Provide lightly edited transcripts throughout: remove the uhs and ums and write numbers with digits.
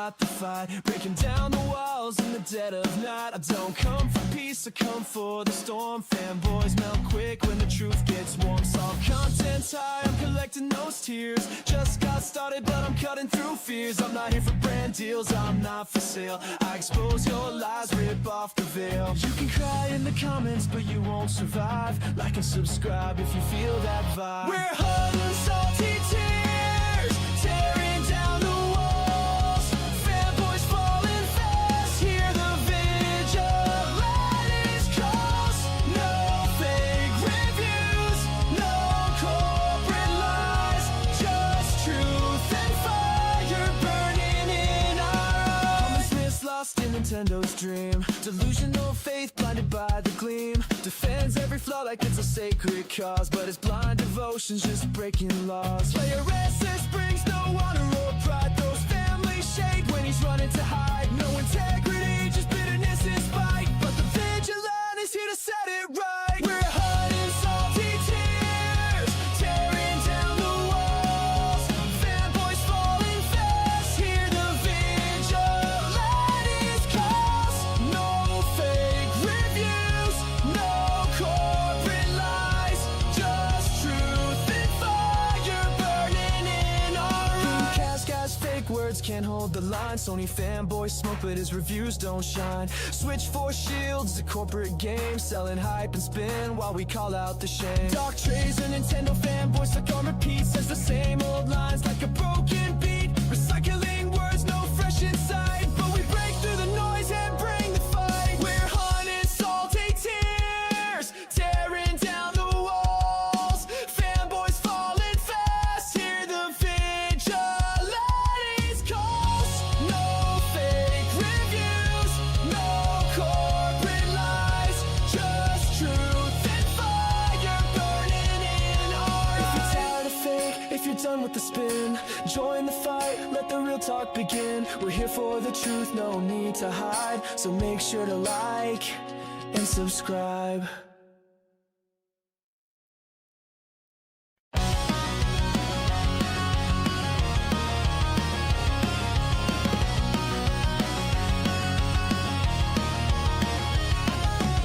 fought the fight, breaking down the walls in the dead of night. I don't come for peace, I come for the storm. Fanboys melt quick when the truth gets warm. Solve content's high, I'm collecting those tears. Just got started but I'm cutting through fears. I'm not here for brand deals, I'm not for sale. I expose your lies, rip off the veil. You can cry in the comments but you won't survive. Like and subscribe if you feel that vibe. We're hot and salty tears, tearing down the walls. Fanboys falling fast, hear the vigilantes calls. No fake reviews, no corporate lies, just truth and fire burning in our eyes. Homelessness lost in Nintendo's dream, delusional faith blinded by the gleam. Defends every flaw like it's a sacred cause, but his blind devotion's just breaking laws. Player SS brings no honor or pride, throws family shade when he's running to hide. No integrity, just bitterness and spite, but the vigilante's here to set it right. We're hot and salty tears, tearing down the walls. Fanboys falling fast, hear the vigilante's calls. No fake reviews, no corporate lies, just truth and fire burning in our eyes. Cast guys, fake words can't hold the line. Sony fanboys smoke but his reviews don't shine. Switch for shields, a corporate game, selling hype and spin while we call out the shame. Dark trays and Nintendo fanboys stuck on repeat, says the same old lines like a broken beat. Recycling words, no fresh insight, but we break through the noise and bring the fight. We're hot and salty tears, tearing down the walls. Fanboys falling fast, hear the vigilante's calls. No fake reviews, no corporate lies, just truth and fire burning in our eyes. If you're tired of fake, if you're done with the spin, join the fight, let the real talk begin. We're here for the truth, no need to hide, so make sure to like and subscribe.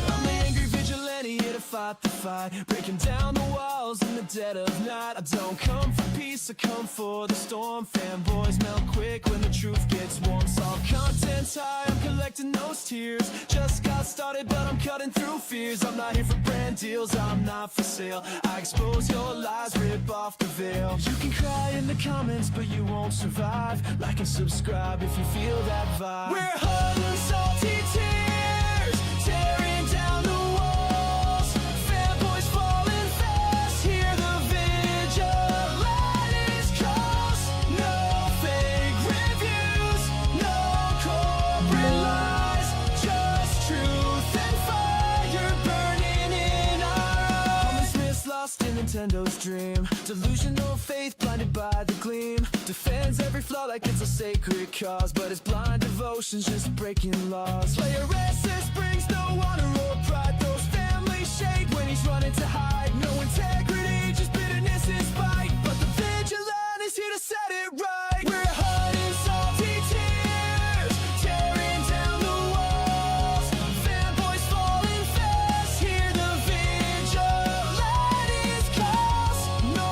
I'm the angry vigilante here to fight the fight, breaking down the walls in the dead of night. I don't come for peace, I come for the storm. Fanboys melt quick when the truth gets warm. Solve content's high, I'm collecting those tears. Just got started but I'm cutting through fears. I'm not here for brand deals, I'm not for sale. I expose your lies, rip off the veil. You can cry in the comments but you won't survive. Like and subscribe if you feel that vibe. We're hot and salty tears, tearing down the walls. Fanboys falling fast, hear the vigilante's calls. No fake reviews, no corporate lies, just truth and fire burning in our eyes. Homelessness lost in Nintendo's dream, delusional faith blinded by the gleam. Defends every flaw like it's a sacred cause, but his blind devotion's just breaking laws. Player SS brings no honor or pride, throws family shade when he's running to hide. No integrity, just bitterness and spite, but the vigilante's here to set it right. We're hot and salty tears, tearing down the walls. Fanboys falling fast, hear the vigilante's calls. No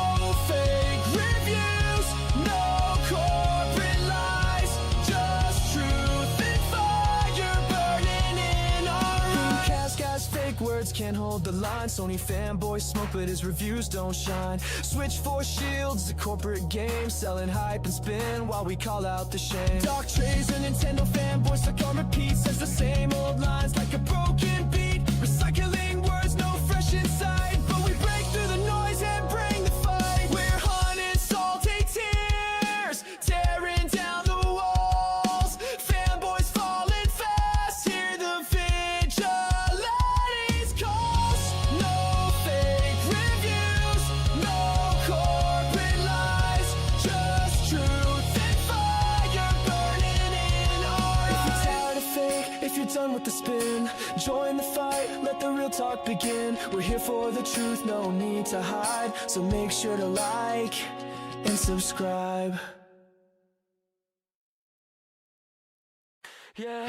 fake reviews, no corporate lies, just truth and fire burning in our eyes. Cast guys, fake words can't hold the line. Sony fanboys smoke but his reviews don't shine. Switch for shields, a corporate game, selling hype and spin while we call out the shame. Dark trays and Nintendo fanboys stuck on repeat, says the same old lines like a broken beat. Recycling words, no fresh insight, but we break through the noise and bring the fight. We're hot and salty tears, tearing down the walls. Fanboys falling fast, hear the vigilante's calls. No fake reviews, no corporate lies, just truth and fire burning in our eyes. If you're tired of fake, if you're done with the spin, join the fight, let the real talk begin. We're here for the truth, no need to hide, so make sure to like and subscribe. The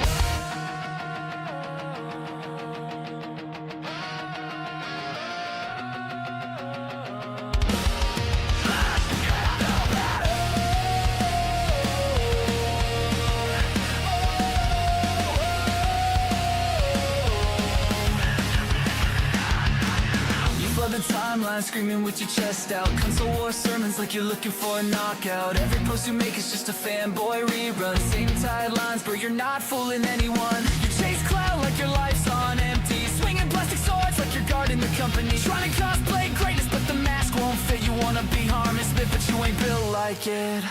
timeline screaming with your chest out, console war sermons like you're looking for a knockout. Every post you make is just a fanboy rerun. Same tight lines, but you're not fooling anyone. You chase clout like your life's on empty, swinging plastic swords like you're guarding the company. Trying to cosplay greatness, but the mask won't fit. You wanna be harmless, but you ain't built like it.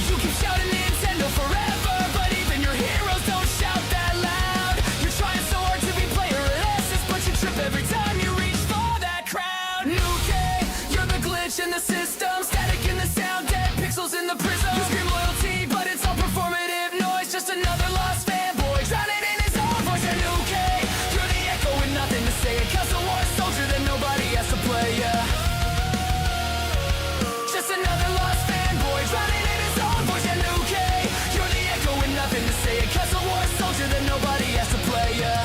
You keep shouting Nintendo forever, but even your heroes don't shout that loud. You're trying so hard to be player assist, but you trip every time you reach for that crown. New K, you're the glitch in the system, static in the sound, dead pixels in the prism. You scream loyalty, but it's all performative noise, just another lost fanboy drowning in his own voice. And New K, you're the echo with nothing to say, a custom war soldier that nobody has to play, yeah. Just another lost fanboy drowning in his own voice. And New K, you're the echo with nothing to say, a custom war soldier that nobody has to play, yeah.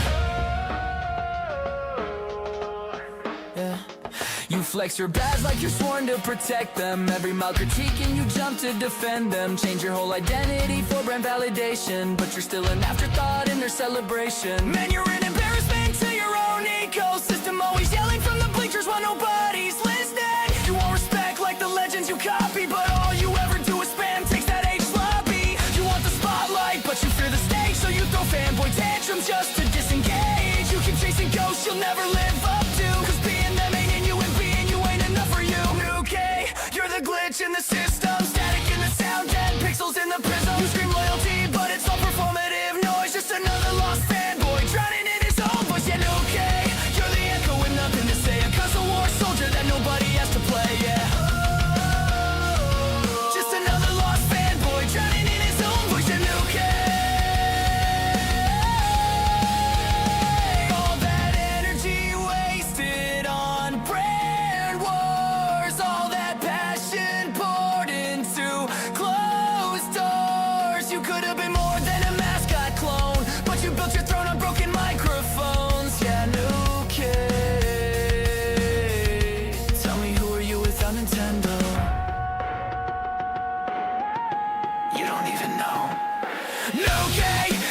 You flex your badge like you're sworn to protect them. Every mild critique and you jump to defend them. Change your whole identity for brand validation, but you're still an afterthought in their celebration. Man, you're an embarrassment to your own ecosystem, always yelling from the bleachers while nobody's listening. You want respect like the legends you copy, but all you ever do is spam, takes that age sloppy. You want the spotlight, but you fear the stage, so you throw fanboy tantrums just to disengage. You keep chasing ghosts you'll never live up to, cause being them ain't in you and being you ain't enough for you. New K, you're the glitch in the system, static in the sound, dead pixels in the prism. You scream loyalty, but it's all performative noise, just another lost fanboy drowning in his own voice. Yeah, New K, you're the echo with nothing to say, a console war soldier that nobody has to play, yeah. Just another lost fanboy drowning in his own voice. Yeah, New K, all that energy wasted on brand wars, all that passion poured into closed doors. You could have been more than a mascot clone, but you built your throne on broken microphones. Yeah, New K, tell me, who are you without Nintendo? You don't even know. New K,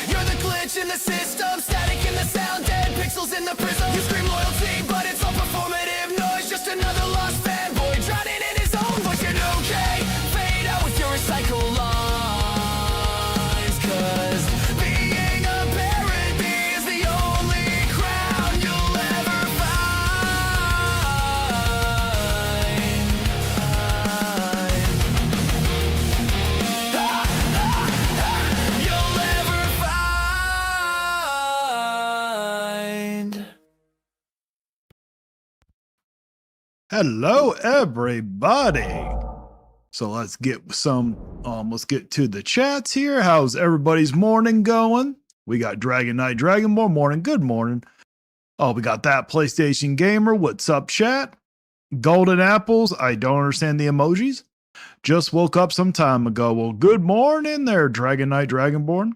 you're the glitch in the system, static in the sound, dead pixels in the prism. You scream loyalty, but it's all performative noise, just another lost fanboy drowning in his own voice. You're New K, fade out with your recycle lines, cause being a parody is the only crown you'll ever find. You'll ever find. Hello, everybody. So let's get to the chats here. How's everybody's morning going? We got Dragon Knight Dragonborn morning. Good morning. Oh, we got that PlayStation Gamer. What's up, chat? Golden Apples. I don't understand the emojis. Just woke up some time ago. Well, good morning there, Dragon Knight Dragonborn.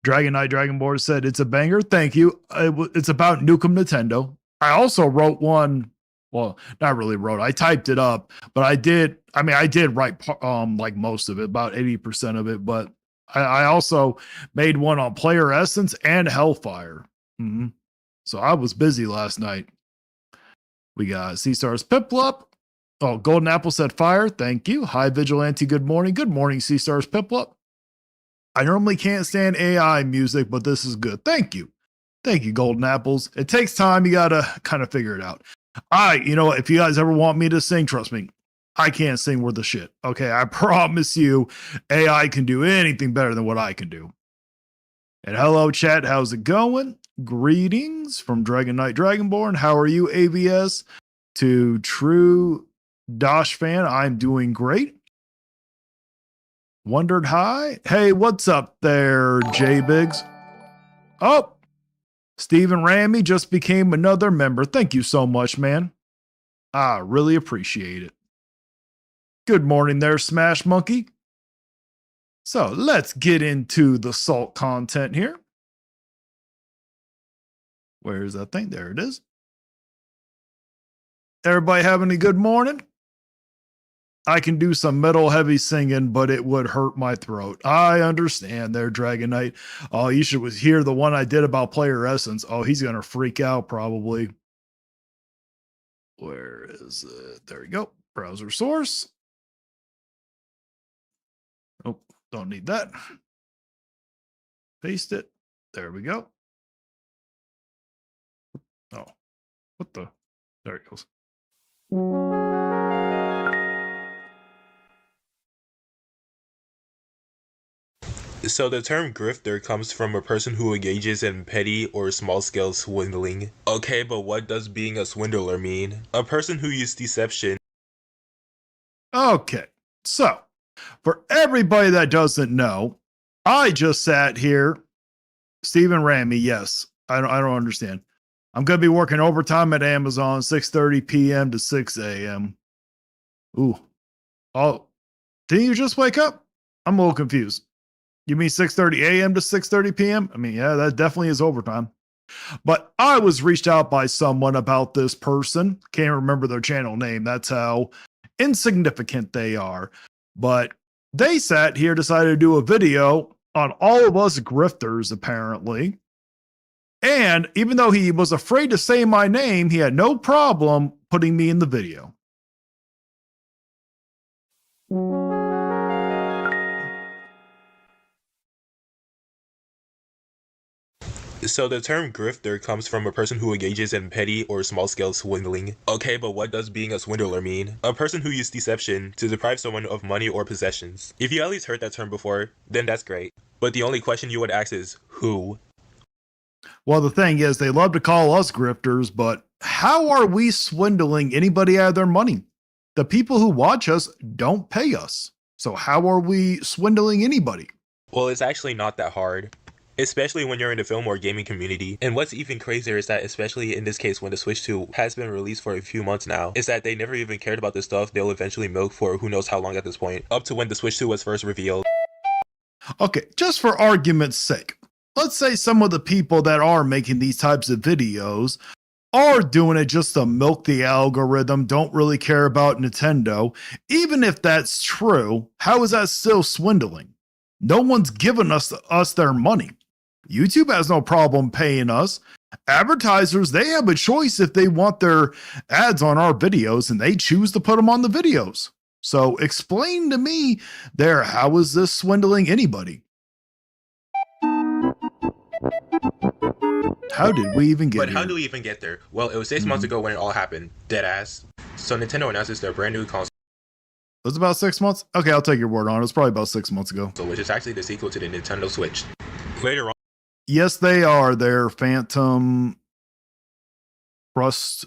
Dragon Knight Dragonborn said it's a banger. Thank you. It's about Nukem Nintendo. I also wrote one. Well, not really wrote. I typed it up, but I did write like most of it, about 80% of it. But I also made one on Player Essence and Hellfire. So I was busy last night. We got C-Stars Piplup. Oh, Golden Apple said fire. Thank you. Hi, Vigilante. Good morning. Good morning, C-Stars Piplup. I normally can't stand AI music, but this is good. Thank you. Thank you, Golden Apples. It takes time. You got to kind of figure it out. If you guys ever want me to sing, trust me, I can't sing worth a shit. Okay, I promise you, AI can do anything better than what I can do. And hello, chat. How's it going? Greetings from Dragon Knight Dragonborn. How are you, AVS? To True Dosh fan, I'm doing great. Wondered hi. Hey, what's up there, J-Biggs? Oh, Stephen Ramey just became another member. Thank you so much, man. I really appreciate it. Good morning there, Smash Monkey. So let's get into the salt content here. Where's that thing? There it is. Everybody having a good morning? I can do some metal heavy singing, but it would hurt my throat. I understand there, Dragon Knight. Oh, you should hear the one I did about player essence. Oh, he's going to freak out probably. Where is it? There we go. Browser source. Oh, don't need that. Paste it. There we go. Oh, what the? There it goes. So the term grifter comes from a person who engages in petty or small-scale swindling. Okay, but what does being a swindler mean? A person who uses deception. Okay, so for everybody that doesn't know, I just sat here. Stephen Ramy, yes, I don't understand. I'm gonna be working overtime at Amazon, 6:30 p.m. to 6 a.m. Ooh, oh, didn't you just wake up? I'm a little confused. You mean 6:30 a.m. to 6:30 p.m.? I mean, yeah, that definitely is overtime. But I was reached out by someone about this person. Can't remember their channel name. That's how insignificant they are. But they sat here, decided to do a video on all of us grifters, apparently. And even though he was afraid to say my name, he had no problem putting me in the video. So the term grifter comes from a person who engages in petty or small-scale swindling. Okay, but what does being a swindler mean? A person who uses deception to deprive someone of money or possessions. If you at least heard that term before, then that's great. But the only question you would ask is, who? Well, the thing is, they love to call us grifters, but how are we swindling anybody out of their money? The people who watch us don't pay us. So how are we swindling anybody? Well, it's actually not that hard. Especially when you're in the film or gaming community. And what's even crazier is that, especially in this case when the Switch 2 has been released for a few months now, is that they never even cared about the stuff they'll eventually milk for who knows how long at this point, up to when the Switch 2 was first revealed. Okay, just for argument's sake, let's say some of the people that are making these types of videos are doing it just to milk the algorithm, don't really care about Nintendo. Even if that's true, how is that still swindling? No one's given us their money. YouTube has no problem paying us. Advertisers, they have a choice if they want their ads on our videos, and they choose to put them on the videos. So explain to me there, how is this swindling anybody? How did we even get But here? how do we even get there? Well, it was 6 months ago when it all happened. Deadass. So Nintendo announces their brand new console. It was about 6 months? Okay, I'll take your word on it. It was probably about 6 months ago. Which is actually the sequel to the Nintendo Switch. Later on, Yes, they are. They're Phantom Trust.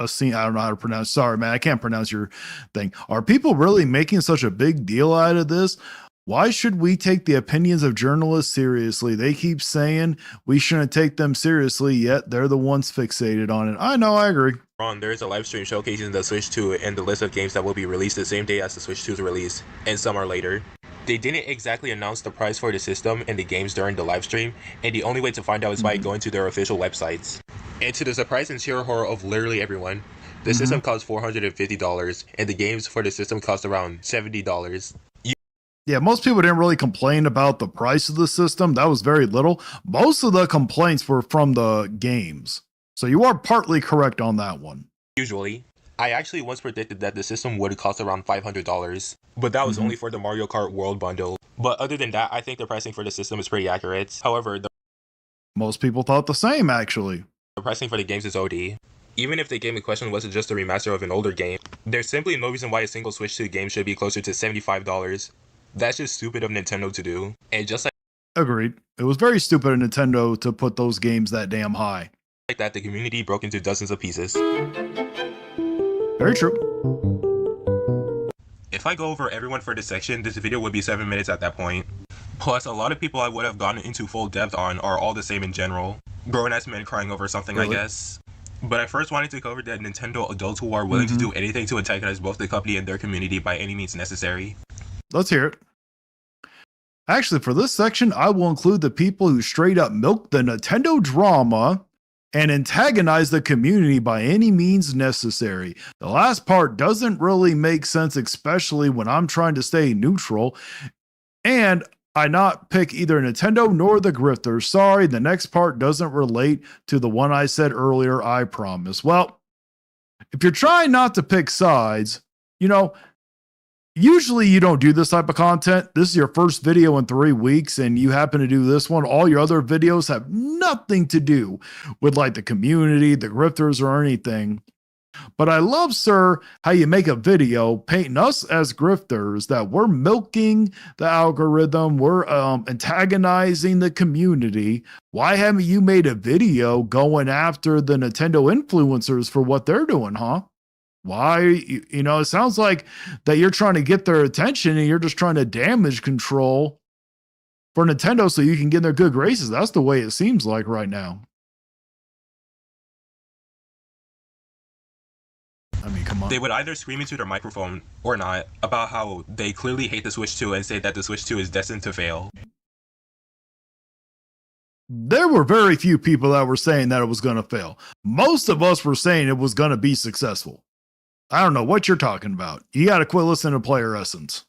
I don't know how to pronounce. Sorry, man, I can't pronounce your thing. Are people really making such a big deal out of this? Why should we take the opinions of journalists seriously? They keep saying we shouldn't take them seriously, yet they're the ones fixated on it. I know, I agree. there is a live stream showcasing the Switch 2 and the list of games that will be released the same day as the Switch 2's release, and some are later. They didn't exactly announce the price for the system and the games during the live stream, and the only way to find out is by going to their official websites. And to the surprise and sheer horror of literally everyone, the system costs $450, and the games for the system cost around $70. Yeah, most people didn't really complain about the price of the system. That was very little. Most of the complaints were from the games. So you are partly correct on that one. Usually. I actually once predicted that the system would cost around $500, but that was only for the Mario Kart World Bundle. But other than that, I think the pricing for the system is pretty accurate. However, the Most people thought the same, actually. pricing for the games is OD. Even if the game in question wasn't just a remaster of an older game, there's simply no reason why a single Switch 2 game should be closer to $75. That's just stupid of Nintendo to do. And just Agreed. It was very stupid of Nintendo to put those games that damn high. like that, the community broke into dozens of pieces. Very true. If I go over everyone for this section, this video would be 7 minutes at that point. Plus, a lot of people I would have gone into full depth on are all the same in general. Grown-ass men crying over something, Really? I guess. But I first wanted to cover that Nintendo adults who are willing to do anything to antagonize both the company and their community by any means necessary. Let's hear it. Actually, for this section, I will include the people who straight up milk the Nintendo drama and antagonize the community by any means necessary. The last part doesn't really make sense, especially when I'm trying to stay neutral. And I not pick either Nintendo nor the grifters. Sorry, the next part doesn't relate to the one I said earlier, I promise. Well, if you're trying not to pick sides, usually you don't do this type of content. This is your first video in 3 weeks and you happen to do this one. All your other videos have nothing to do with like the community, the grifters, or anything. But I love, sir, how you make a video painting us as grifters, that we're milking the algorithm, we're antagonizing the community. Why haven't you made a video going after the Nintendo influencers for what they're doing, huh? Why? It sounds like that you're trying to get their attention and you're just trying to damage control for Nintendo so you can get in their good graces. That's the way it seems like right now. I mean, come on. They would either scream into their microphone or not about how they clearly hate the Switch 2 and say that the Switch 2 is destined to fail. There were very few people that were saying that it was going to fail. Most of us were saying it was going to be successful. I don't know what you're talking about. You got to quit listening to Player Essence.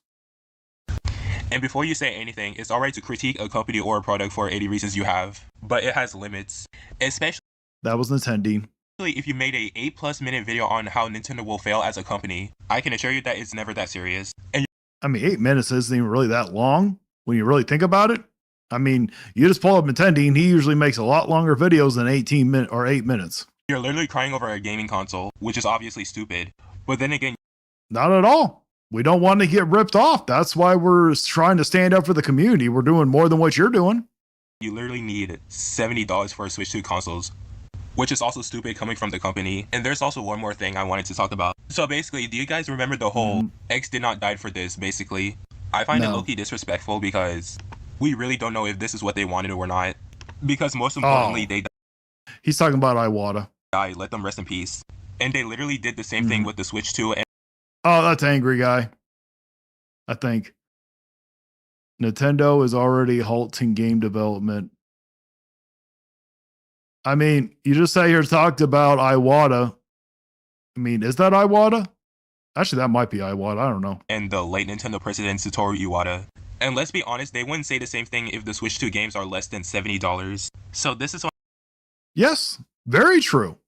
And before you say anything, it's alright to critique a company or a product for any reasons you have, but it has limits. Especially that was Nintendo. If you made a 8+ minute video on how Nintendo will fail as a company, I can assure you that it's never that serious. And I mean, 8 minutes isn't even really that long when you really think about it. I mean, you just pull up Nintendo and he usually makes a lot longer videos than 18 minutes or 8 minutes. You're literally crying over a gaming console, which is obviously stupid. But then again, not at all. We don't want to get ripped off. That's why we're trying to stand up for the community. We're doing more than what you're doing. You literally need $70 for a Switch 2 consoles, which is also stupid coming from the company. And there's also one more thing I wanted to talk about. So basically, do you guys remember the whole X did not die for this, basically? I find it low-key disrespectful because we really don't know if this is what they wanted or not. Because most importantly, they He's talking about Iwata. died. Let them rest in peace. And they literally did the same thing with the Switch 2. And oh, that's Angry Guy. I think. Nintendo is already halting game development. I mean, you just sat here talked about Iwata. I mean, is that Iwata? Actually, that might be Iwata. I don't know. And the late Nintendo president, Satoru Iwata. And let's be honest, they wouldn't say the same thing if the Switch 2 games are less than $70. So this is Yes, very true.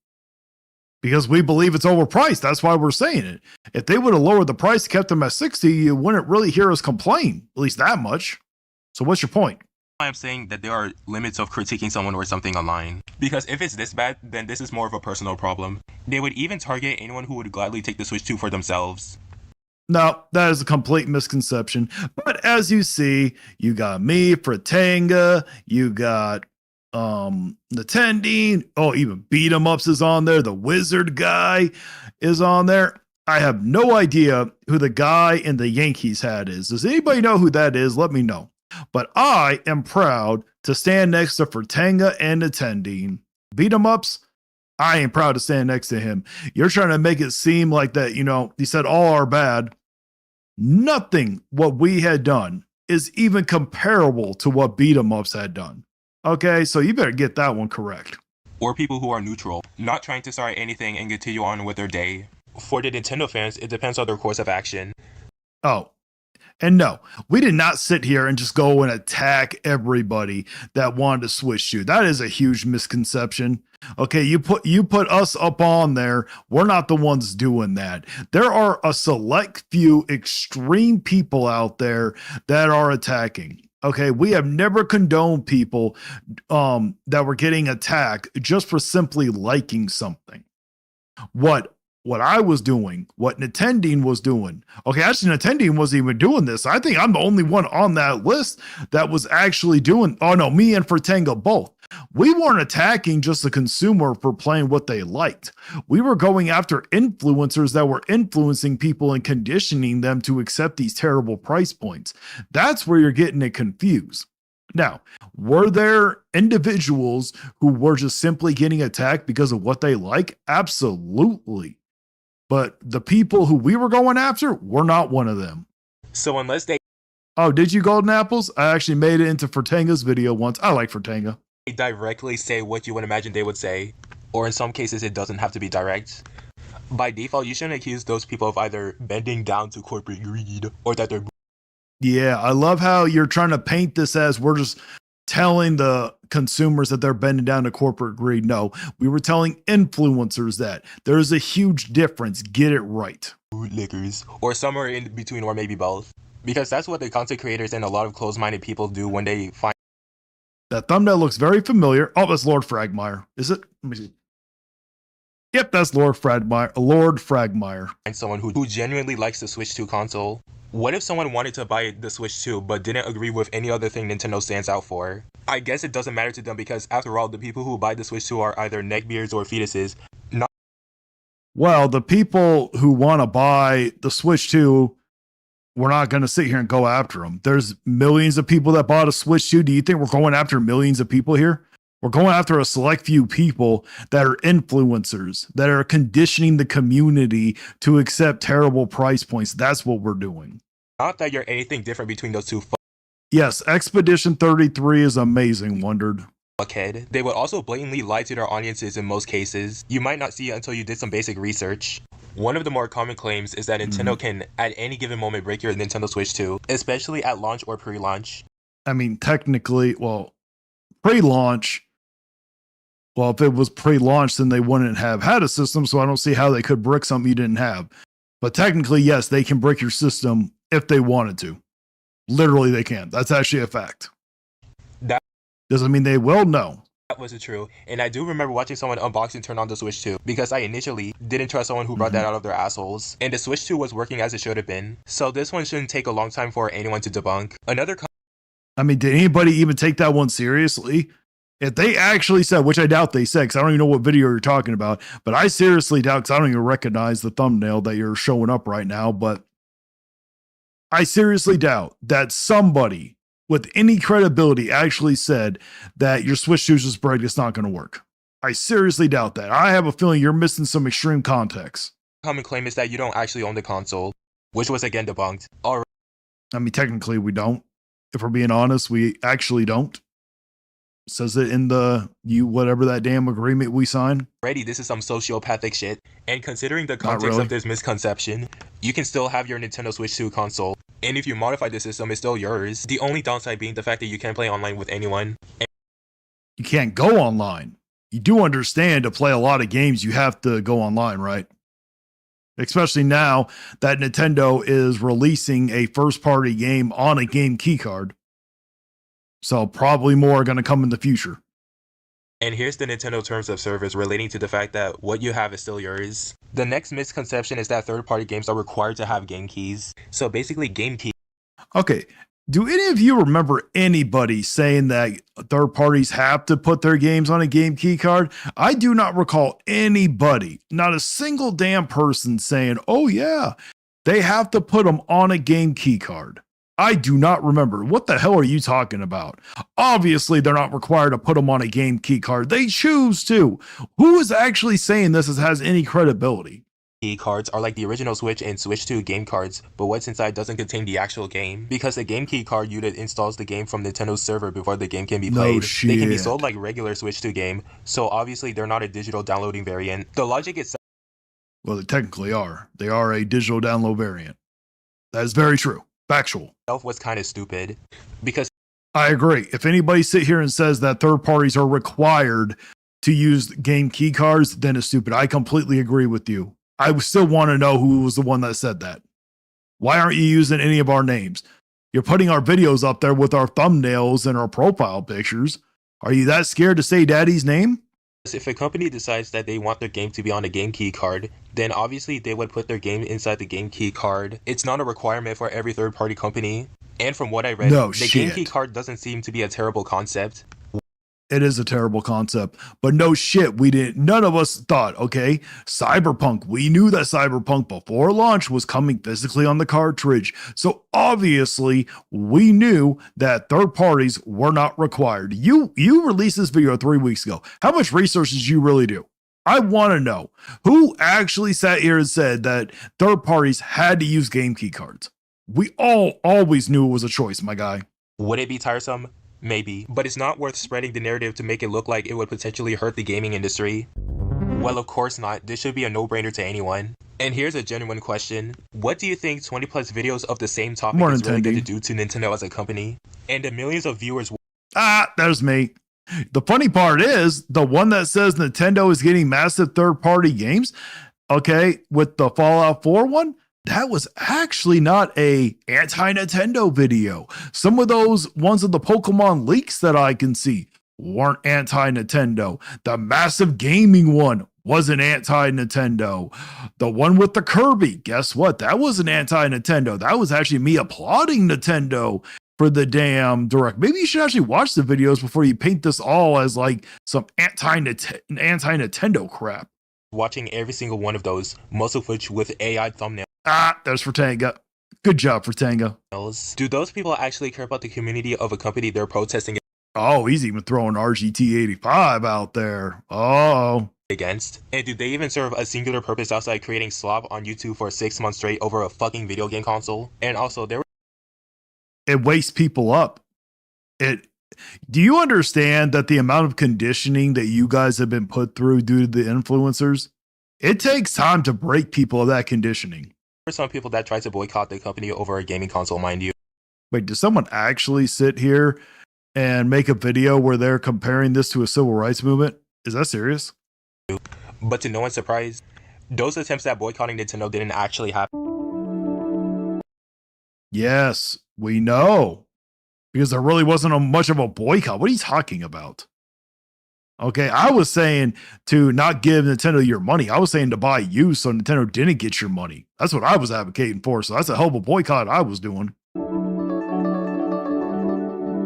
Because we believe it's overpriced. That's why we're saying it. If they would have lowered the price, kept them at 60, you wouldn't really hear us complain, at least that much. So what's your point? I'm saying that there are limits of critiquing someone or something online. Because if it's this bad, then this is more of a personal problem. They would even target anyone who would gladly take the Switch 2 for themselves. No, that is a complete misconception. But as you see, you got me, Fratanga, you got Nintendo. Oh, even Beat 'em Ups is on there. The Wizard guy is on there. I have no idea who the guy in the Yankees hat is. Does anybody know who that is? Let me know. But I am proud to stand next to Fratanga and Nintendo. Beat 'em Ups, I am proud to stand next to him. You're trying to make it seem like that, he said all are bad. Nothing what we had done is even comparable to what Beat 'em Ups had done. Okay, so you better get that one correct. Or people who are neutral, not trying to start anything and continue on with their day. For the Nintendo fans, it depends on their course of action. Oh, and no, we did not sit here and just go and attack everybody that wanted to switch to. That is a huge misconception. Okay, you put us up on there. We're not the ones doing that. There are a select few extreme people out there that are attacking. Okay, we have never condoned people that were getting attacked just for simply liking something. What I was doing, what Nintendo was doing. Okay, actually, Nintendo wasn't even doing this. I think I'm the only one on that list that was actually doing. Oh no, me and Fratanga both. We weren't attacking just the consumer for playing what they liked. We were going after influencers that were influencing people and conditioning them to accept these terrible price points. That's where you're getting it confused. Now, were there individuals who were just simply getting attacked because of what they like? Absolutely. But the people who we were going after were not one of them. So unless they Oh, did you Golden Apples? I actually made it into Fertanga's video once. I like Fertanga. They directly say what you would imagine they would say, or in some cases it doesn't have to be direct. By default, you shouldn't accuse those people of either bending down to corporate greed or that they're. Yeah, I love how you're trying to paint this as we're just telling the consumers that they're bending down to corporate greed. No, we were telling influencers that. There's a huge difference. Get it right. Bootlickers, or somewhere in between, or maybe both. Because that's what the content creators and a lot of closed-minded people do when they find That thumbnail looks very familiar. Oh, that's Lord Fragmire. Is it? Let me see. Yep, that's Lord Fragmire. Lord Fragmire. someone who genuinely likes the Switch 2 console. What if someone wanted to buy the Switch 2 but didn't agree with any other thing Nintendo stands out for? I guess it doesn't matter to them because after all, the people who buy the Switch 2 are either neckbeards or fetuses. Well, the people who want to buy the Switch 2, we're not going to sit here and go after them. There's millions of people that bought a Switch 2. Do you think we're going after millions of people here? We're going after a select few people that are influencers, that are conditioning the community to accept terrible price points. That's what we're doing. Not that you're anything different between those two Yes, Expedition 33 is amazing, Wondered. fuckhead. They would also blatantly lie to their audiences in most cases. You might not see it until you did some basic research. One of the more common claims is that Nintendo can, at any given moment, break your Nintendo Switch 2, especially at launch or pre-launch. I mean, technically, well, pre-launch, well, if it was pre-launch, then they wouldn't have had a system, so I don't see how they could brick something you didn't have. But technically, yes, they can brick your system if they wanted to. Literally, they can. That's actually a fact. That doesn't mean they will, no. That wasn't true, and I do remember watching someone unbox and turn on the Switch 2 because I initially didn't trust someone who brought that out of their assholes, and the Switch 2 was working as it should have been. So this one shouldn't take a long time for anyone to debunk. I mean, did anybody even take that one seriously? If they actually said, which I doubt they said, because I don't even know what video you're talking about, but I seriously doubt, because I don't even recognize the thumbnail that you're showing up right now, but I seriously doubt that somebody with any credibility actually said that your Switch 2 is just break, it's not going to work. I seriously doubt that. I have a feeling you're missing some extreme context. Common claim is that you don't actually own the console, which was again debunked. Alright. I mean, technically we don't. If we're being honest, we actually don't. It says it in the whatever that damn agreement we signed. Already, this is some sociopathic shit. And considering the context of this misconception, you can still have your Nintendo Switch 2 console. And if you modify the system, it's still yours. The only downside being the fact that you can't play online with anyone. You can't go online. You do understand to play a lot of games, you have to go online, right? Especially now that Nintendo is releasing a first-party game on a game keycard. So probably more are going to come in the future. And here's the Nintendo terms of service relating to the fact that what you have is still yours. The next misconception is that third-party games are required to have game keys. So basically, game key. Okay. Do any of you remember anybody saying that third parties have to put their games on a game key card? I do not recall anybody, not a single damn person saying, oh yeah, they have to put them on a game key card. I do not remember. What the hell are you talking about? Obviously, they're not required to put them on a game key card. They choose to. Who is actually saying this has any credibility? Key cards are like the original Switch and Switch 2 game cards, but what's inside doesn't contain the actual game. Because the game key card unit installs the game from Nintendo's server before the game can be played. No shit. They can be sold like regular Switch 2 game, so obviously they're not a digital downloading variant. The logic itself. Well, they technically are. They are a digital download variant. That is very true. Factual. Was kind of stupid because I agree. If anybody sit here and says that third parties are required to use game key cards, then it's stupid. I completely agree with you. I still want to know who was the one that said that. Why aren't you using any of our names? You're putting our videos up there with our thumbnails and our profile pictures. Are you that scared to say daddy's name? if a company decides that they want their game to be on a game key card, then obviously they would put their game inside the game key card. It's not a requirement for every third-party company. And from what I read, the game key card doesn't seem to be a terrible concept. It is a terrible concept, but no shit, none of us thought, okay, Cyberpunk, we knew that Cyberpunk before launch was coming physically on the cartridge. So obviously we knew that third parties were not required. You released this video 3 weeks ago. How much research did you really do? I want to know who actually sat here and said that third parties had to use game key cards. We all always knew it was a choice, my guy. Would it be tiresome? Maybe, but it's not worth spreading the narrative to make it look like it would potentially hurt the gaming industry. Well, of course not. This should be a no-brainer to anyone. And here's a genuine question. What do you think 20 plus videos of the same topic More is really Nintendo. going to do to Nintendo as a company? And the millions of viewers. There's me. The funny part is the one that says Nintendo is getting massive third-party games, okay, with the Fallout 4 one, that was actually not a anti-Nintendo video. Some of those ones of the Pokemon leaks that I can see weren't anti-Nintendo. The massive gaming one wasn't anti-Nintendo. The one with the Kirby, guess what? That wasn't anti-Nintendo. That was actually me applauding Nintendo for the damn direct. Maybe you should actually watch the videos before you paint this all as like some anti-Nintendo crap. Watching every single one of those, most of which with AI thumbnails. There's Fortanga. Good job, Fortanga. Do those people actually care about the community of a company they're protesting Oh, he's even throwing RGT85 out there. Oh. against? And do they even serve a singular purpose outside creating slop on YouTube for 6 months straight over a fucking video game console? And also, It wakes people up. Do you understand that the amount of conditioning that you guys have been put through due to the influencers? It takes time to break people of that conditioning. there are some people that try to boycott the company over a gaming console, mind you. Wait, does someone actually sit here and make a video where they're comparing this to a civil rights movement? Is that serious? But to no one's surprise, those attempts at boycotting Nintendo didn't actually happen. Yes, we know. Because there really wasn't much of a boycott. What are you talking about? Okay, I was saying to not give Nintendo your money. I was saying to buy you so Nintendo didn't get your money. That's what I was advocating for. So that's a hell of a boycott I was doing.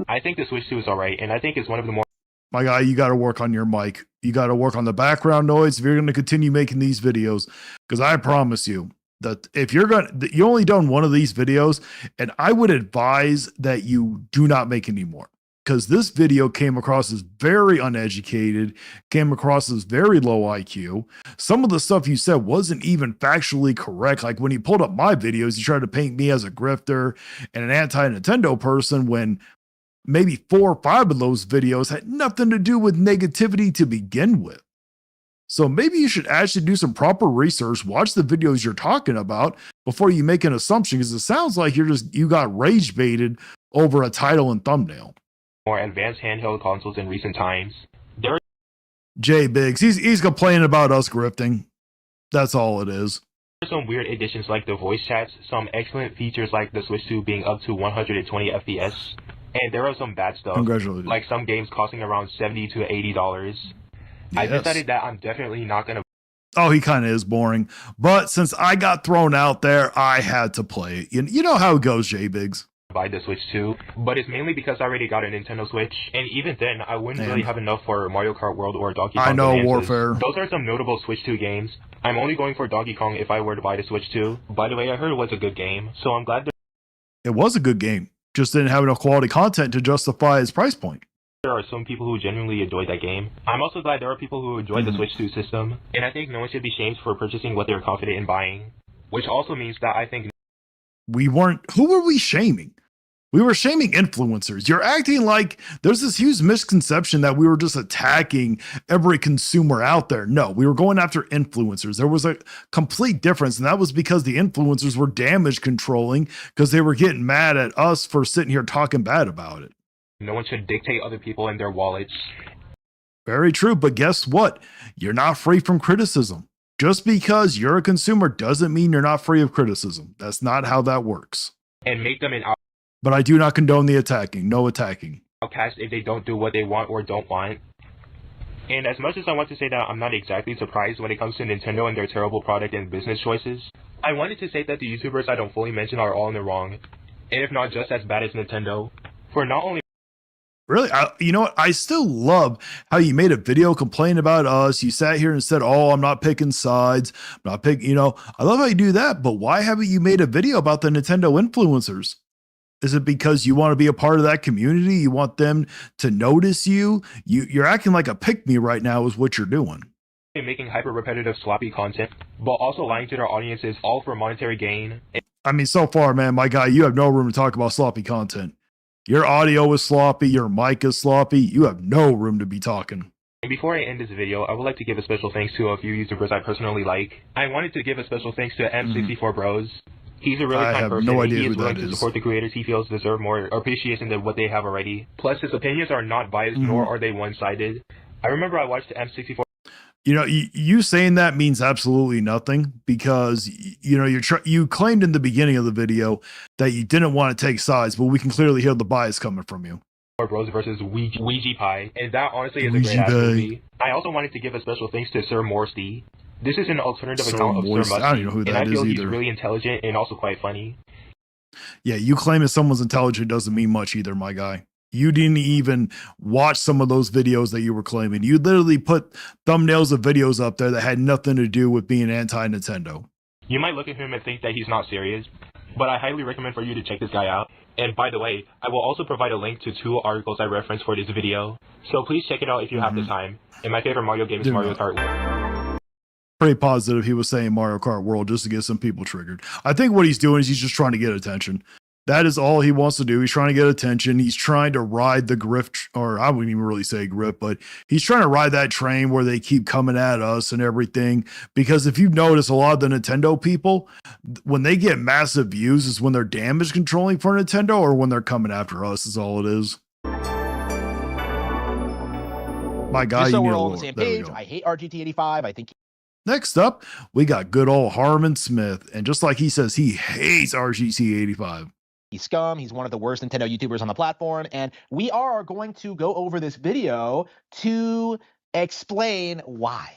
I think the Switch 2 is alright, and I think it's one of the more. My guy, you got to work on your mic. You got to work on the background noise if you're going to continue making these videos. Because I promise you that if you're going to, you only done one of these videos, and I would advise that you do not make any more. Because this video came across as very uneducated, came across as very low IQ. Some of the stuff you said wasn't even factually correct. Like when you pulled up my videos, you tried to paint me as a grifter and an anti-Nintendo person when maybe 4 or 5 of those videos had nothing to do with negativity to begin with. So maybe you should actually do some proper research, watch the videos you're talking about before you make an assumption, because it sounds like you got rage baited over a title and thumbnail. More advanced handheld consoles in recent times. There are Jay Biggs, he's complaining about us grifting. That's all it is. some weird additions like the voice chats, some excellent features like the Switch 2 being up to 120 FPS, and there are some bad stuff, Congratulations. like some games costing around $70 to $80. I Yes. decided that I'm definitely not going to Oh, he kind of is boring. But since I got thrown out there, I had to play it. You know how it goes, Jay Biggs. buy the Switch 2, but it's mainly because I already got a Nintendo Switch, and even then, I wouldn't really have enough for Mario Kart World or Donkey Kong. I know, Bonanzas. Warfare. Those are some notable Switch 2 games. I'm only going for Donkey Kong if I were to buy the Switch 2. By the way, I heard it was a good game, so I'm glad It was a good game. Just didn't have enough quality content to justify its price point. there are some people who genuinely enjoyed that game. I'm also glad there are people who enjoyed the Switch 2 system, and I think no one should be shamed for purchasing what they're confident in buying. Which also means that I think Who were we shaming? We were shaming influencers. You're acting like there's this huge misconception that we were just attacking every consumer out there. No, we were going after influencers. There was a complete difference, and that was because the influencers were damage controlling because they were getting mad at us for sitting here talking bad about it. no one should dictate other people and their wallets. Very true, but guess what? You're not free from criticism. Just because you're a consumer doesn't mean you're not free of criticism. That's not how that works. And make them an But I do not condone the attacking. No attacking. outcast if they don't do what they want or don't want. And as much as I want to say that I'm not exactly surprised when it comes to Nintendo and their terrible product and business choices, I wanted to say that the YouTubers I don't fully mention are all in the wrong, and if not just as bad as Nintendo, for not only Really, you know what? I still love how you made a video complaining about us. You sat here and said, "Oh, I'm not picking sides. I'm not picking." You know, I love how you do that. But why haven't you made a video about the Nintendo influencers? Is it because you want to be a part of that community? You want them to notice you? You're acting like a pick me right now. Is what you're doing. making hyper repetitive sloppy content, but also lying to their audiences all for monetary gain. I mean, so far, man, my guy, you have no room to talk about sloppy content. Your audio is sloppy. Your mic is sloppy. You have no room to be talking. And before I end this video, I would like to give a special thanks to a few YouTubers I personally like. I wanted to give a special thanks to M64 Bros. He's a really I kind have person, no and idea he who is willing that to is. support the creators he feels deserve more appreciation than what they have already. Plus, his opinions are not biased, nor are they one-sided. I remember I watched the M64. You know, you saying that means absolutely nothing because, you know, you claimed in the beginning of the video that you didn't want to take sides, but we can clearly hear the bias coming from you. Bros versus Ouija Pie, and that honestly is a great ass movie. I also wanted to give a special thanks to Sir Morsty. This is an alternative account of Sir Musty, I don't know who that and I feel is he's either. really intelligent and also quite funny. Yeah, you claiming someone's intelligent doesn't mean much either, my guy. You didn't even watch some of those videos that you were claiming. You literally put thumbnails of videos up there that had nothing to do with being anti-Nintendo. You might look at him and think that he's not serious, but I highly recommend for you to check this guy out. And by the way, I will also provide a link to 2 articles I referenced for this video, so please check it out if you have the time. And my favorite Mario game is Mario Kart. Pretty positive he was saying Mario Kart World just to get some people triggered. I think what he's doing is he's just trying to get attention. That is all he wants to do. He's trying to get attention. He's trying to ride the grift, or I wouldn't even really say grift, but he's trying to ride that train where they keep coming at us and everything. Because if you notice, a lot of the Nintendo people, when they get massive views, is when they're damage controlling for Nintendo or when they're coming after us, is all it is. My guy, Just so you need we're a all on the little- same there we page, go. I hate RGT85. I think Next up, we got good old Harmon Smith. And just like he says, he hates RGT 85. he's scum. He's one of the worst Nintendo YouTubers on the platform. And we are going to go over this video to explain why.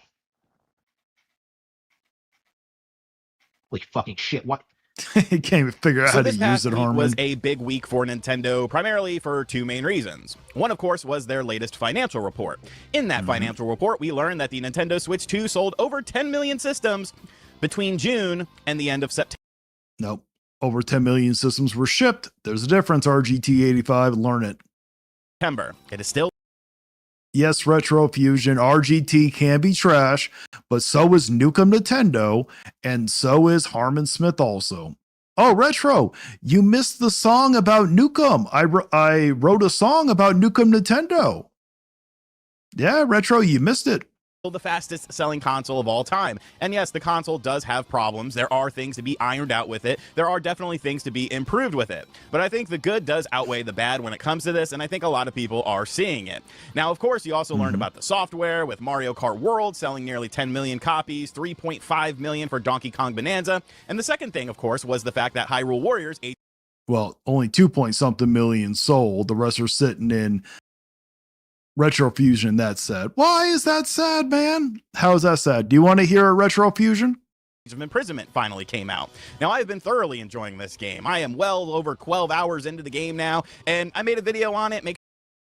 Holy fucking shit. What? He can't even figure out So how to this use past it, week Harmon. was a big week for Nintendo, primarily for 2 main reasons. One, of course, was their latest financial report. In that financial report, we learned that the Nintendo Switch 2 sold over 10 million systems between June and the end of September. Nope. Over 10 million systems were shipped. There's a difference, RGT 85. Learn it. It is still Yes, Retro Fusion, RGT can be trash, but so is Nukem Nintendo, and so is Harmon Smith also. Oh, Retro, you missed the song about Nukem. I wrote a song about Nukem Nintendo. Yeah, Retro, you missed it. the fastest selling console of all time. And yes, the console does have problems. There are things to be ironed out with it. There are definitely things to be improved with it. But I think the good does outweigh the bad when it comes to this, and I think a lot of people are seeing it. Now, of course, you also learned about the software with Mario Kart World selling nearly 10 million copies, 3.5 million for Donkey Kong Bonanza. And the second thing, of course, was the fact that Hyrule Warriors Well, only 2-point-something million sold. The rest are sitting in Retro Fusion. That's sad. Why is that sad, man? How is that sad? Do you want to hear a Retro Fusion? of Imprisonment finally came out. Now, I've been thoroughly enjoying this game. I am well over 12 hours into the game now, and I made a video on it.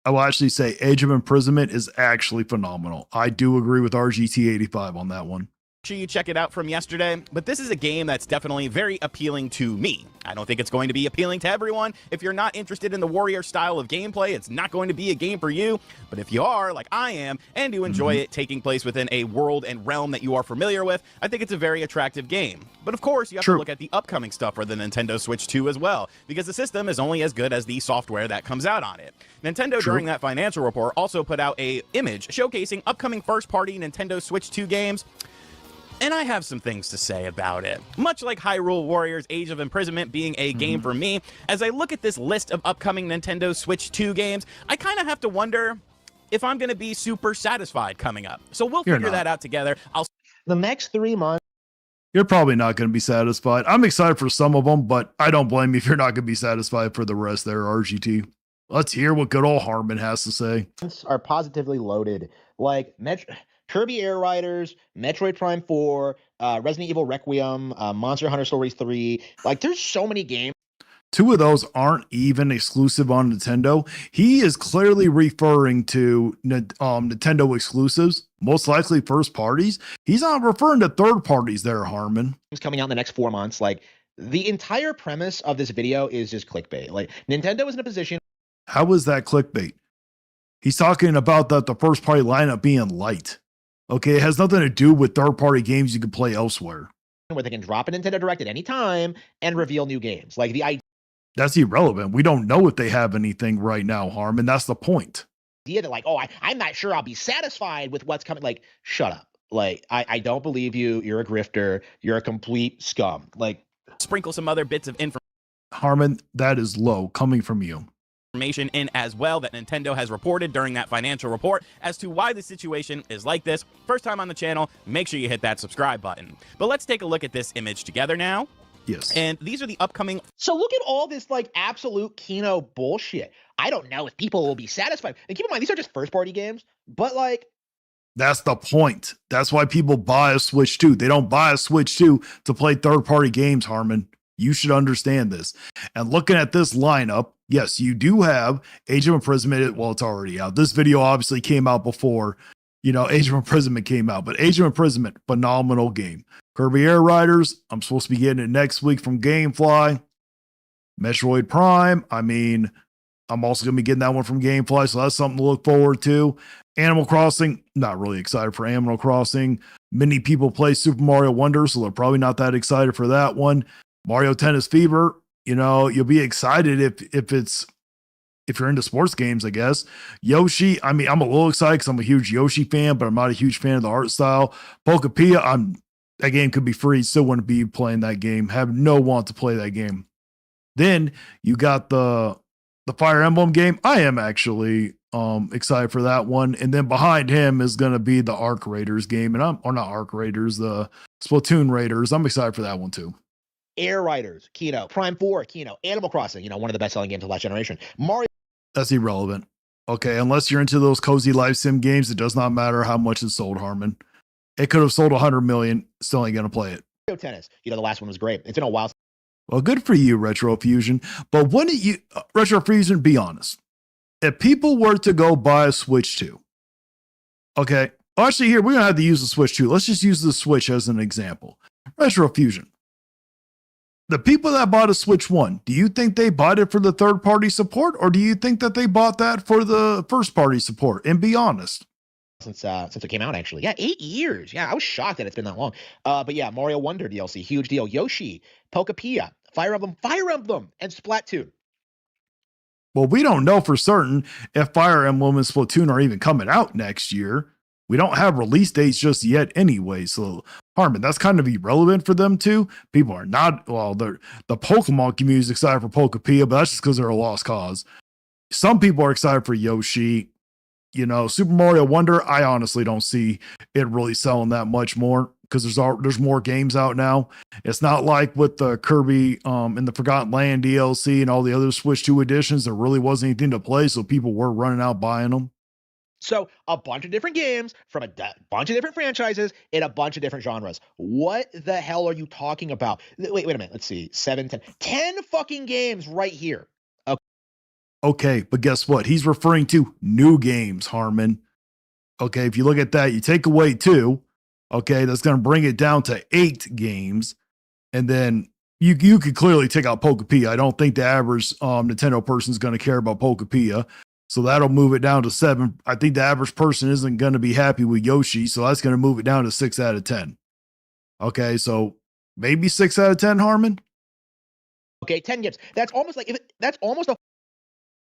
I will actually say Age of Imprisonment is actually phenomenal. I do agree with RGT 85 on that one. Sure you check it out from yesterday, but this is a game that's definitely very appealing to me. I don't think it's going to be appealing to everyone. If you're not interested in the warrior style of gameplay, it's not going to be a game for you. But if you are, like I am, and you enjoy it taking place within a world and realm that you are familiar with, I think it's a very attractive game. But of course, you have to look at the upcoming stuff for the Nintendo Switch 2 as well, because the system is only as good as the software that comes out on it. Nintendo, during that financial report, also put out an image showcasing upcoming first-party Nintendo Switch 2 games. And I have some things to say about it. Much like Hyrule Warriors Age of Imprisonment being a game for me, as I look at this list of upcoming Nintendo Switch 2 games, I kind of have to wonder if I'm going to be super satisfied coming up. So we'll figure that out together. The next 3 months. You're probably not going to be satisfied. I'm excited for some of them, but I don't blame you if you're not going to be satisfied for the rest there, RGT. Let's hear what good old Harmon has to say. Are positively loaded. Like Kirby Air Riders, Metroid Prime 4, Resident Evil Requiem, Monster Hunter Stories 3. Like, there's so many games. 2 of those aren't even exclusive on Nintendo. He is clearly referring to Nintendo exclusives, most likely first parties. He's not referring to third parties there, Harmon. Coming out in the next 4 months. Like, the entire premise of this video is just clickbait. Like, Nintendo is in a position. How is that clickbait? He's talking about the first party lineup being light. Okay, it has nothing to do with third party games you can play elsewhere. where they can drop a Nintendo Direct at any time and reveal new games. Like the That's irrelevant. We don't know if they have anything right now, Harmon. That's the point. idea that like, oh, I'm not sure I'll be satisfied with what's coming. Like, shut up. Like, I don't believe you. You're a grifter. You're a complete scum. Like, sprinkle some other bits of Harmon, that is low coming from you. information in as well that Nintendo has reported during that financial report as to why the situation is like this. First time on the channel, make sure you hit that subscribe button. But let's take a look at this image together now. Yes. And these are the upcoming. so look at all this like absolute Kino bullshit. I don't know if people will be satisfied. And keep in mind, these are just first party games, but like, That's the point. That's why people buy a Switch 2. They don't buy a Switch 2 to play third-party games, Harmon. You should understand this. And looking at this lineup, yes, you do have Age of Imprisonment. Well, it's already out. This video obviously came out before, Age of Imprisonment came out. But Age of Imprisonment, phenomenal game. Kirby Air Riders, I'm supposed to be getting it next week from Gamefly. Metroid Prime, I'm also going to be getting that one from Gamefly, so that's something to look forward to. Animal Crossing, not really excited for Animal Crossing. Many people play Super Mario Wonder, so they're probably not that excited for that one. Mario Tennis Fever, you'll be excited if you're into sports games, I guess. Yoshi, I'm a little excited because I'm a huge Yoshi fan, but I'm not a huge fan of the art style. Pokepia, that game could be free, still wouldn't be playing that game. Have no want to play that game. Then you got the Fire Emblem game. I am actually excited for that one. And then behind him is going to be the Arc Raiders game. And not Arc Raiders, the Splatoon Raiders. I'm excited for that one too. Air Riders, Kino, Prime 4, Kino, Animal Crossing, one of the best selling games of last generation. Mario. That's irrelevant. Okay, unless you're into those cozy life sim games, it does not matter how much it's sold, Harmon. It could have sold 100 million, still ain't going to play it. Tennis, the last one was great. It's been a while. Well, good for you, Retro Fusion. But wouldn't you, Retro Fusion, be honest? If people were to go buy a Switch 2, okay, actually here, we're going to have to use the Switch 2. Let's just use the Switch as an example. Retro Fusion. The people that bought a Switch 1, do you think they bought it for the third-party support, or do you think that they bought that for the first-party support? And be honest. Since it came out, actually. Yeah, 8 years. Yeah, I was shocked that it's been that long. But yeah, Mario Wonder DLC, huge deal. Yoshi, Pokepia, Fire Emblem, and Splatoon. Well, we don't know for certain if Fire Emblem and Splatoon are even coming out next year. We don't have release dates just yet anyway. So, Harmon, that's kind of irrelevant for them too. People are not, the Pokemon community is excited for Pokepia, but that's just because they're a lost cause. Some people are excited for Yoshi. Super Mario Wonder, I honestly don't see it really selling that much more because there's more games out now. It's not like with the Kirby and the Forgotten Land DLC and all the other Switch 2 editions, there really wasn't anything to play, so people were running out buying them. So a bunch of different games from a bunch of different franchises in a bunch of different genres. What the hell are you talking about? Wait a minute. Let's see. 10 fucking games right here. Okay, but guess what? He's referring to new games, Harmon. Okay, if you look at that, you take away 2. Okay, that's going to bring it down to 8 games. And then you could clearly take out Pokepia. I don't think the average Nintendo person is going to care about Pokepia. So that'll move it down to 7. I think the average person isn't going to be happy with Yoshi. So that's going to move it down to 6 out of 10. Okay, so maybe 6 out of 10, Harmon? Okay, 10 games. That's almost a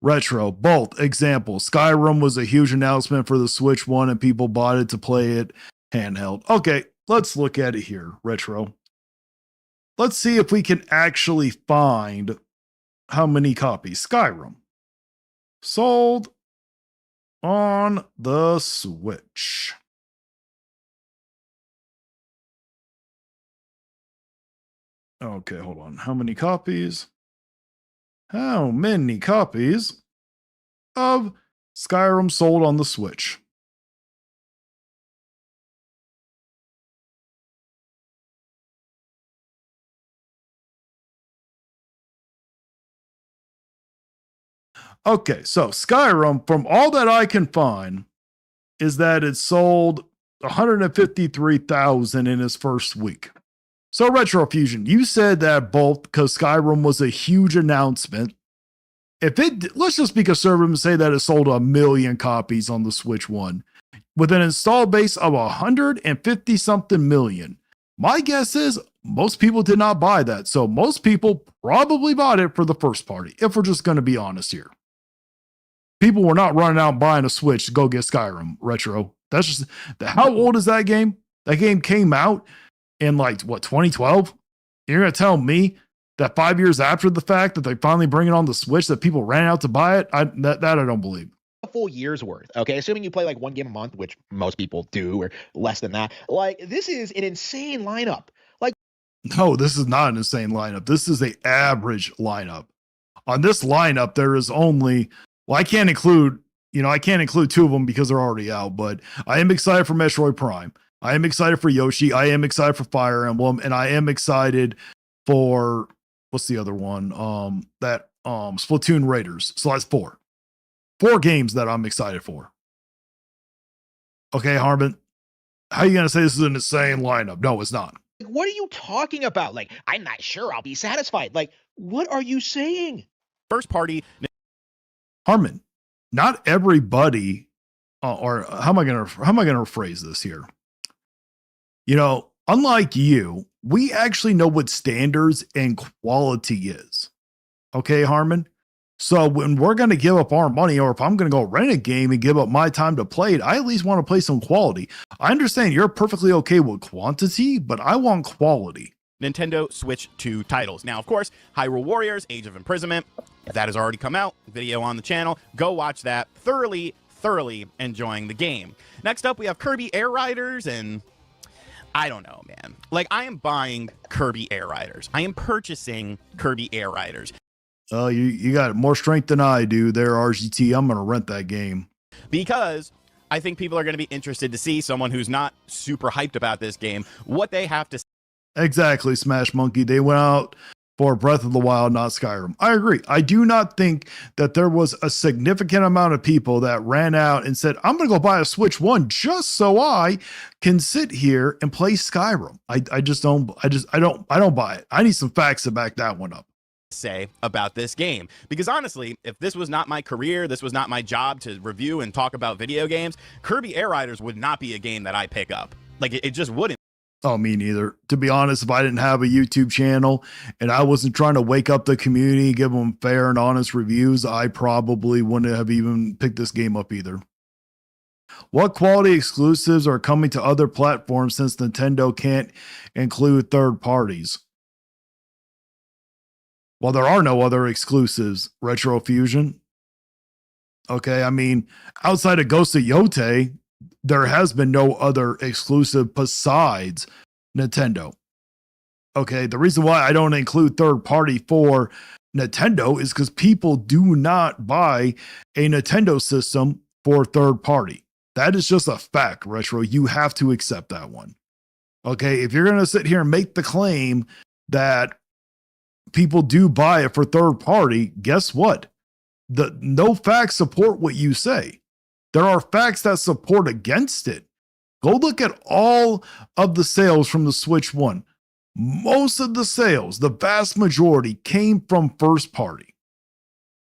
Retro, both examples. Skyrim was a huge announcement for the Switch 1 and people bought it to play it handheld. Okay, let's look at it here, Retro. Let's see if we can actually find how many copies Skyrim sold on the Switch. Okay, hold on. How many copies? How many copies of Skyrim sold on the Switch? Okay, so Skyrim, from all that I can find, is that it sold 153,000 in its first week. So Retro Fusion, you said that both because Skyrim was a huge announcement. Let's just be conservative and say that it sold 1 million copies on the Switch 1 with an install base of 150 something million. My guess is most people did not buy that. So most people probably bought it for the first party, if we're just going to be honest here. People were not running out and buying a Switch to go get Skyrim Retro. That's just, how old is that game? That game came out in like, what, 2012? You're going to tell me that 5 years after the fact that they finally bring it on the Switch that people ran out to buy it? That I don't believe. A full year's worth. Okay. Assuming you play like one game a month, which most people do, or less than that. Like, this is an insane lineup. Like, no, this is not an insane lineup. This is a average lineup. On this lineup, there is only, well, I can't include two of them because they're already out, but I am excited for Metroid Prime. I am excited for Yoshi. I am excited for Fire Emblem, and I am excited for, what's the other one? Splatoon Raiders. So that's four games that I'm excited for. Okay, Harmon, how are you going to say this is an insane lineup? No, it's not. what are you talking about? Like, I'm not sure I'll be satisfied. Like, what are you saying? First party. Harmon, not everybody, or how am I going to rephrase this here? You know, unlike you, we actually know what standards and quality is. Okay, Harmon? So when we're going to give up our money, or if I'm going to go rent a game and give up my time to play it, I at least want to play some quality. I understand you're perfectly okay with quantity, but I want quality. Nintendo Switch 2 titles. Now, of course, Hyrule Warriors, Age of Imprisonment, that has already come out. Video on the channel. Go watch that. Thoroughly enjoying the game. Next up, we have Kirby Air Riders, and I don't know, man. Like, I am buying Kirby Air Riders. I am purchasing Kirby Air Riders. Oh, you got more strength than I do there, RGT. I'm going to rent that game. Because I think people are going to be interested to see someone who's not super hyped about this game, what they have to say. Exactly, Smash Monkey. They went out for Breath of the Wild, not Skyrim. I agree. I do not think that there was a significant amount of people that ran out and said, I'm going to go buy a Switch 1 just so I can sit here and play Skyrim. I don't buy it. I need some facts to back that one up. Say about this game, because honestly, if this was not my career, this was not my job to review and talk about video games, Kirby Air Riders would not be a game that I pick up. Like, it just wouldn't. Oh, me neither. To be honest, if I didn't have a YouTube channel and I wasn't trying to wake up the community, give them fair and honest reviews, I probably wouldn't have even picked this game up either. What quality exclusives are coming to other platforms since Nintendo can't include third parties? Well, there are no other exclusives, Retro Fusion. Okay, I mean, outside of Ghost of Yote, there has been no other exclusive besides Nintendo. Okay, the reason why I don't include third party for Nintendo is because people do not buy a Nintendo system for third party. That is just a fact, Retro. You have to accept that one. Okay, if you're going to sit here and make the claim that people do buy it for third party, guess what? No facts support what you say. There are facts that support against it. Go look at all of the sales from the Switch 1. Most of the sales, the vast majority, came from first party.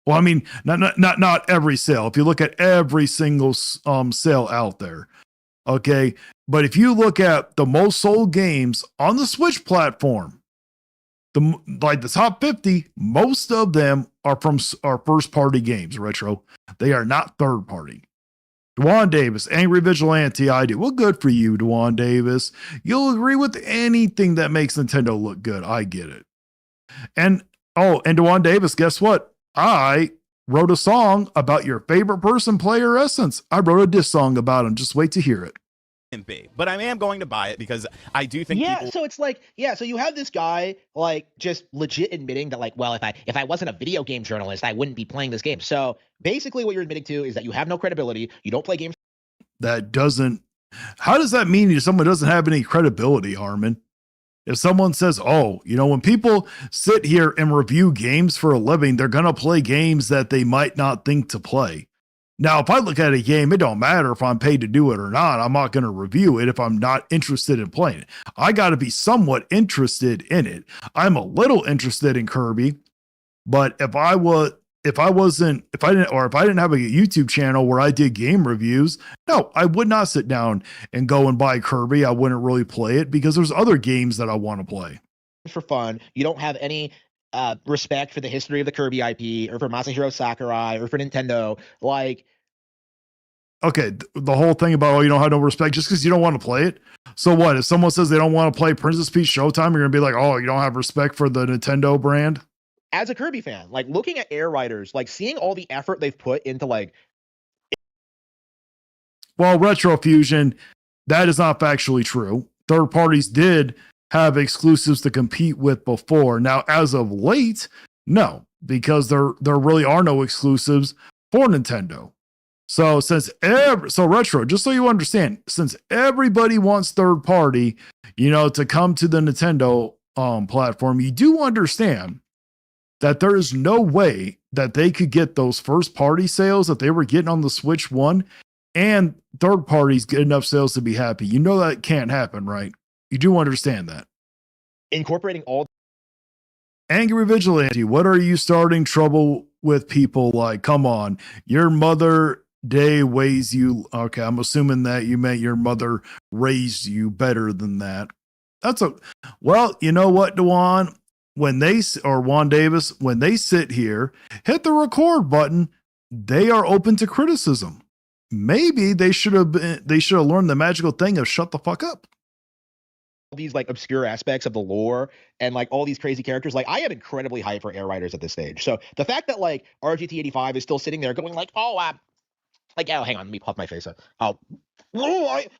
Well, I mean, not every sale. If you look at every single sale out there, okay. But if you look at the most sold games on the Switch platform, the top 50, most of them are first party games, Retro. They are not third party. Dwan Davis, Angry Vigilante, I do. Well, good for you, Dwan Davis. You'll agree with anything that makes Nintendo look good. I get it. And Dwan Davis, guess what? I wrote a song about your favorite person, Player Essence. I wrote a diss song about him. Just wait to hear it. Be, but I am going to buy it because I do think So it's like, so you have this guy like just legit admitting that, like, well, if I wasn't a video game journalist, I wouldn't be playing this game. So basically what you're admitting to is that you have no credibility. You don't play games. How does that mean someone doesn't have any credibility, Harmon? If someone says, when people sit here and review games for a living, they're going to play games that they might not think to play. Now, if I look at a game, it don't matter if I'm paid to do it or not. I'm not going to review it if I'm not interested in playing it. I got to be somewhat interested in it. I'm a little interested in Kirby, but if I didn't have a YouTube channel where I did game reviews, no, I would not sit down and go and buy Kirby. I wouldn't really play it because there's other games that I want to play. for fun. You don't have any respect for the history of the Kirby IP or for Masahiro Sakurai or for Nintendo. Like, okay, the whole thing about, oh, you don't have no respect just because you don't want to play it. So what? If someone says they don't want to play Princess Peach Showtime, you're going to be like, oh, you don't have respect for the Nintendo brand? as a Kirby fan, like looking at Air Riders, like seeing all the effort they've put into like. Well, Retrofusion, that is not factually true. Third parties did have exclusives to compete with before. Now, as of late, no, because there really are no exclusives for Nintendo. So Retro, just so you understand, since everybody wants third party, to come to the Nintendo platform, you do understand that there is no way that they could get those first party sales that they were getting on the Switch 1 and third parties get enough sales to be happy. You know that can't happen, right? You do understand that. Incorporating all. Angry Vigilante, what are you starting trouble with people like? Come on, your mother day weighs you. Okay, I'm assuming that you meant your mother raised you better than that. Well, you know what, Juan Davis, when they sit here, hit the record button, they are open to criticism. Maybe they should have learned the magical thing of shut the fuck up. These like obscure aspects of the lore and like all these crazy characters. Like I am incredibly hyped for Air Riders at this stage. So the fact that like RGT85 is still sitting there going like, oh, hang on, let me puff my face up. Oh,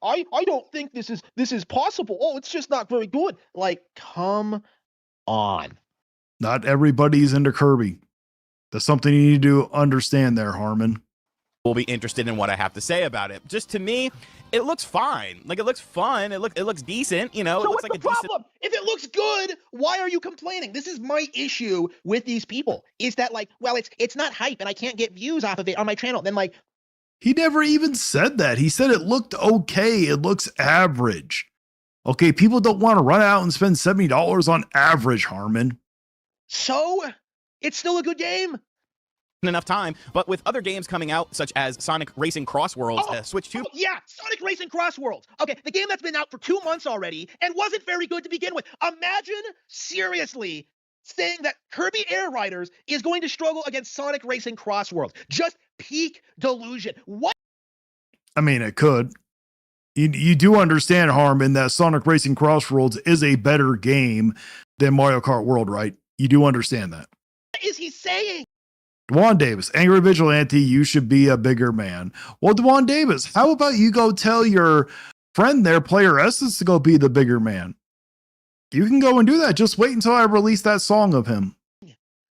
I don't think this is possible. Oh, it's just not very good. Like, come on. Not everybody's into Kirby. That's something you need to understand there, Harmon. Will be interested in what I have to say about it. Just to me, it looks fine. Like it looks fun. It looks decent. So it looks what's like the problem? If it looks good, why are you complaining? This is my issue with these people. Is that like, well, it's not hype and I can't get views off of it on my channel. Then like, he never even said that. He said it looked okay. It looks average. Okay, people don't want to run out and spend $70 on average, Harmon. So it's still a good game. Enough time, but with other games coming out, such as Sonic Racing Cross Worlds, Switch 2. Oh, yeah, Sonic Racing Cross Worlds. Okay, the game that's been out for 2 months already and wasn't very good to begin with. Imagine, seriously, saying that Kirby Air Riders is going to struggle against Sonic Racing Cross Worlds. Just peak delusion. What? I mean, it could. You do understand, Harmon, that Sonic Racing Cross Worlds is a better game than Mario Kart World, right? You do understand that. What is he saying? Dwan Davis, Angry Vigilante, you should be a bigger man. Well, Dwan Davis, how about you go tell your friend there, Player Essence, to go be the bigger man? You can go and do that. Just wait until I release that song of him.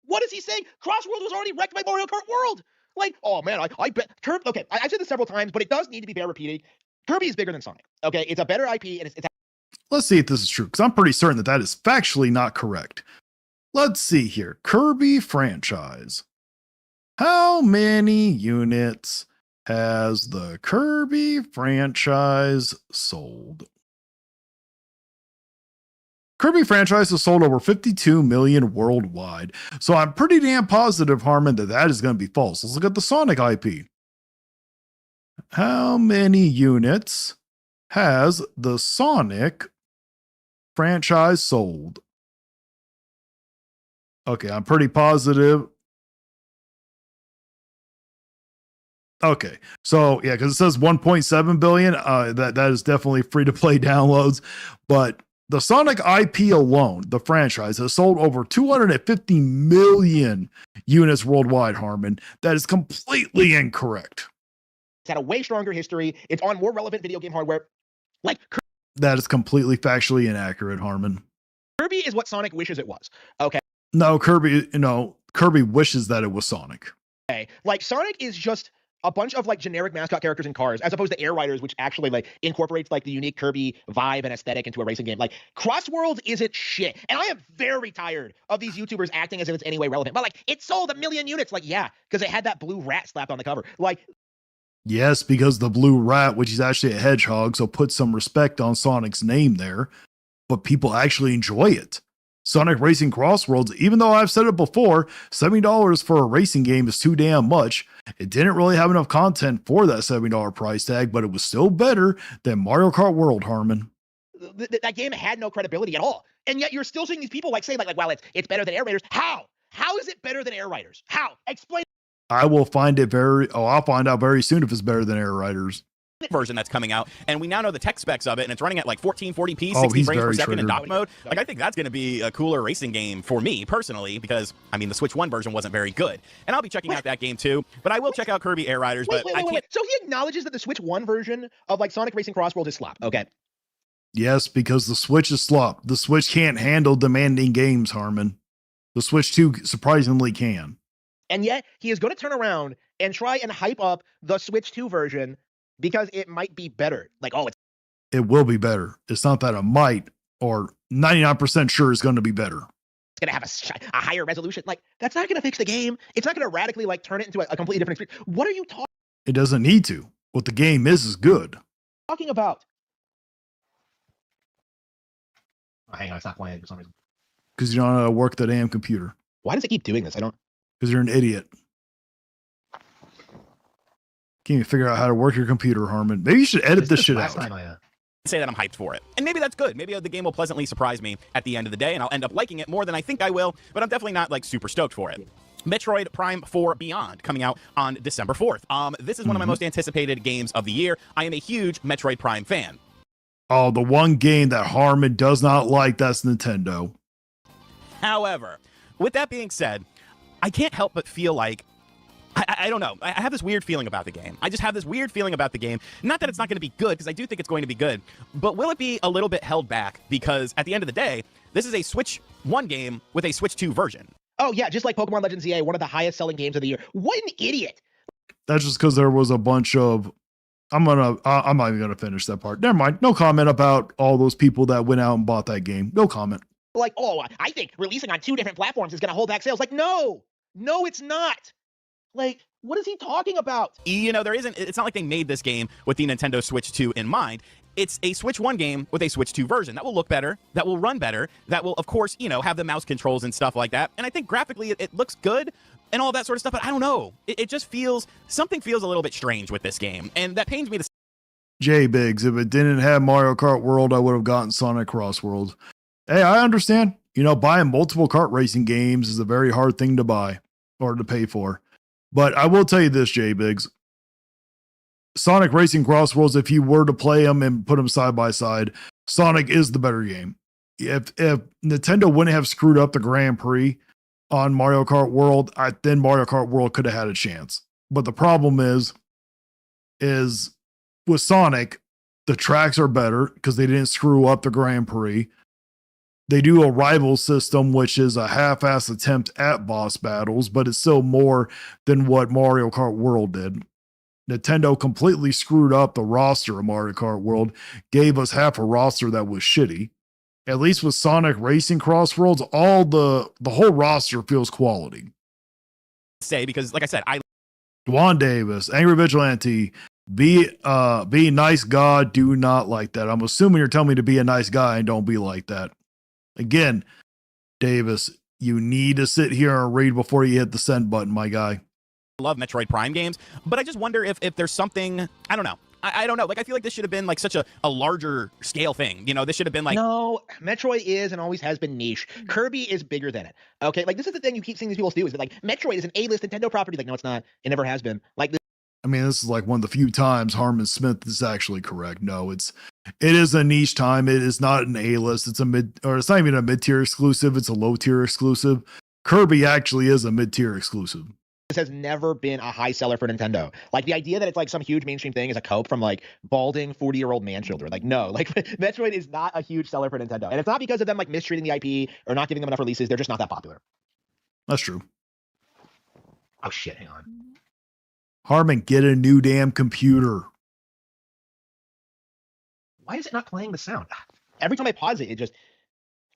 What is he saying? Crossworld was already wrecked by Mario Kart World. Like, oh man, I bet Kirby. Okay, I've said this several times, but it does need to be bear repeating. Kirby is bigger than Sonic. Okay, it's a better IP, and it's. Let's see if this is true, because I'm pretty certain that is factually not correct. Let's see here. Kirby franchise. How many units has the Kirby franchise sold? Kirby franchise has sold over 52 million worldwide. So I'm pretty damn positive, Harmon, that is going to be false. Let's look at the Sonic IP. How many units has the Sonic franchise sold? Okay, I'm pretty positive. Okay, so yeah, because it says 1.7 billion. That is definitely free to play downloads. But the Sonic IP alone, the franchise, has sold over 250 million units worldwide, Harmon. That is completely incorrect. It's had a way stronger history. It's on more relevant video game hardware. Like that is completely factually inaccurate, Harmon. Kirby is what Sonic wishes it was. Okay. No, Kirby wishes that it was Sonic. Okay, like Sonic is just a bunch of like generic mascot characters in cars, as opposed to Air Riders, which actually like incorporates like the unique Kirby vibe and aesthetic into a racing game. Like Crossworlds isn't shit, and I am very tired of these YouTubers acting as if it's any way relevant. But like, it sold 1 million units. Like, yeah, because it had that blue rat slapped on the cover. Like, yes, because the blue rat, which is actually a hedgehog, so put some respect on Sonic's name there. But people actually enjoy it. Sonic Racing Cross Worlds, even though I've said it before, $70 for a racing game is too damn much. It didn't really have enough content for that $70 price tag, but it was still better than Mario Kart World, Harmon. that game had no credibility at all. And yet you're still seeing these people like say like well, it's better than Air Raiders. How? How is it better than Air Raiders? How? Explain. I will find it I'll find out very soon if it's better than Air Riders. Version that's coming out, and we now know the tech specs of it, and it's running at like 1440p, Oh, 60 he's frames per very second in triggered. dock mode. Like, I think that's going to be a cooler racing game for me personally, because I mean the Switch 1 version wasn't very good, and I'll be checking out that game too. But I will check out Kirby Air Riders. But I can't. So he acknowledges that the Switch 1 version of like Sonic Racing Crossworld is slop. Okay. Yes, because the Switch is slop. The Switch can't handle demanding games, Harmon. The Switch 2 surprisingly can. And yet he is going to turn around and try and hype up the Switch 2 version because it might be better. Like, oh, It will be better. It's not that it might, or 99% sure it's going to be better. it's going to have a higher resolution. Like, that's not going to fix the game. It's not going to radically like turn it into a completely different experience. What are you It doesn't need to. What the game is good. talking about? Oh, hang on, it's not playing for some reason. Because you don't know how to work the damn computer. Why does it keep doing this? I don't. Because you're an idiot. Can't even figure out how to work your computer, Harmon. Maybe you should edit this shit out. Say that I'm hyped for it. And maybe that's good. Maybe the game will pleasantly surprise me at the end of the day, and I'll end up liking it more than I think I will, but I'm definitely not like super stoked for it. Metroid Prime 4 Beyond coming out on December 4th. This is one of my most anticipated games of the year. I am a huge Metroid Prime fan. Oh, the one game that Harmon does not like, that's Nintendo. However, with that being said, I can't help but feel like I don't know. I have this weird feeling about the game. I just have this weird feeling about the game. Not that it's not going to be good, because I do think it's going to be good, but will it be a little bit held back? Because at the end of the day, this is a Switch 1 game with a Switch 2 version. Oh yeah, just like Pokemon Legends EA, one of the highest selling games of the year. What an idiot! That's just because there was a bunch of. I'm not even gonna finish that part. Never mind. No comment about all those people that went out and bought that game. No comment. Like, oh, I think releasing on 2 different platforms is going to hold back sales. Like, no, it's not. Like, what is he talking about? You know, it's not like they made this game with the Nintendo Switch 2 in mind. It's a Switch 1 game with a Switch 2 version that will look better, that will run better, that will, of course, have the mouse controls and stuff like that. And I think graphically it looks good and all that sort of stuff, but I don't know. It just something feels a little bit strange with this game, and that pains me to. J Biggs, if it didn't have Mario Kart World, I would have gotten Sonic Cross World. Hey, I understand. Buying multiple kart racing games is a very hard thing to buy or to pay for. But I will tell you this, J Biggs. Sonic Racing Cross Worlds, if you were to play them and put them side by side, Sonic is the better game. If Nintendo wouldn't have screwed up the Grand Prix on Mario Kart World, then Mario Kart World could have had a chance. But the problem is with Sonic, the tracks are better because they didn't screw up the Grand Prix. They do a rival system, which is a half-ass attempt at boss battles, but it's still more than what Mario Kart World did. Nintendo completely screwed up the roster of Mario Kart World, gave us half a roster that was shitty. At least with Sonic Racing Cross Worlds, all the whole roster feels quality. Say, because like I said, Dwan Davis, Angry Vigilante, be nice God, do not like that. I'm assuming you're telling me to be a nice guy and don't be like that. Again, Davis, you need to sit here and read before you hit the send button, my guy. love Metroid Prime games, but I just wonder if there's something, I don't know. I don't know. Like, I feel like this should have been like such a larger scale thing. This should have been like. No, Metroid is and always has been niche. Kirby is bigger than it. Okay. Like, this is the thing you keep seeing these people do is that like Metroid is an A-list Nintendo property. Like, no, it's not. It never has been. Like, this is like one of the few times Harmon Smith is actually correct. No, it is a niche time. It is not an A-list. It's it's not even a mid-tier exclusive. It's a low-tier exclusive. Kirby actually is a mid-tier exclusive. this has never been a high seller for Nintendo. Like, the idea that it's like some huge mainstream thing is a cope from like balding 40-year-old man children. Like, no, like Metroid is not a huge seller for Nintendo. And it's not because of them like mistreating the IP or not giving them enough releases. They're just not that popular. That's true. Oh shit, hang on. Harmon, get a new damn computer. Why is it not playing the sound? Every time I pause it, it just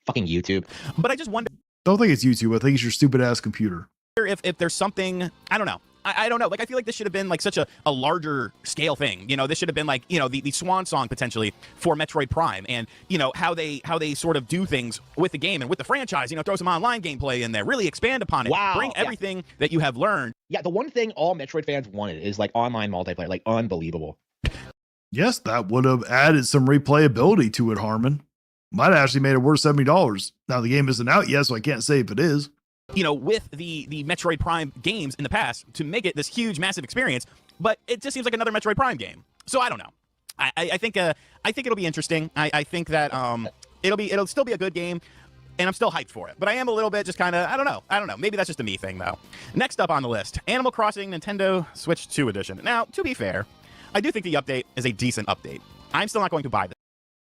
fucking YouTube. But I just wonder Don't think it's YouTube. I think it's your stupid ass computer. if there's something, I don't know. I don't know. Like, I feel like this should have been like such a larger scale thing. You know, this should have been like, you know, the swan song potentially for Metroid Prime, and you know how they sort of do things with the game and with the franchise. You know, throw some online gameplay in there, really expand upon it. Wow. Bring everything that you have learned. Yeah, the one thing all Metroid fans wanted is like online multiplayer, like unbelievable. Yes, that would have added some replayability to it, Harmon. Might have actually made it worth $70. Now the game isn't out yet, so I can't say if it is. With the Metroid Prime games in the past to make it this huge, massive experience, but it just seems like another Metroid Prime game. So I don't know. I think it'll be interesting. I think that it'll still be a good game, and I'm still hyped for it. But I am a little bit just kind of I don't know. Maybe that's just a me thing though. Next up on the list, Animal Crossing Nintendo Switch 2 Edition. Now, to be fair, I do think the update is a decent update. I'm still not going to buy this.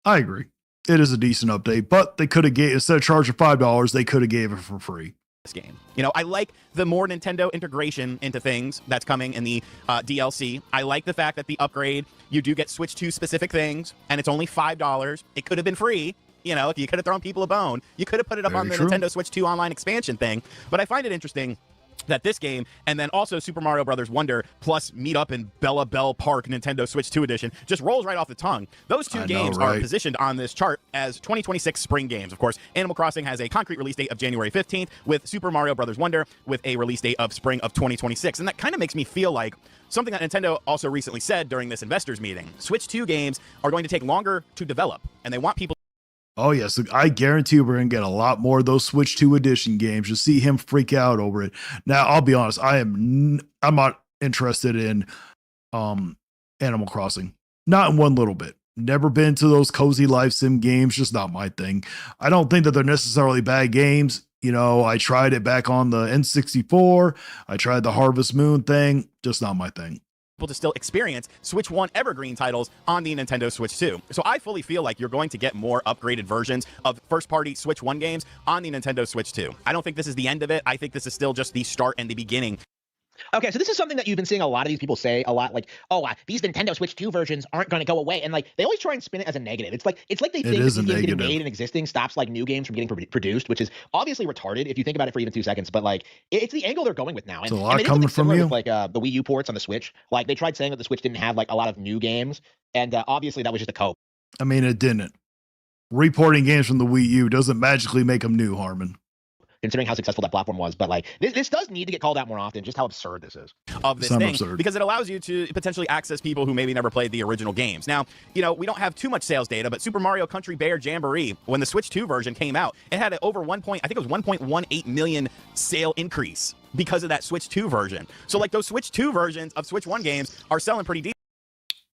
I agree. It is a decent update, but they could have instead of charging $5, they could have gave it for free. Game. I like the more Nintendo integration into things that's coming in the DLC. I like the fact that the upgrade, you do get Switch 2 specific things, and it's only $5. It could have been free. You could have thrown people a bone. You could have put it up Very on the true. Nintendo Switch 2 online expansion thing. But I find it interesting that this game, and then also Super Mario Brothers Wonder, plus Meet Up in Bella Bell Park Nintendo Switch 2 Edition, just rolls right off the tongue. Those two games are positioned on this chart as 2026 spring games. Of course, Animal Crossing has a concrete release date of January 15th, with Super Mario Brothers Wonder with a release date of spring of 2026. And that kind of makes me feel like something that Nintendo also recently said during this investors meeting. Switch 2 games are going to take longer to develop, and they want people. Oh, yes. I guarantee we're going to get a lot more of those Switch 2 edition games. You'll see him freak out over it. Now, I'll be honest. I'm not interested in Animal Crossing. Not in one little bit. Never been to those cozy life sim games. Just not my thing. I don't think that they're necessarily bad games. I tried it back on the N64. I tried the Harvest Moon thing. Just not my thing. To still experience Switch 1 evergreen titles on the Nintendo Switch 2. So I fully feel like you're going to get more upgraded versions of first-party Switch 1 games on the Nintendo Switch 2. I don't think this is the end of it. I think this is still just the start and the beginning. Okay, so this is something that you've been seeing a lot of these people say a lot, like, these Nintendo Switch 2 versions aren't going to go away, and like they always try and spin it as a negative. It's like they think that games getting made and existing stops like new games from getting produced, which is obviously retarded if you think about it for even 2 seconds. But like it's the angle they're going with now. And, it's a lot coming from you. With, like the Wii U ports on the Switch, like they tried saying that the Switch didn't have like a lot of new games, and obviously that was just a cope. I mean, it didn't. Reporting games from the Wii U doesn't magically make them new, Harmon. Considering how successful that platform was. But like this does need to get called out more often, just how absurd this is. Of this thing, because it allows you to potentially access people who maybe never played the original games. Now, we don't have too much sales data, but Super Mario Country Bear Jamboree, when the Switch 2 version came out, it had over 1.18 million sale increase because of that Switch 2 version. So like those Switch 2 versions of Switch 1 games are selling pretty deep.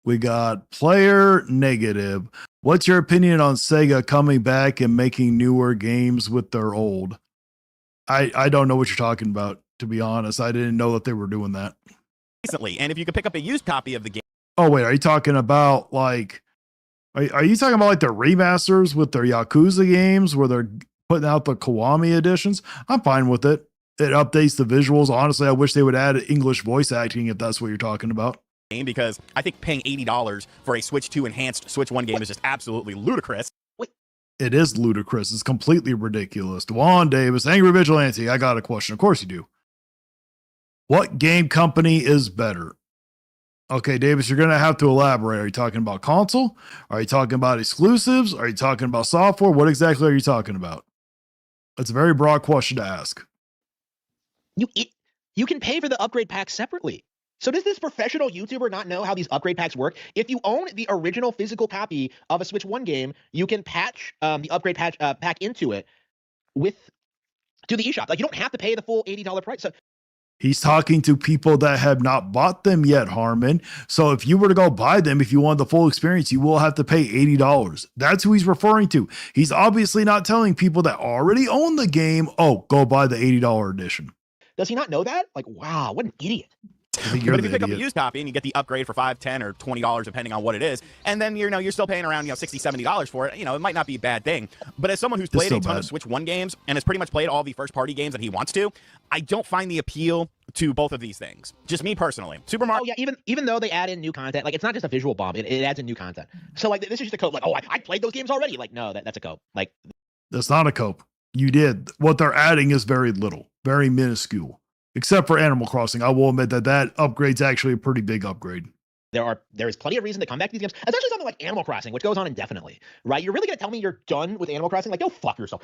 We got Player Negative. What's your opinion on Sega coming back and making newer games with their old? I don't know what you're talking about, to be honest. I didn't know that they were doing that recently. And if you could pick up a used copy of the game. Oh, wait, are you talking about like, are you talking about like the remasters with their Yakuza games where they're putting out the Kiwami editions? I'm fine with it. It updates the visuals. Honestly, I wish they would add English voice acting if that's what you're talking about. Because I think paying $80 for a Switch 2 enhanced Switch 1 game is just absolutely ludicrous. It is ludicrous. It's completely ridiculous. Dwan Davis, Angry Vigilante. I got a question. Of course you do. What game company is better? Okay, Davis, you're going to have to elaborate. Are you talking about console? Are you talking about exclusives? Are you talking about software? What exactly are you talking about? It's a very broad question to ask. You can pay for the upgrade pack separately. So does this professional YouTuber not know how these upgrade packs work? If you own the original physical copy of a Switch 1 game, you can patch the upgrade pack into it to the eShop. Like you don't have to pay the full $80 price. So he's talking to people that have not bought them yet, Harmon. So if you were to go buy them, if you want the full experience, you will have to pay $80. That's who he's referring to. He's obviously not telling people that already own the game, oh, go buy the $80 edition. Does he not know that? Like, wow, what an idiot. But if you pick up a used copy and you get the upgrade for $5, $10, or $20, depending on what it is, and then you're still paying around $60, $70 for it, it might not be a bad thing. But as someone who's played a ton of Switch 1 games and has pretty much played all the first-party games that he wants to, I don't find the appeal to both of these things. Just me personally. Super Mario. Oh yeah, even though they add in new content, like it's not just a visual bomb, it adds in new content. So like this is just a cope. Like, oh, I played those games already. Like no, that's a cope. Like that's not a cope. You did. What they're adding is very little, very minuscule. Except for Animal Crossing. I will admit that upgrade's actually a pretty big upgrade. There is plenty of reason to come back to these games, especially something like Animal Crossing, which goes on indefinitely, right? You're really going to tell me you're done with Animal Crossing? Like, go fuck yourself.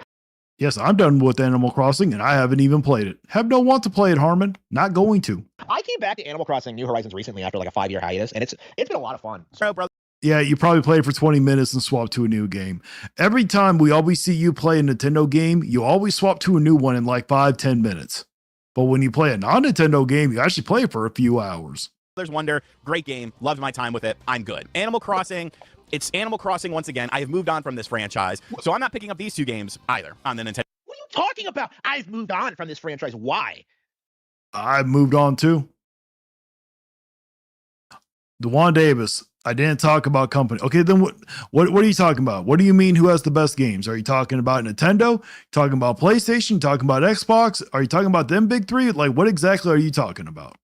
Yes, I'm done with Animal Crossing, and I haven't even played it. Have no want to play it, Harmon. Not going to. I came back to Animal Crossing New Horizons recently after like a 5-year hiatus, and it's been a lot of fun. So, brother. Yeah, you probably play it for 20 minutes and swap to a new game. Every time we always see you play a Nintendo game, you always swap to a new one in like 5-10 minutes. But when you play a non-Nintendo game, you actually play it for a few hours. There's Wonder, great game, loved my time with it. I'm good. Animal Crossing, it's Animal Crossing once again. I have moved on from this franchise, so I'm not picking up these two games either on the Nintendo. What are you talking about? I've moved on from this franchise. Why? I've moved on too. DeJuan Davis, I didn't talk about company. Okay, then what are you talking about? What do you mean who has the best games? Are you talking about Nintendo? Talking about PlayStation? Talking about Xbox? Are you talking about them big three? Like, what exactly are you talking about?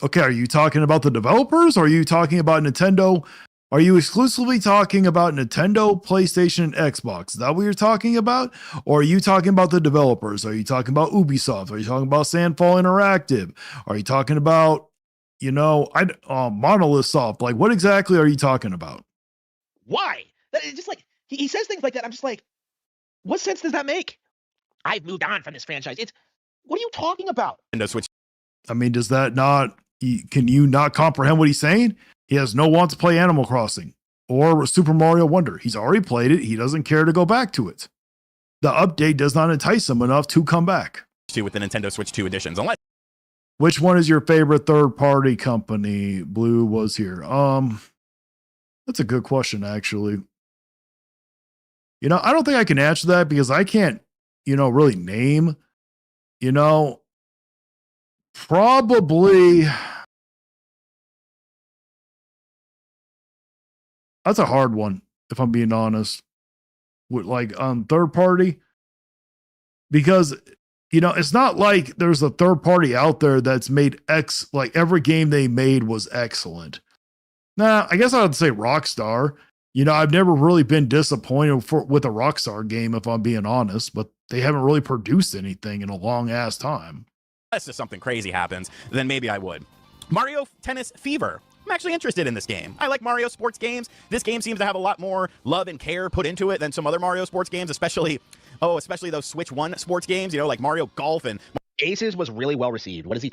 Okay, are you talking about the developers? Or are you talking about Nintendo? Are you exclusively talking about Nintendo, PlayStation, and Xbox? Is that what you're talking about? Or are you talking about the developers? Are you talking about Ubisoft? Are you talking about Sandfall Interactive? Are you talking about, Monolith Soft? Like, what exactly are you talking about? Why? It's just like he says things like that. I'm just like, what sense does that make? I've moved on from this franchise. What are you talking about? Nintendo Switch. I mean, does that not, can you not comprehend what he's saying? He has no want to play Animal Crossing or Super Mario Wonder. He's already played it. He doesn't care to go back to it. The update does not entice him enough to come back. With the Nintendo Switch 2 editions. Which one is your favorite third-party company? Blue was here. That's a good question, actually. I don't think I can answer that because I can't, really name, probably. That's a hard one, if I'm being honest. With third party, because it's not like there's a third party out there that's made every game they made was excellent. Nah, I guess I would say Rockstar. I've never really been disappointed with a Rockstar game, if I'm being honest, but they haven't really produced anything in a long ass time. Unless just something crazy happens, then maybe I would. Mario Tennis Fever. I'm actually interested in this game. I like Mario sports games. This game seems to have a lot more love and care put into it than some other Mario sports games, especially those Switch 1 sports games, like Mario Golf and Aces was really well received. What is he?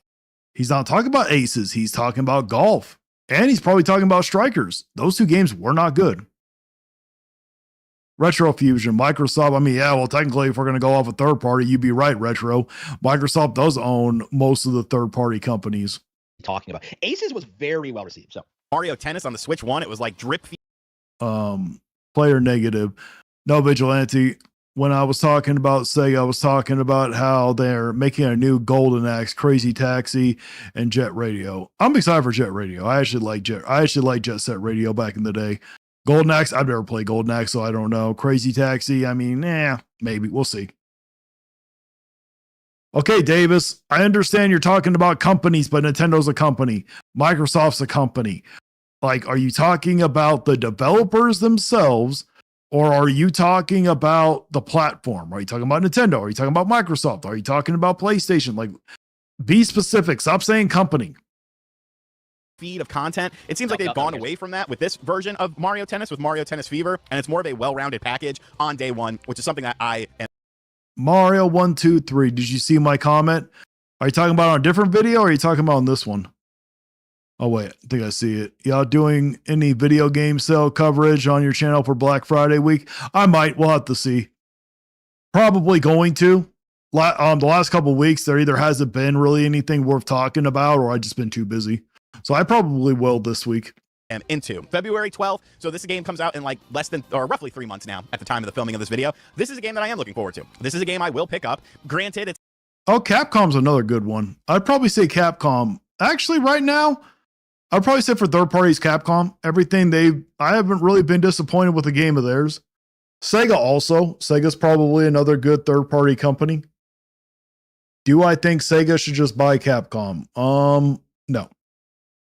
He's not talking about Aces. He's talking about Golf. And he's probably talking about Strikers. Those two games were not good. Retro Fusion, Microsoft. I mean, yeah, well, technically, if we're going to go off a third party, you'd be right, Retro. Microsoft does own most of the third party companies. Talking about Aces was very well received. So Mario Tennis on the Switch 1, it was like drip. Player negative. No, Vigilante. When I was talking about Sega, I was talking about how they're making a new Golden Axe, Crazy Taxi, and Jet Radio. I'm excited for Jet Radio. I actually like Jet Set Radio back in the day. Golden Axe, I've never played Golden Axe, so I don't know. Crazy Taxi, I mean, maybe. We'll see. Okay, Davis, I understand you're talking about companies, but Nintendo's a company. Microsoft's a company. Like, are you talking about the developers themselves, or are you talking about the platform? Are you talking about Nintendo? Are you talking about Microsoft? Are you talking about PlayStation? Like, be specific. Stop saying company. Feed of content. It seems like they've gone away from that with this version of Mario Tennis, with Mario Tennis Fever, and it's more of a well-rounded package on day one, which is something that I am. Mario 1, 2, 3. Did you see my comment? Are you talking about on a different video or are you talking about on this one? Oh, wait. I think I see it. Y'all doing any video game sale coverage on your channel for Black Friday week? I might. We'll have to see. Probably going to. The last couple of weeks, there either hasn't been really anything worth talking about or I've just been too busy. So I probably will this week. Am into February 12th. So this game comes out in like roughly 3 months now at the time of the filming of this video. This is a game that I am looking forward to. This is a game I will pick up. Granted, it's. Oh, Capcom's another good one. I'd probably say Capcom. Actually, right now, I'd probably say for third parties, Capcom. I haven't really been disappointed with a game of theirs. Sega also. Sega's probably another good third party company. Do I think Sega should just buy Capcom? No.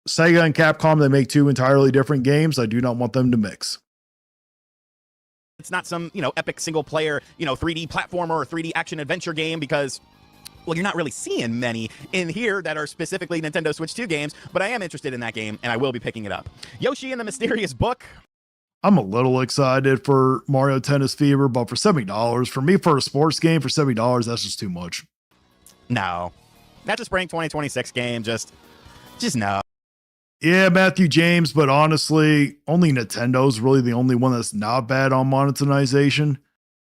Sega and Capcom, they make two entirely different games. I do not want them to mix. It's not some, epic single player, 3D platformer or 3D action adventure game because, well, you're not really seeing many in here that are specifically Nintendo Switch 2 games, but I am interested in that game and I will be picking it up. Yoshi and the Mysterious Book. I'm a little excited for Mario Tennis Fever, but for $70, for me, for a sports game, for $70, that's just too much. No. That's a spring 2026 game, just. Just no. Yeah, Matthew James, but honestly, only Nintendo's really the only one that's not bad on monetization.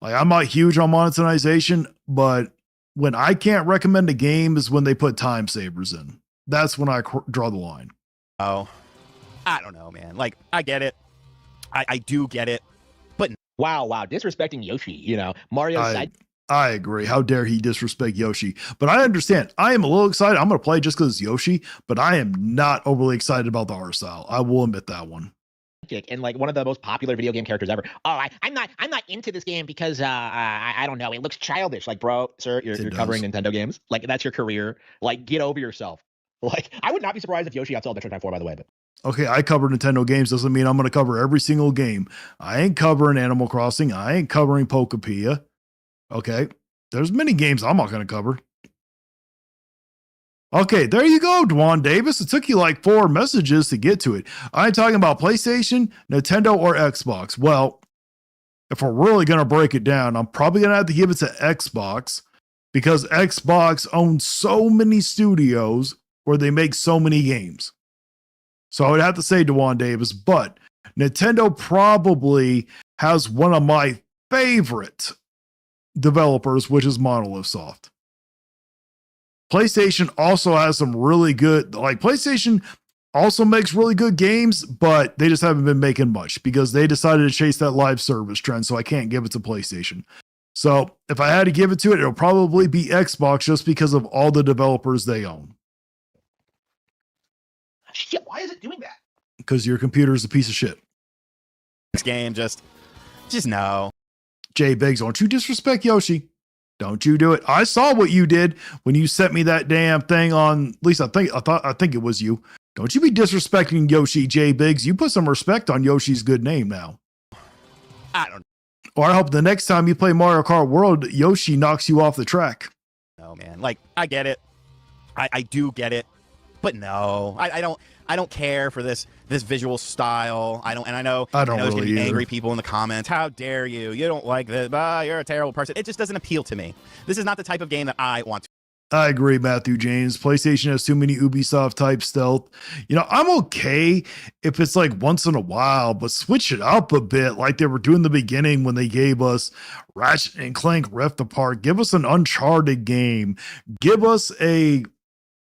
Like, I'm not huge on monetization, but when I can't recommend a game is when they put time savers in. That's when I draw the line. Oh, I don't know, man. Like, I get it. I do get it. But Wow, disrespecting Yoshi, you know, Mario's side. I agree. How dare he disrespect Yoshi? But I understand. I am a little excited. I'm going to play just because it's Yoshi, but I am not overly excited about the art style. I will admit that one. And like one of the most popular video game characters ever. Oh, I'm not into this game because I don't know. It looks childish. Like, bro, sir, you're covering Nintendo games. Like, that's your career. Like, get over yourself. Like, I would not be surprised if Yoshi outsell Metroid 4, by the way. But okay, I cover Nintendo games. Doesn't mean I'm going to cover every single game. I ain't covering Animal Crossing. I ain't covering Pokepia. Okay, there's many games I'm not going to cover. Okay, there you go, Dwan Davis. It took you like 4 messages to get to it. I'm talking about PlayStation, Nintendo, or Xbox. Well, if we're really going to break it down, I'm probably going to have to give it to Xbox because Xbox owns so many studios where they make so many games. So I would have to say Dwan Davis, but Nintendo probably has one of my favorite developers, which is Monolith Soft. PlayStation also has some really good, like PlayStation also makes really good games, but they just haven't been making much because they decided to chase that live service trend. So I can't give it to PlayStation. So if I had to give it to it, it'll probably be Xbox just because of all the developers they own. shit, why is it doing that? Because your computer is a piece of shit. This game just no. Jay Biggs, don't you disrespect Yoshi. Don't you do it. I saw what you did when you sent me that damn thing on, at least I think it was you. Don't you be disrespecting Yoshi, Jay Biggs. You put some respect on Yoshi's good name now. I don't Or I hope the next time you play Mario Kart World, Yoshi knocks you off the track. know, man. Like, I get it. I do get it. But no, I don't care for this visual style. I know there's really gonna be either. angry people in the comments. How dare you? You don't like this. You're a terrible person. It just doesn't appeal to me. This is not the type of game that I want to. I agree, Matthew James. PlayStation has too many Ubisoft type stealth. You know, I'm okay if it's like once in a while, but switch it up a bit like they were doing in the beginning when they gave us Ratchet and Clank Rift Apart. Give us an Uncharted game. Give us a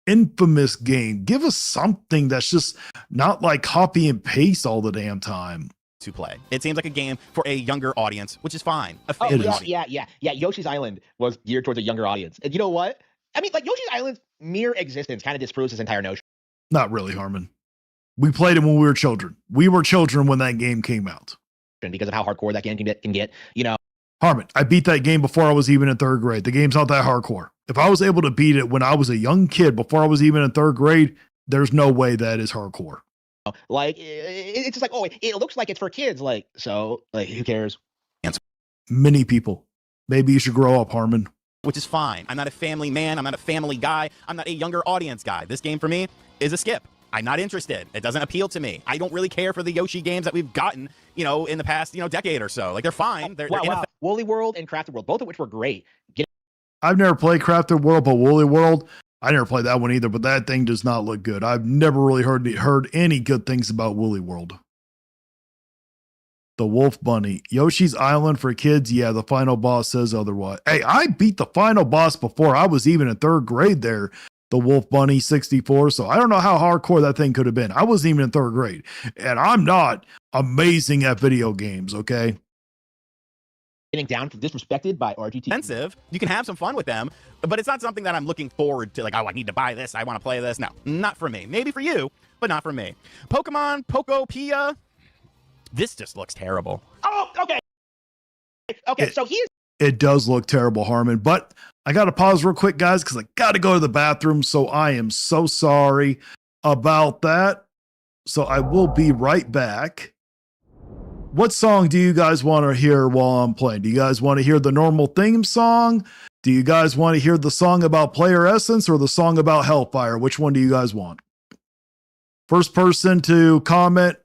Infamous game. Give us something that's just not like copy and paste all the damn time. To play. It seems like a game for a younger audience, which is fine. A Oh, family is. audience. yeah. Yoshi's Island was geared towards a younger audience. And you know what? I mean, like, Yoshi's Island's mere existence kind of disproves this entire notion. Not really, Harmon. We played it when we were children. We were children when that game came out. Because of how hardcore that game can get. You know, Harmon, I beat that game before I was even in third grade. The game's not that hardcore. If I was able to beat it when I was a young kid before I was even in third grade, there's no way that is hardcore. like it's just like, oh, it looks like it's for kids. Like, so, like, who cares? Many people. Maybe you should grow up, Harmon. Which is fine. I'm not a family man. I'm not a family guy. I'm not a younger audience guy. This game for me is a skip. I'm not interested. It doesn't appeal to me. I don't really care for the Yoshi games that we've gotten, in the past, decade or so. Like, they're fine. They're Woolly World and Crafted World, both of which were great. I've never played Crafted World, but Woolly World, I never played that one either, but that thing does not look good. I've never really heard any good things about Woolly World. The Wolf Bunny. Yoshi's Island for kids. Yeah, the final boss says otherwise. Hey, I beat the final boss before I was even in third grade there. The Wolf Bunny 64. So I don't know how hardcore that thing could have been. I wasn't even in third grade. And I'm not amazing at video games, okay? Getting down for disrespected by RGT. Expensive. You can have some fun with them, but it's not something that I'm looking forward to. Like, oh, I need to buy this. I want to play this. No, not for me. Maybe for you, but not for me. Pokemon Pokopia. This just looks terrible. Oh, okay. Okay, so he is. It does look terrible, Harmon, but I got to pause real quick, guys, because I got to go to the bathroom. So I am so sorry about that. So I will be right back. What song do you guys want to hear while I'm playing? Do you guys want to hear the normal theme song? Do you guys want to hear the song about Player Essence or the song about Hellfire? Which one do you guys want? First person to comment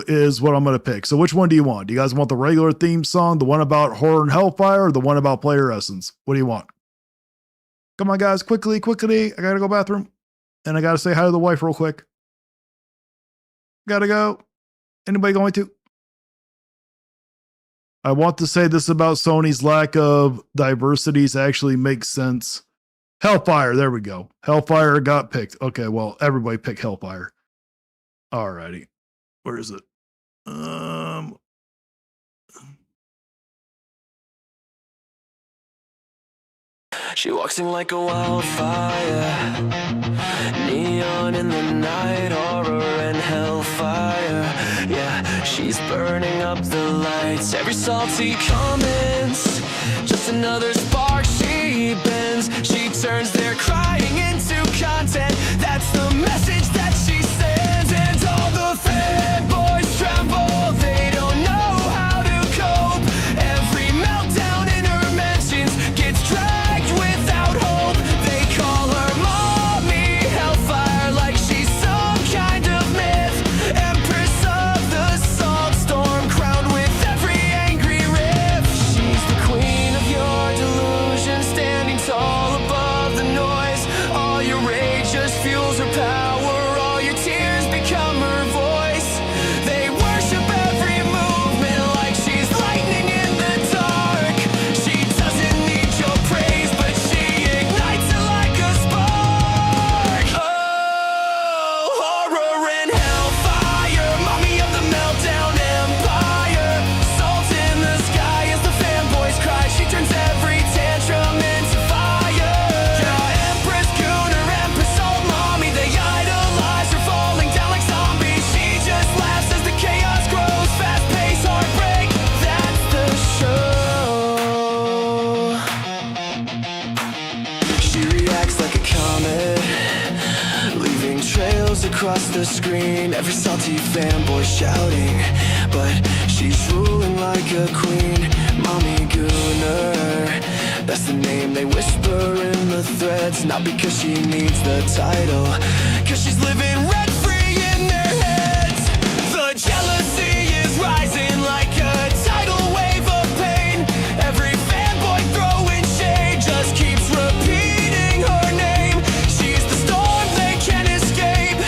is what I'm going to pick. So which one do you want? Do you guys want the regular theme song, the one about Horror and Hellfire, or the one about Player Essence? What do you want? Come on, guys, quickly. I got to go bathroom. And I got to say hi to the wife real quick. Gotta go. Anybody going to? I want to say this about Sony's lack of diversities actually makes sense. Hellfire, there we go. Hellfire got picked. Okay, well, everybody picked Hellfire. Alrighty. Where is it? She walks in like a wildfire, neon in the night, horror and hellfire. Yeah, she's burning up the lights. Every salty comment's just another spark she bends. She turns their crying into content. That's the message that she sends. And all the fanboys tremble. They don't know how to cope. Every meltdown in her mentions gets dragged without hope. They call her mommy hellfire like she's some kind of myth. Empress of the salt storm, crowned with every angry riff. She's the queen of your delusion, standing tall above the noise. All your rage just fuels her power. All your tears become her voice. They worship every movement like she's lightning in the dark. She doesn't need your praise, but she ignites it like a spark. Oh, horror and hellfire, mommy of the meltdown empire. Salt in the sky as the fanboys cry. She turns every tantrum into fire. Yeah, Empress Gooner, Empress Salt Mommy, they idolize her, falling down like zombies. She just laughs as the chaos grows. Fast-paced heartbreak, that's the show. She reacts like a comet, leaving trails across the screen. Every salty fanboy shouting, but she's ruling like a queen. Mommy Gooner, that's the name they whisper in the threads. Not because she needs the title, cause she's living rent-free in their heads. The jealousy is rising like a tidal wave of pain. Every fanboy throwing shade just keeps repeating her name. She's the storm they can't escape,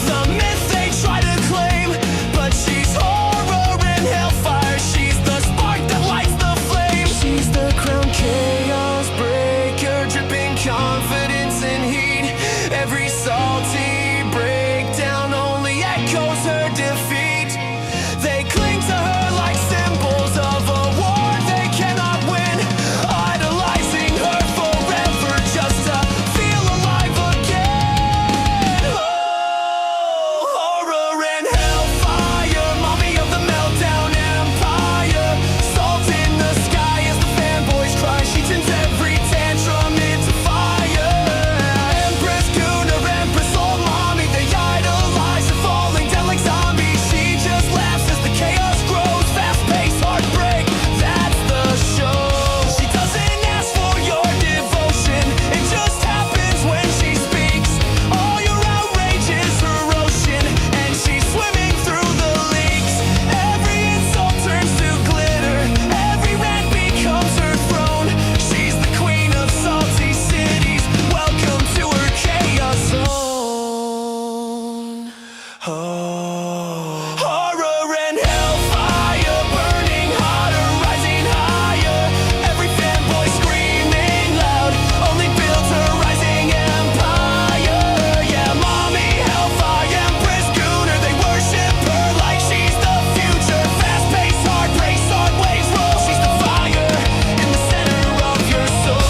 the myth they try to claim. But she's horror and hellfire. She's the spark that lights the flame. She's the crown chaos breaker, dripping confidence and heat. Every salty breakdown only echoes her defeat. They cling to her like symbols of a war they cannot win, idolizing her forever just to feel alive again. Oh, horror and hellfire, mommy of the meltdown empire. Salt in the sky as the fanboys cry. She turns every tantrum into fire. Empress Gooner, Empress Salt Mommy, they idolize her, falling down like zombies. She just laughs as the chaos grows. Fast-paced heartbreak, that's the show. She doesn't ask for your devotion, it just happens when she speaks. All your outrage is her ocean, and she's swimming through the leaks. Every insult turns to glitter, every rant becomes her throne. She's the queen of salty cities, welcome to her chaos zone. Oh, horror and hellfire, burning hotter, rising higher. Every fanboy screaming loud only builds her rising empire. Yeah, mommy hellfire, Empress Gooner, they worship her like she's the future. Fast-paced heartbreak, sword waves roll. She's the fire in the center of your soul.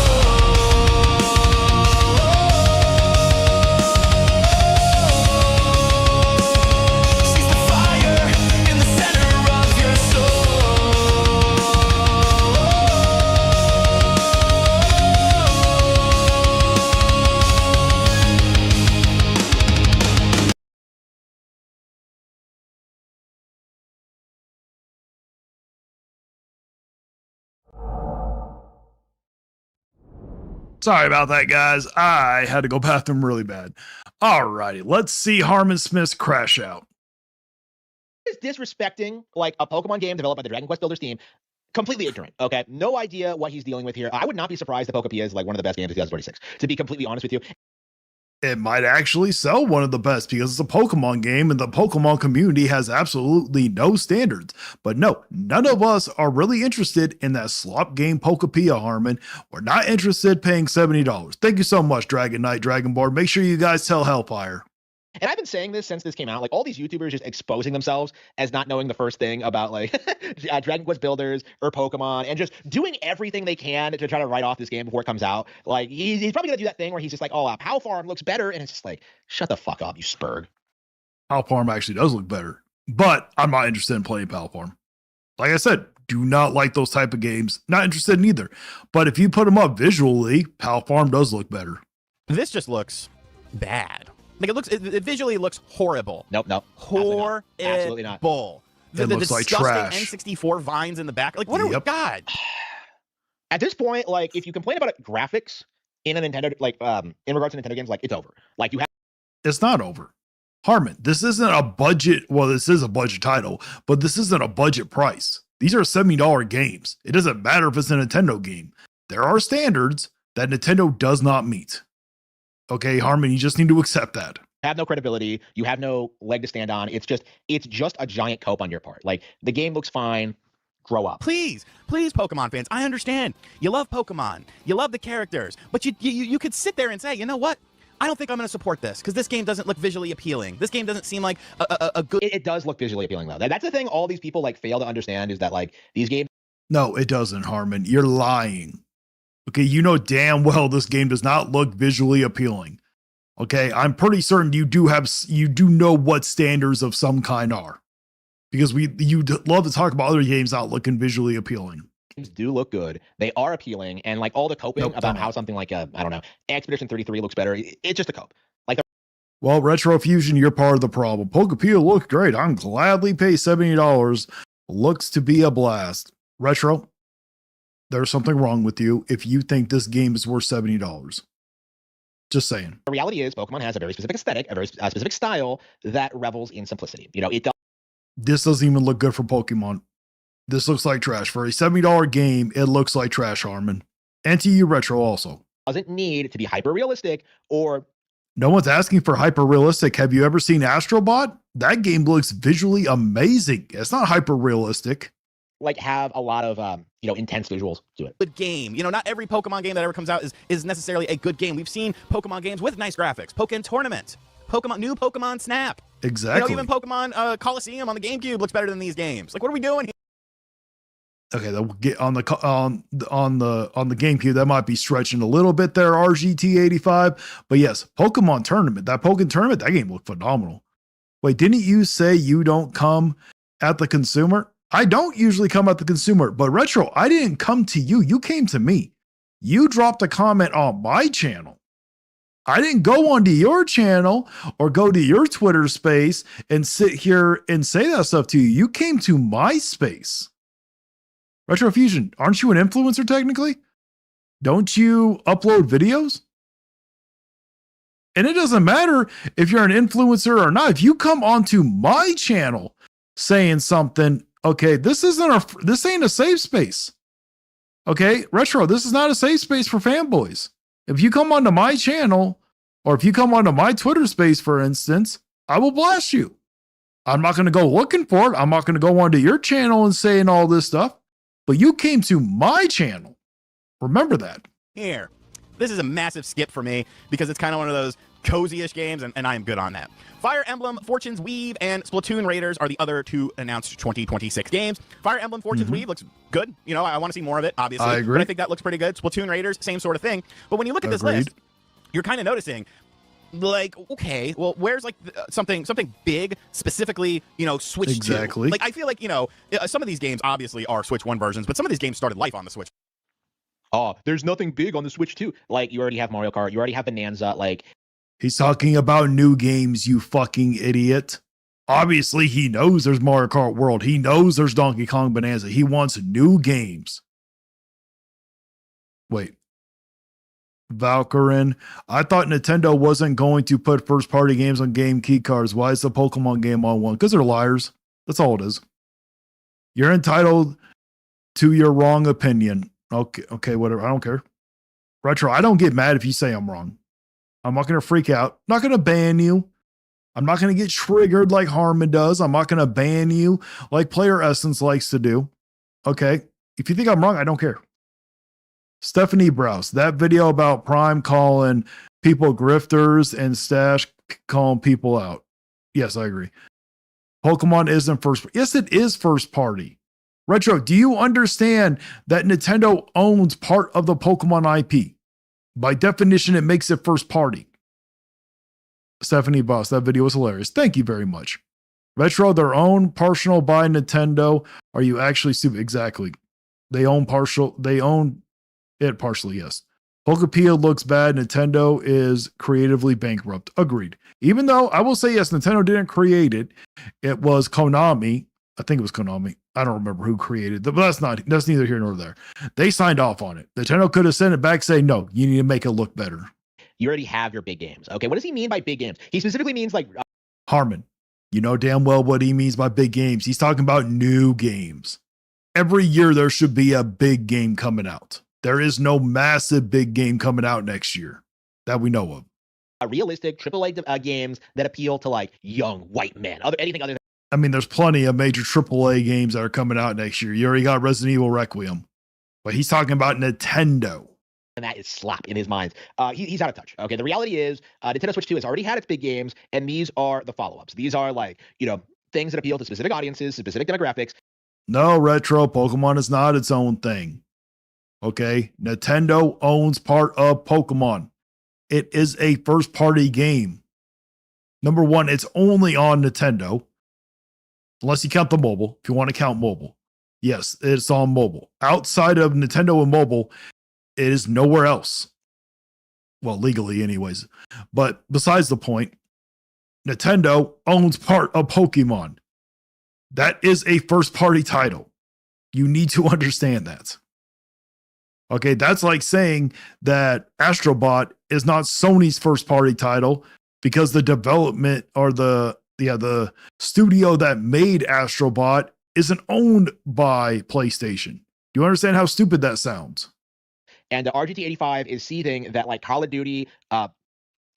She's the fire in the center of your soul. Sorry about that, guys. I had to go bathroom really bad. Alrighty, let's see Harmon Smith's crash out. Is disrespecting like a Pokemon game developed by the Dragon Quest Builders team. Completely ignorant. Okay, no idea what he's dealing with here. I would not be surprised if Pokemon is like one of the best games of 2026. To be completely honest with you, It might actually sell one of the best because it's a Pokemon game and the Pokemon community has absolutely no standards. But no, none of us are really interested in that slop game Pokepia, Harmon. We're not interested paying $70. Thank you so much, Dragon Knight, Dragonborn. Make sure you guys tell Hellfire. And I've been saying this since this came out, like all these YouTubers just exposing themselves as not knowing the first thing about like Dragon Quest Builders or Pokemon and just doing everything they can to try to write off this game before it comes out. Like he's probably gonna do that thing where he's just like, oh, Pal Farm looks better. And it's just like, shut the fuck up, you spurg. Pal Farm actually does look better, but I'm not interested in playing Pal Farm. Like I said, do not like those type of games. Not interested in either. But if you put them up visually, Pal Farm does look better. This just looks bad. Like it visually looks horrible. Nope. Horrible. Absolutely not. The looks like disgusting trash. N64 vines in the back. Like, what are we? God. At this point, like if you complain about graphics in a Nintendo, like in regards to Nintendo games, like it's over. Like you have. It's not over. Harmon, this isn't a budget. Well, this is a budget title, but this isn't a budget price. These are $70 games. It doesn't matter if it's a Nintendo game. There are standards that Nintendo does not meet. Okay, Harmon, you just need to accept that. Have no credibility. You have no leg to stand on. It's just a giant cope on your part. Like the game looks fine. Grow up. Please, Pokemon fans. I understand. You love Pokemon. You love the characters. But you could sit there and say, you know what? I don't think I'm going to support this because this game doesn't look visually appealing. This game doesn't seem like a good. It does look visually appealing though. That's the thing. All these people like fail to understand is that like these games. No, it doesn't, Harmon. You're lying. Okay, you know damn well this game does not look visually appealing. Okay, I'm pretty certain you do know what standards of some kind are, because you love to talk about other games not looking visually appealing. Do look good. They are appealing, and like all the coping about how something like I don't know, Expedition 33 looks better. It's just a cope. Like, well, Retro Fusion, you're part of the problem. Pokepia looked great. I'm gladly pay $70. Looks to be a blast. Retro, there's something wrong with you if you think this game is worth $70. Just saying. The reality is, Pokemon has a very specific aesthetic, a very specific style that revels in simplicity. You know, it does. This doesn't even look good for Pokemon. This looks like trash. For a $70 game, it looks like trash, Harmon. And to you, Retro, also. Doesn't need to be hyper realistic or. No one's asking for hyper realistic. Have you ever seen Astrobot? That game looks visually amazing. It's not hyper realistic. Like have a lot of intense visuals to it. Good game. You know, not every Pokemon game that ever comes out is necessarily a good game. We've seen Pokemon games with nice graphics. Pokemon Tournament, new Pokemon Snap. Exactly. You know, even Pokemon Coliseum on the GameCube looks better than these games. Like, what are we doing here? Okay, that will get on the GameCube. That might be stretching a little bit there, RGT85. But yes, Pokemon Tournament. That game looked phenomenal. Wait, didn't you say you don't come at the consumer? I don't usually come at the consumer, but Retro, I didn't come to you. You came to me. You dropped a comment on my channel. I didn't go onto your channel or go to your Twitter space and sit here and say that stuff to you. You came to my space. Retro Fusion, aren't you an influencer technically? Don't you upload videos? And it doesn't matter if you're an influencer or not. If you come onto my channel saying something, okay, this ain't a safe space. Okay, Retro, this is not a safe space for fanboys. If you come onto my channel, or if you come onto my Twitter space, for instance, I will blast you. I'm not going to go looking for it. I'm not going to go onto your channel and saying all this stuff. But you came to my channel. Remember that. Here. This is a massive skip for me because it's kind of one of those cozy-ish games, and I am good on that. Fire Emblem, Fortune's Weave, and Splatoon Raiders are the other two announced 2026 games. Fire Emblem, Fortune's Weave looks good. You know, I want to see more of it, obviously. I agree. But I think that looks pretty good. Splatoon Raiders, same sort of thing. But when you look at this list, you're kind of noticing, like, okay, well, where's like something big, specifically, you know, Switch 2? Like, I feel like, you know, some of these games obviously are Switch 1 versions, but some of these games started life on the Switch. Oh, there's nothing big on the Switch 2. Like, you already have Mario Kart, you already have Bonanza, like. He's talking about new games, you fucking idiot. Obviously, he knows there's Mario Kart World. He knows there's Donkey Kong Bonanza. He wants new games. Wait. Valkyrin. I thought Nintendo wasn't going to put first-party games on game key cards. Why is the Pokemon game on one? Because they're liars. That's all it is. You're entitled to your wrong opinion. Okay, whatever. I don't care. Retro, I don't get mad if you say I'm wrong. I'm not going to freak out. I'm not going to ban you. I'm not going to get triggered like Harmon does. I'm not going to ban you like Player Essence likes to do. Okay. If you think I'm wrong, I don't care. Stephanie Browse, that video about Prime calling people grifters and Stash calling people out. Yes, I agree. Pokemon isn't first. Yes, it is first party. Retro, do you understand that Nintendo owns part of the Pokemon IP? By definition, it makes it first party. Stephanie Boss, that video was hilarious. Thank you very much. Retro, their own partial by Nintendo. Are you actually stupid? Exactly. They own it partially, yes. Pokepia looks bad. Nintendo is creatively bankrupt. Agreed. Even though I will say, yes, Nintendo didn't create it. It was Konami. I think it was Konami. I don't remember who created it, but that's neither here nor there. They signed off on it. Nintendo could have sent it back saying, no, you need to make it look better. You already have your big games. Okay, what does he mean by big games? He specifically means like Harmon, you know damn well what he means by big games. He's talking about new games. Every year there should be a big game coming out. There is no massive big game coming out next year that we know of. Realistic AAA games that appeal to like young white men. Anything other than I mean, there's plenty of major AAA games that are coming out next year. You already got Resident Evil Requiem, but he's talking about Nintendo. and that is slap in his mind. He's out of touch. Okay, the reality is Nintendo Switch 2 has already had its big games, and these are the follow-ups. These are like, things that appeal to specific audiences, specific demographics. No, Retro, Pokemon is not its own thing. Okay, Nintendo owns part of Pokemon. It is a first-party game. Number one, it's only on Nintendo, unless you count the mobile. If you want to count mobile, yes, it's on mobile. Outside of Nintendo and mobile, it is nowhere else. Well, legally, anyways. But besides the point, Nintendo owns part of Pokemon. That is a first-party title. You need to understand that. Okay, that's like saying that Astrobot is not Sony's first-party title because the development or the studio that made Astrobot isn't owned by PlayStation. Do you understand how stupid that sounds? And RGT85 is seething that like Call of Duty,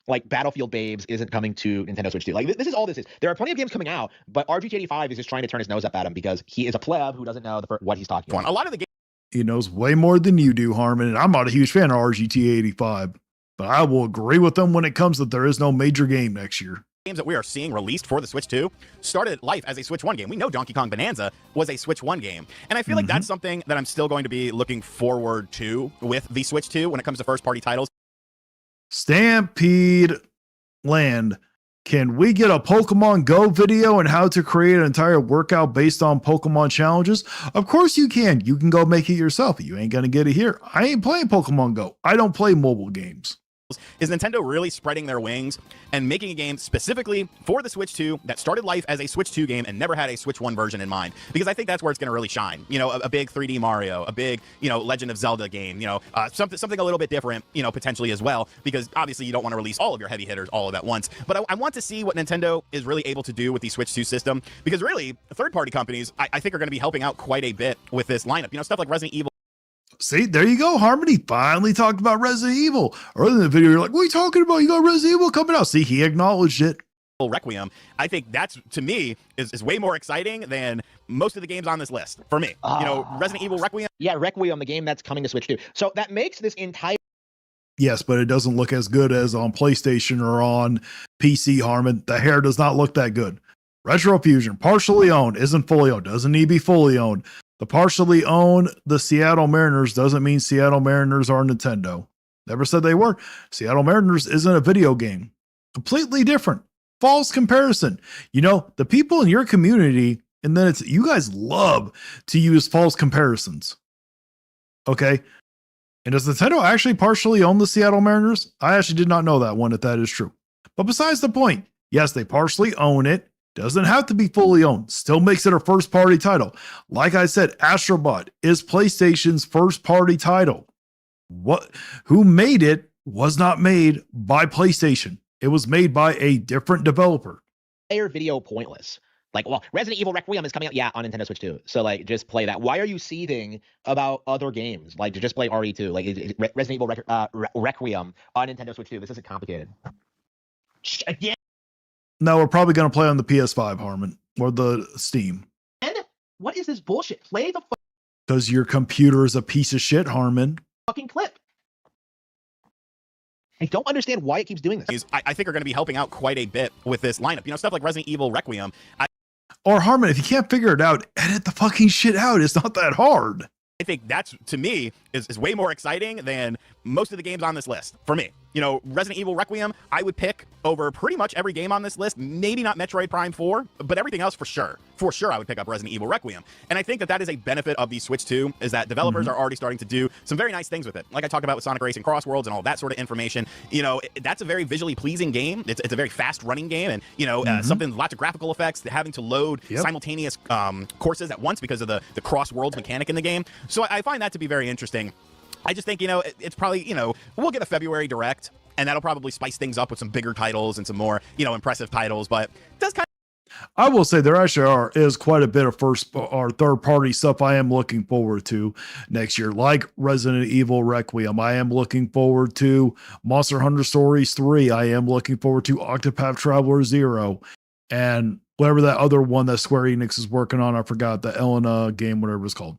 like Battlefield Babes isn't coming to Nintendo Switch 2. Like this is all this is. There are plenty of games coming out, but RGT85 is just trying to turn his nose up at him because he is a pleb who doesn't know what he's talking about. A lot of the games He knows way more than you do, Harmon, and I'm not a huge fan of RGT85, but I will agree with them when it comes that there is no major game next year. games that we are seeing released for the Switch 2 started life as a Switch 1 game. We know Donkey Kong Bonanza was a Switch 1 game. And I feel like that's something that I'm still going to be looking forward to with the Switch 2 when it comes to first-party titles. Stampede Land. Can we get a Pokemon Go video and how to create an entire workout based on Pokemon challenges? Of course you can. You can go make it yourself. You ain't going to get it here. I ain't playing Pokemon Go. I don't play mobile games. Is Nintendo really spreading their wings and making a game specifically for the Switch 2 that started life as a Switch 2 game and never had a Switch 1 version in mind? Because I think that's where it's going to really shine. You know, a big 3D Mario, a big, Legend of Zelda game, something a little bit different, potentially as well, because obviously you don't want to release all of your heavy hitters all of at once. But I want to see what Nintendo is really able to do with the Switch 2 system, because really, third-party companies, I think are going to be helping out quite a bit with this lineup. Stuff like Resident Evil. See, there you go. Harmony finally talked about Resident Evil. Earlier in the video, you're like, what are you talking about? You got Resident Evil coming out. See, he acknowledged it. Requiem. I think that's, to me, is way more exciting than most of the games on this list for me. Resident Evil Requiem. Yeah, Requiem, the game that's coming to Switch 2. So that makes this entire... Yes, but it doesn't look as good as on PlayStation or on PC, Harmon. The hair does not look that good. Retro Fusion, partially owned, isn't fully owned, doesn't need to be fully owned. The partially owned the Seattle Mariners doesn't mean Seattle Mariners are Nintendo. Never said they were. Seattle Mariners isn't a video game. Completely different. False comparison. The people in your community, and then you guys love to use false comparisons. Okay? And does Nintendo actually partially own the Seattle Mariners? I actually did not know that one, if that is true. But besides the point, yes, they partially own it. Doesn't have to be fully owned. Still makes it a first-party title. Like I said, Astrobot is PlayStation's first-party title. Who made it was not made by PlayStation. It was made by a different developer. Video pointless. Like, well, Resident Evil Requiem is coming out, yeah, on Nintendo Switch 2. So like, just play that. Why are you seething about other games? Like, to just play RE2, like Resident Evil Requiem on Nintendo Switch 2. This isn't complicated. Again. No, we're probably going to play on the PS5, Harmon, or the Steam. And what is this bullshit? Play the Because your computer is a piece of shit, Harmon. fucking clip. I don't understand why it keeps doing this. I think are going to be helping out quite a bit with this lineup. You know, stuff like Resident Evil Requiem. Or Harmon, if you can't figure it out, edit the fucking shit out. It's not that hard. I think that's, to me, is way more exciting than most of the games on this list. For me, you know, Resident Evil Requiem, I would pick over pretty much every game on this list. Maybe not Metroid Prime 4, but everything else for sure. For sure, I would pick up Resident Evil Requiem. And I think that is a benefit of the Switch 2, is that developers are already starting to do some very nice things with it. Like I talked about with Sonic Racing Cross Worlds and all that sort of information. You know, that's a very visually pleasing game. It's a very fast running game, and you know, something, lots of graphical effects, having to load simultaneous courses at once because of the Cross Worlds mechanic in the game. So I find that to be very interesting. I just think, you know, it's probably, you know, we'll get a February Direct, and that'll probably spice things up with some bigger titles and some more, you know, impressive titles, but it does kind of. I will say there actually is quite a bit of first or third party stuff I am looking forward to next year, like Resident Evil Requiem. I am looking forward to Monster Hunter Stories 3. I am looking forward to Octopath Traveler 0 and whatever that other one that Square Enix is working on. I forgot the Elena game, whatever it's called.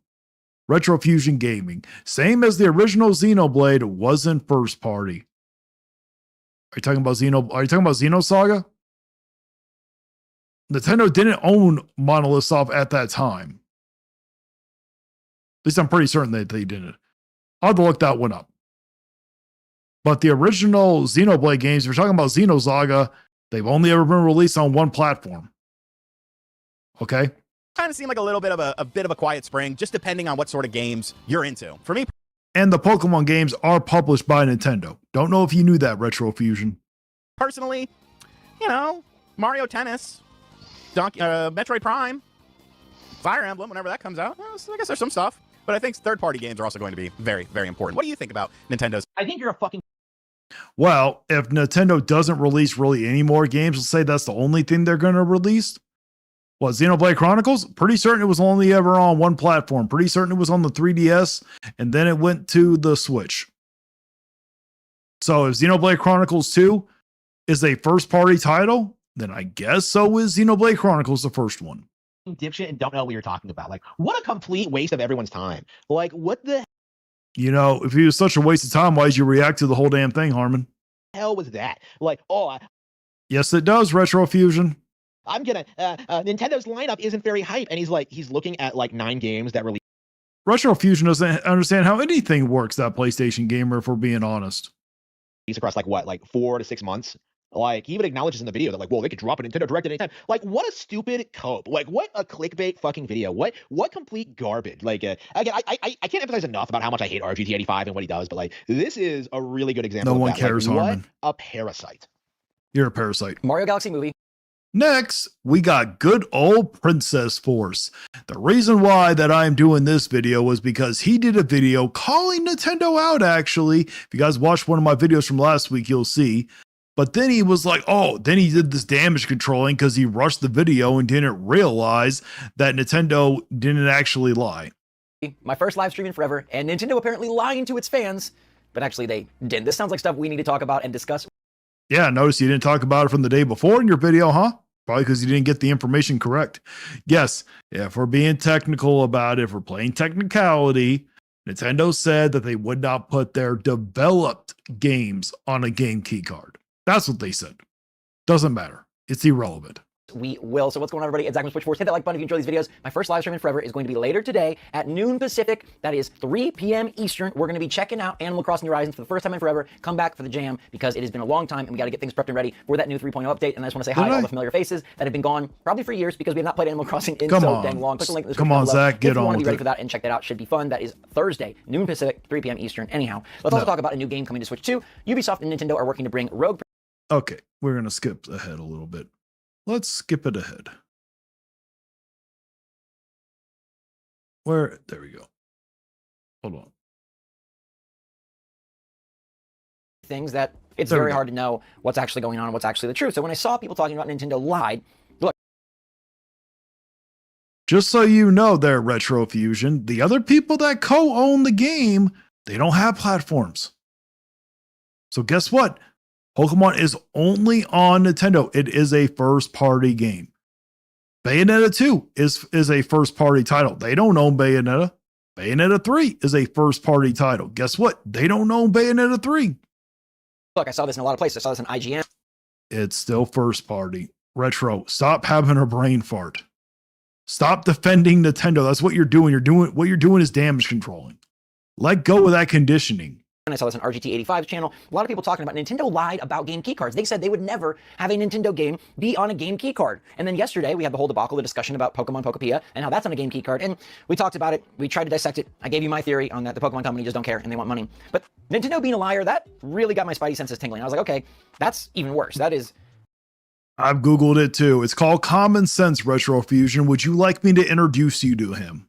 Retrofusion Gaming. Same as the original Xenoblade, wasn't first party. Are you talking about Xenosaga? Nintendo didn't own Monolith Soft at that time. At least I'm pretty certain that they didn't. I'll have to look that one up. But the original Xenoblade games, if you're talking about Xenosaga, they've only ever been released on one platform. Okay? Kind of seem like a little bit of a quiet spring, just depending on what sort of games you're into. For me, and the Pokemon games are published by Nintendo. Don't know if you knew that, Retrofusion. Personally, you know, Mario Tennis, Metroid Prime, Fire Emblem, whenever that comes out. Well, I guess there's some stuff, but I think third-party games are also going to be very, very important. What do you think about Nintendo's? I think you're a fucking. Well, if Nintendo doesn't release really any more games, let's say that's the only thing they're going to release. What, Xenoblade Chronicles? Pretty certain it was only ever on one platform. Pretty certain it was on the 3DS, and then it went to the Switch. So if Xenoblade Chronicles 2 is a first-party title, then I guess so is Xenoblade Chronicles the first one. Dipshit and don't know what you're talking about. Like, what a complete waste of everyone's time. Like, what the You know, if it was such a waste of time, why did you react to the whole damn thing, Harmon? hell was that? Like, oh, Yes, it does, Retrofusion. I'm gonna Nintendo's lineup isn't very hype, and he's looking at like 9 games that release Retrofusion doesn't understand how anything works, that PlayStation gamer, if we're being honest. across like 4 to 6 months. Like, he even acknowledges in the video that like, well, they could drop a Nintendo Direct at any time. Like, what a stupid cope. Like, what a clickbait fucking video. What complete garbage. Like, again, I can't emphasize enough about how much I hate RGT85 and what he does, but like, this is a really good example. No of one that. cares, like, Harmon. what a parasite. You're a parasite. Mario Galaxy movie. Next, we got good old Princess Force. The reason why that I'm doing this video was because he did a video calling Nintendo out, actually. If you guys watched one of my videos from last week, you'll see. But then he was like, oh, then he did this damage controlling because he rushed the video and didn't realize that Nintendo didn't actually lie. My first live stream in forever, and Nintendo apparently lying to its fans, but actually they didn't. This sounds like stuff we need to talk about and discuss. Yeah, notice you didn't talk about it from the day before in your video, huh? Probably because you didn't get the information correct. Yes, if we're being technical about it, if we're playing technicality, Nintendo said that they would not put their developed games on a game key card. That's what they said. Doesn't matter. It's irrelevant. We will. So what's going on, everybody? It's Zach from Switch Force. Hit that like button if you enjoy these videos. My first live stream in forever is going to be later today at noon Pacific. That is 3 p.m. Eastern. We're going to be checking out Animal Crossing New Horizons for the first time in forever. Come back for the jam because it has been a long time and we got to get things prepped and ready for that new 3.0 update. And I just want to say hi to all the familiar faces that have been gone probably for years because we have not played Animal Crossing in so dang long. Click the link in the description below Zach, get if you on want to with be ready it. for that and check that out. Should be fun. That is Thursday, noon Pacific, 3 p.m. Eastern. Anyhow, let's also talk about a new game coming to Switch 2. Ubisoft and Nintendo are working to bring Rogue. Okay, we're going to skip ahead a little bit. Let's skip it ahead. There we go. Hold on. Things that it's There we very go. hard to know what's actually going on and what's actually the truth. So when I saw people talking about Nintendo lied, look, Just so you know there, Retrofusion, the other people that co-own the game, they don't have platforms. So guess what? Pokemon is only on Nintendo. It is a first-party game. Bayonetta 2 is a first-party title. They don't own Bayonetta. Bayonetta 3 is a first-party title. Guess what? They don't own Bayonetta 3. Look, I saw this in a lot of places. I saw this in IGN. It's still first-party. Retro, stop having a brain fart. Stop defending Nintendo. That's what you're doing. What you're doing is damage controlling. Let go of that conditioning. And I saw this on RGT85's channel. A lot of people talking about Nintendo lied about game key cards. They said they would never have a Nintendo game be on a game key card. And then yesterday we had the whole debacle, the discussion about Pokemon Pokepia and how that's on a game key card. And we talked about it. We tried to dissect it. I gave you my theory on that. The Pokemon company just don't care and they want money. But Nintendo being a liar, that really got my spidey senses tingling. I was like, okay, that's even worse. That is... I've Googled it too. It's called Common Sense Retrofusion. Would you like me to introduce you to him?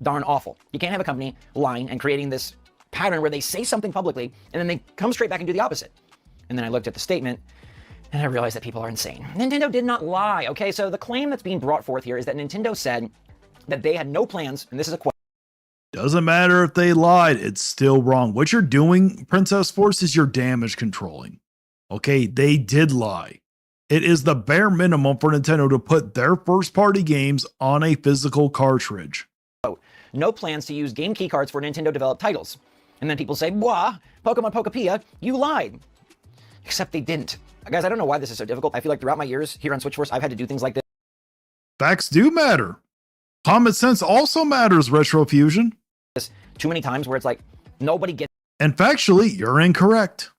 darn awful. You can't have a company lying and creating this pattern where they say something publicly and then they come straight back and do the opposite. And then I looked at the statement and I realized that people are insane. Nintendo did not lie, okay? So the claim that's being brought forth here is that Nintendo said that they had no plans, and this is a quote. Doesn't matter if they lied, it's still wrong. What you're doing, Princess Force, is you're damage controlling. Okay, they did lie. It is the bare minimum for Nintendo to put their first-party games on a physical cartridge. No plans to use game key cards for Nintendo-developed titles. And then people say, wah, Pokemon Pokepia, you lied. Except they didn't. Guys, I don't know why this is so difficult. I feel like throughout my years here on Switchforce, I've had to do things like this. Facts do matter. Common sense also matters, Retrofusion. Too many times where it's like, nobody gets And factually, you're incorrect.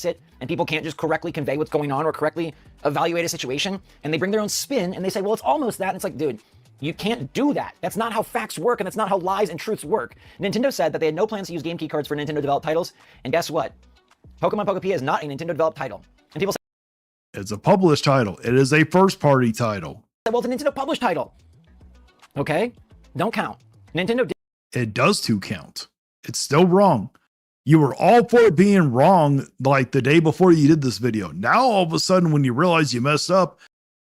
it, and people can't just correctly convey what's going on or correctly evaluate a situation, and they bring their own spin, and they say, well, it's almost that, and it's like, dude, you can't do that. That's not how facts work, and that's not how lies and truths work. Nintendo said that they had no plans to use game key cards for Nintendo-developed titles, and guess what? Pokemon Pokepia is not a Nintendo-developed title. And people say, It's a published title. It is a first-party title. well, it's a Nintendo-published title. Okay? Don't count. Nintendo did. It does to count. It's still wrong. You were all for it being wrong like the day before you did this video. Now, all of a sudden, when you realize you messed up,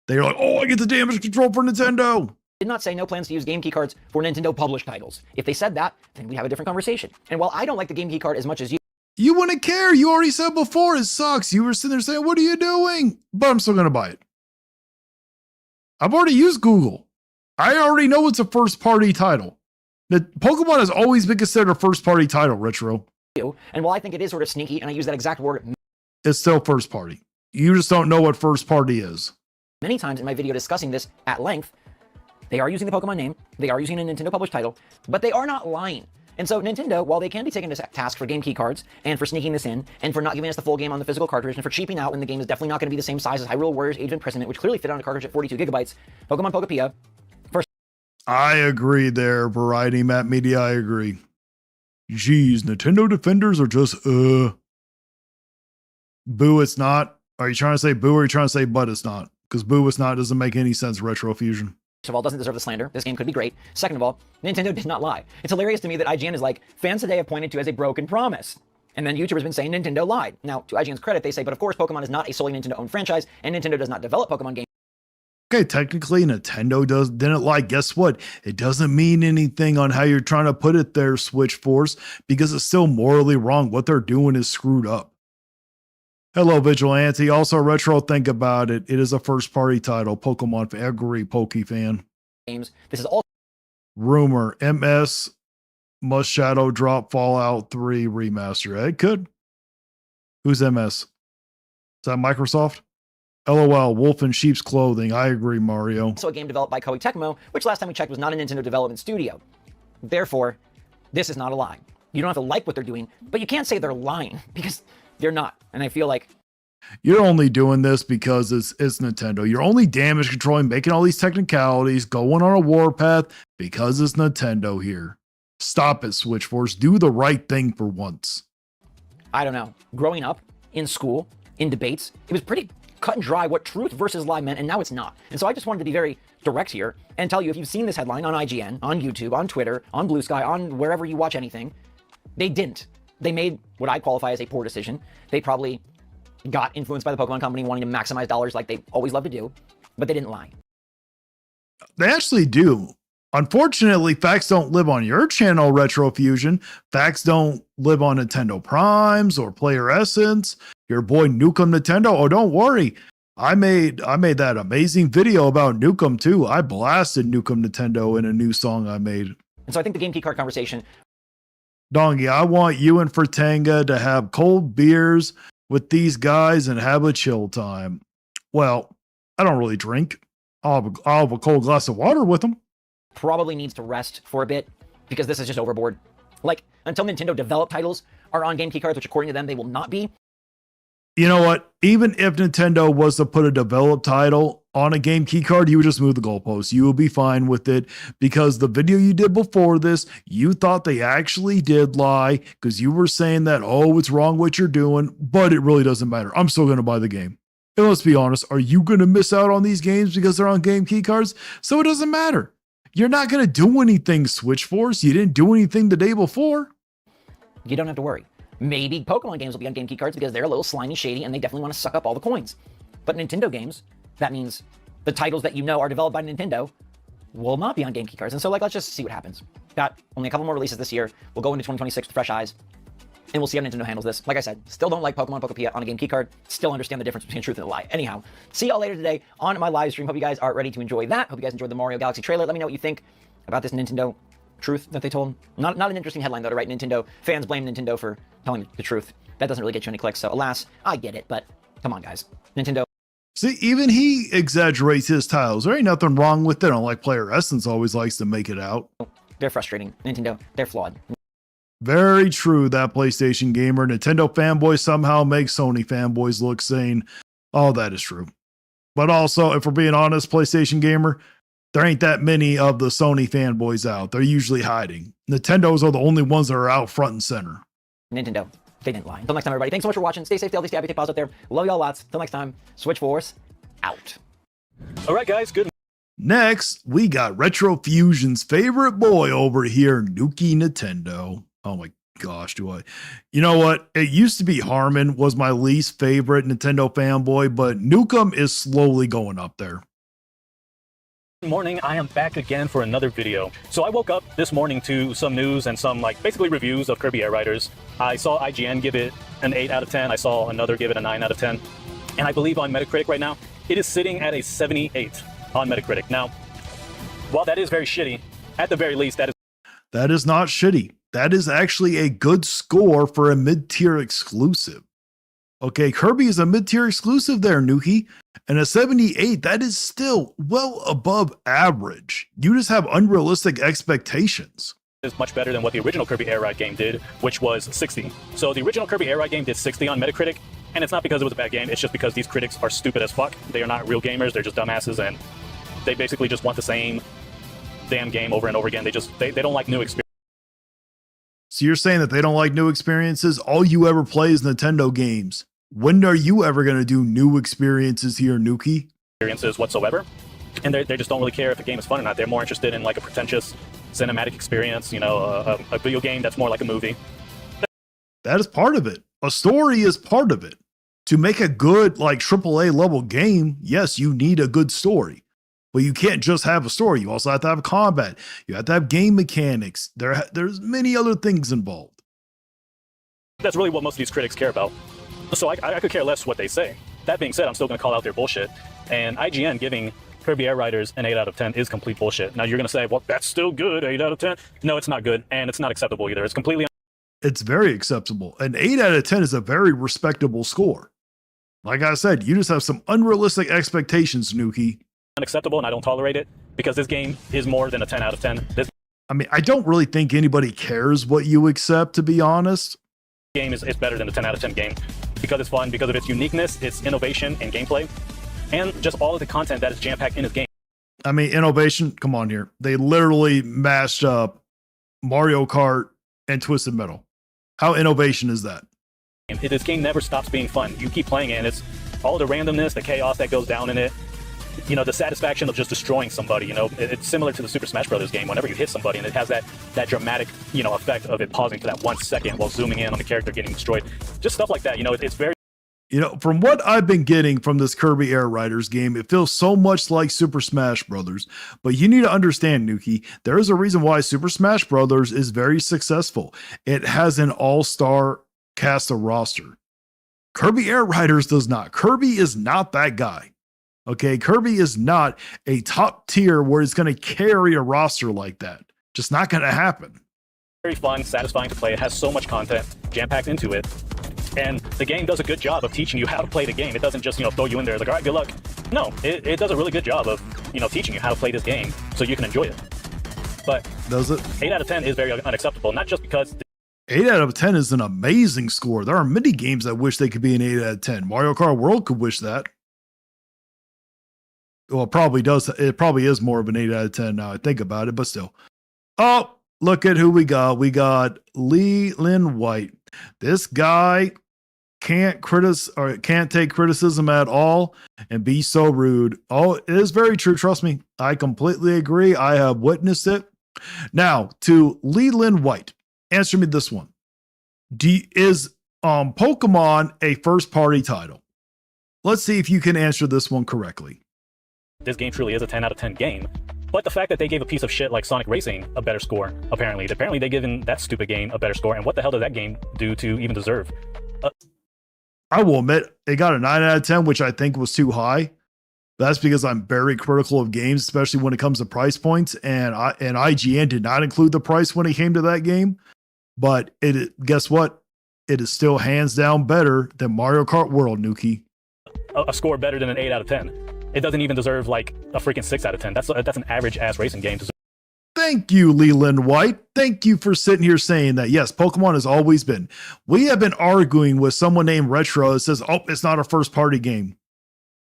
they're like, oh, I get the damage control for Nintendo. Did not say no plans to use game key cards for Nintendo published titles. If they said that, then we'd have a different conversation. And while I don't like the game key card as much as You wouldn't care. You already said before it sucks. You were sitting there saying, what are you doing? But I'm still going to buy it. I've already used Google. I already know it's a first-party title. The Pokemon has always been considered a first-party title, Retro. you, and while I think it is sort of sneaky, and I use that exact word It's still first-party. You just don't know what first-party is. many times in my video discussing this at length, they are using the Pokemon name, they are using a Nintendo published title, but they are not lying. And so Nintendo, while they can be taken to task for game key cards and for sneaking this in and for not giving us the full game on the physical cartridge and for cheaping out when the game is definitely not going to be the same size as Hyrule Warriors Age of Imprisonment, which clearly fit on a cartridge at 42 gigabytes, Pokemon Pokepia, I agree there, Variety Map Media, I agree. Geez, Nintendo defenders are just, boo, it's not. Are you trying to say boo or are you trying to say but it's not? Because boo, it's not doesn't make any sense, Retrofusion. First of all, doesn't deserve the slander. This game could be great. Second of all, Nintendo did not lie. It's hilarious to me that IGN is like, fans today have pointed to as a broken promise. And then YouTubers have been saying Nintendo lied. Now, to IGN's credit, they say, but of course, Pokemon is not a solely Nintendo-owned franchise, and Nintendo does not develop Pokemon games. Okay, technically Nintendo didn't lie. Guess what? It doesn't mean anything on how you're trying to put it there, Switch Force, because it's still morally wrong. What they're doing is screwed up. Hello, Vigilante. Also, Retro, think about it. It is a first-party title. Pokemon, agree, Pokefan. This is all Rumor, MS must shadow drop Fallout 3 remaster. It could. Who's MS? Is that Microsoft? LOL, wolf in sheep's clothing. I agree, Mario. also a game developed by Koei Tecmo, which last time we checked was not a Nintendo development studio. Therefore, this is not a lie. You don't have to like what they're doing, but you can't say they're lying because they're not. And I feel like You're only doing this because it's Nintendo. You're only damage controlling, making all these technicalities, going on a warpath because it's Nintendo here. Stop it, Switch Force. Do the right thing for once. I don't know, growing up in school, in debates, it was pretty cut and dry what truth versus lie meant, and now it's not. And so I just wanted to be very direct here and tell you, if you've seen this headline on IGN, on YouTube, on Twitter, on Blue Sky, on wherever you watch anything, they didn't. They made what I qualify as a poor decision. They probably got influenced by the Pokemon Company wanting to maximize dollars like they always love to do, but they didn't lie. They actually do. Unfortunately, facts don't live on your channel, Retrofusion. Facts don't live on Nintendo Primes or Player Essence. Your boy Nukem Nintendo. Oh, don't worry. I made that amazing video about Nukem too. I blasted Nukem Nintendo in a new song I made. And so I think the game key card conversation. Dongy, I want you and Fertanga to have cold beers with these guys and have a chill time. Well, I don't really drink. I'll have a cold glass of water with them. Probably needs to rest for a bit because this is just overboard. Like, until Nintendo developed titles are on game key cards, which according to them they will not be. You know what? Even if Nintendo was to put a developed title on a game key card, you would just move the goalposts. You will be fine with it because the video you did before this, you thought they actually did lie because you were saying that, oh, it's wrong what you're doing, but it really doesn't matter. I'm still going to buy the game. And let's be honest, are you going to miss out on these games because they're on game key cards? So it doesn't matter. You're not going to do anything, Switch Force. You didn't do anything the day before. You don't have to worry. Maybe Pokemon games will be on game key cards because they're a little slimy, shady, and they definitely want to suck up all the coins. But Nintendo games, that means the titles that you know are developed by Nintendo will not be on game key cards. And so, like, let's just see what happens. Got only a couple more releases this year. We'll go into 2026 with fresh eyes, and we'll see how Nintendo handles this. Like I said, still don't like Pokemon Pokepia on a game key card. Still understand the difference between truth and a lie. Anyhow, see y'all later today on my live stream. Hope you guys are ready to enjoy that. Hope you guys enjoyed the Mario Galaxy trailer. Let me know what you think about this Nintendo truth that they told. Not an interesting headline, though, to write. Nintendo fans blame Nintendo for telling the truth. That doesn't really get you any clicks, so alas, I get it, but come on, guys. Nintendo. See, even he exaggerates his titles. There ain't nothing wrong with it. Unlike Player Essence always likes to make it out. They're frustrating. Nintendo, they're flawed. Very true, that PlayStation gamer. Nintendo fanboys somehow make Sony fanboys look sane. Oh, that is true. But also, if we're being honest, PlayStation gamer, there ain't that many of the Sony fanboys out. They're usually hiding. Nintendos are the only ones that are out front and center. Nintendo, they didn't lie. Until next time, everybody. Thanks so much for watching. Stay safe, stay healthy, stay happy, take pause out there. Love y'all lots. Until next time, Switch Force, out. All right, guys, good. Next, we got Retrofusion's favorite boy over here, Nuki Nintendo. Oh my gosh, you know what? It used to be Harmon was my least favorite Nintendo fanboy, but Nukem is slowly going up there. Good morning, I am back again for another video. So I woke up this morning to some news and some basically reviews of Kirby Air Riders. I saw IGN give it an 8 out of 10. I saw another give it a 9 out of 10. And I believe on Metacritic right now, it is sitting at a 78 on Metacritic. Now, while that is very shitty, at the very least, that is not shitty. That is actually a good score for a mid-tier exclusive. Okay, Kirby is a mid-tier exclusive there, Nuki. And a 78, that is still well above average. You just have unrealistic expectations. is much better than what the original Kirby Air Ride game did, which was 60. So the original Kirby Air Ride game did 60 on Metacritic, and it's not because it was a bad game, it's just because these critics are stupid as fuck. They are not real gamers, they're just dumbasses, and they basically just want the same damn game over and over again. They don't like new experiences. So you're saying that they don't like new experiences? All you ever play is Nintendo games. When are you ever going to do new experiences here, Nuki? Whatsoever. And they just don't really care if the game is fun or not. They're more interested in like a pretentious cinematic experience, you know, a video game that's more like a movie. That is part of it. A story is part of it. To make a good like AAA level game, yes, you need a good story. But you can't just have a story. You also have to have combat. You have to have game mechanics. There's many other things involved. That's really what most of these critics care about. So I could care less what they say. That being said, I'm still going to call out their bullshit. And IGN giving Kirby Air Riders an 8 out of 10 is complete bullshit. Now you're going to say, well, that's still good, 8 out of 10. No, it's not good, and it's not acceptable either. It's completely... It's very acceptable. An 8 out of 10 is a very respectable score. Like I said, you just have some unrealistic expectations, Nuki. Unacceptable, and I don't tolerate it, because this game is more than a 10 out of 10. This I mean, I don't really think anybody cares what you accept, to be honest. game is better than a 10 out of 10 game, because it's fun, because of its uniqueness, its innovation and gameplay, and just all of the content that is jam-packed in this game. I mean, innovation, come on here. They literally mashed up Mario Kart and Twisted Metal. How innovation is that? This game never stops being fun. You keep playing it, and it's all the randomness, the chaos that goes down in it, you know, the satisfaction of just destroying somebody. You know, it's similar to the Super Smash Brothers game. Whenever you hit somebody, and it has that dramatic, you know, effect of it pausing for that 1 second while zooming in on the character getting destroyed. Just stuff like that. You know, it's very You know, from what I've been getting from this Kirby Air Riders game, it feels so much like Super Smash Brothers. But you need to understand, Nuki, there is a reason why Super Smash Brothers is very successful. It has an all-star cast of roster. Kirby Air Riders does not. Kirby is not that guy. Okay, Kirby is not a top tier where it's going to carry a roster like that. Just not going to happen. Very fun, satisfying to play. It has so much content jam-packed into it. And the game does a good job of teaching you how to play the game. It doesn't just, throw you in there like, all right, good luck. No, it does a really good job of, teaching you how to play this game so you can enjoy it. But does it? 8 out of 10 is very unacceptable, not just because 8 out of 10 is an amazing score. There are many games that wish they could be an 8 out of 10. Mario Kart World could wish that. Well, it probably does. It probably is more of an 8 out of 10 now I think about it, but still. Oh, look at who we got. We got Leland White. This guy can't take criticism at all and be so rude. Oh, it is very true. Trust me. I completely agree. I have witnessed it. Now, to Leland White, answer me this one. Is Pokemon a first-party title? Let's see if you can answer this one correctly. this game truly is a 10 out of 10 game. But the fact that they gave a piece of shit like Sonic Racing a better score, apparently they've given that stupid game a better score, and what the hell did that game do to even deserve? I will admit, it got a 9 out of 10, which I think was too high. That's because I'm very critical of games, especially when it comes to price points, and IGN did not include the price when it came to that game. But guess what? It is still hands down better than Mario Kart World, Nuki. A score better than an 8 out of 10. It doesn't even deserve like a freaking 6 out of 10. That's an average ass racing game. Thank you, Leland White. Thank you for sitting here saying that. Yes, Pokemon has always been. We have been arguing with someone named Retro that says, oh, it's not a first party game.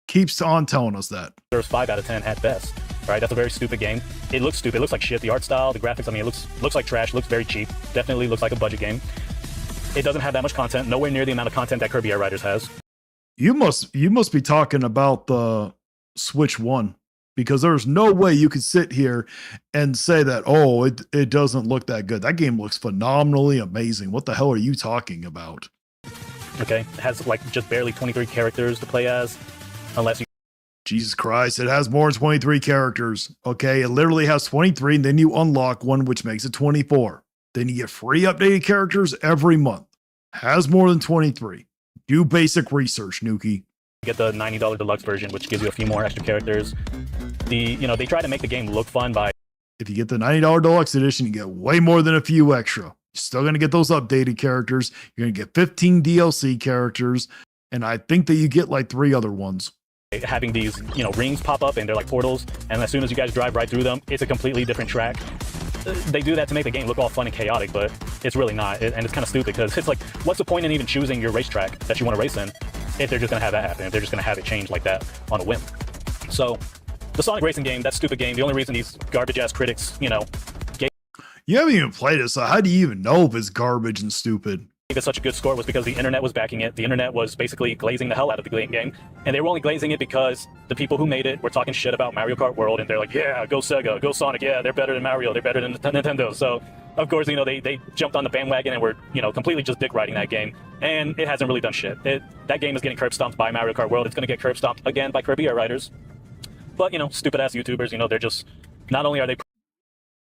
Keeps on telling us that. There's 5 out of 10 at best. Right? That's a very stupid game. It looks stupid. It looks like shit. The art style, the graphics, I mean, it looks like trash. Looks very cheap. Definitely looks like a budget game. It doesn't have that much content. Nowhere near the amount of content that Kirby Air Riders has. You must be talking about the Switch 1, because there's no way you could sit here and say that, oh, it doesn't look that good. That game looks phenomenally amazing. What the hell are you talking about? Okay, it has like just barely 23 characters to play as, unless you... Jesus Christ, it has more than 23 characters. Okay, it literally has 23, and then you unlock one, which makes it 24. Then you get free updated characters every month. Has more than 23. Do basic research, Nuki. Get the $90 deluxe version, which gives you a few more extra characters. They try to make the game look fun by... If you get the $90 deluxe edition, you get way more than a few extra. You're still going to get those updated characters. You're going to get 15 DLC characters. And I think that you get like 3 other ones. Having these, rings pop up and they're like portals. And as soon as you guys drive right through them, it's a completely different track. They do that to make the game look all fun and chaotic, but it's really not. And it's kind of stupid because it's like, what's the point in even choosing your racetrack that you want to race in if they're just going to have that happen, if they're just going to have it change like that on a whim? So the Sonic Racing game, that stupid game, the only reason these garbage-ass critics, You haven't even played it, so how do you even know if it's garbage and stupid? gave it such a good score was because the internet was backing it. The internet was basically glazing the hell out of the game. And they were only glazing it because the people who made it were talking shit about Mario Kart World, and they're like, yeah, go Sega, go Sonic, yeah, they're better than Mario, they're better than Nintendo. So, of course, they jumped on the bandwagon and were, completely just dick riding that game. And it hasn't really done shit. That game is getting curb stomped by Mario Kart World. It's going to get curb stomped again by Kirby Air Riders. But, stupid-ass YouTubers, they're just, not only are they...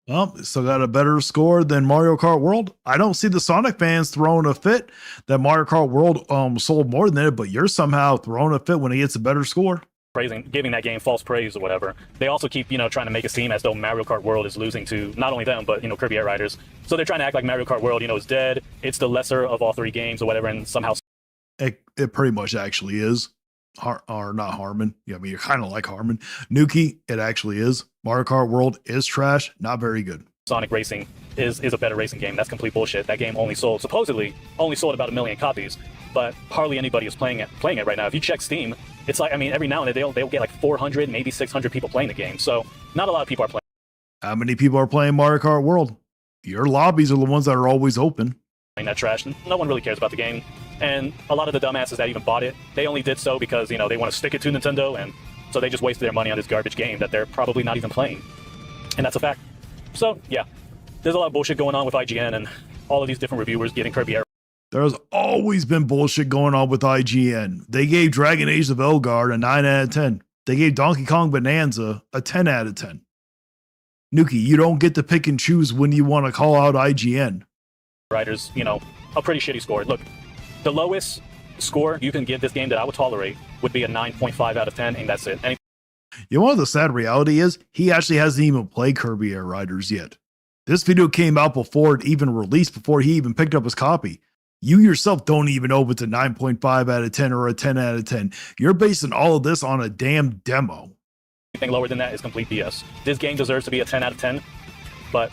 Well, it still got a better score than Mario Kart World. I don't see the Sonic fans throwing a fit that Mario Kart World sold more than it, but you're somehow throwing a fit when it gets a better score. Giving that game false praise or whatever. They also keep, trying to make it seem as though Mario Kart World is losing to not only them, but, Kirby Air Riders. So they're trying to act like Mario Kart World, is dead. It's the lesser of all 3 games or whatever, and somehow... It pretty much actually is. Or not Harmon. Yeah, I mean, you're kind of like Harmon. Nuki, it actually is. Mario Kart World is trash. Not very good. Sonic Racing is a better racing game. That's complete bullshit. That game supposedly only sold about 1 million copies, but hardly anybody is playing it right now. If you check Steam, it's like, every now and then they'll get like 400, maybe 600 people playing the game. So not a lot of people are playing. How many people are playing Mario Kart World? Your lobbies are the ones that are always open. That trash. No one really cares about the game. And a lot of the dumbasses that even bought it, they only did so because, they want to stick it to Nintendo, and so they just wasted their money on this garbage game that they're probably not even playing. And that's a fact. So, yeah, there's a lot of bullshit going on with IGN and all of these different reviewers giving Kirby Air There's always been bullshit going on with IGN. They gave Dragon Age of Elgard a 9 out of 10. They gave Donkey Kong Bonanza a 10 out of 10. Nuki, you don't get to pick and choose when you want to call out IGN. Writers, you know, a pretty shitty score. Look, the lowest score you can give this game that I would tolerate would be a 9.5 out of 10, and that's it. You know what the sad reality is? He actually hasn't even played Kirby Air Riders yet. This video came out before it even released, before he even picked up his copy. You yourself don't even know if it's a 9.5 out of 10 or a 10 out of 10. You're basing all of this on a damn demo. Anything lower than that is complete BS. This game deserves to be a 10 out of 10, but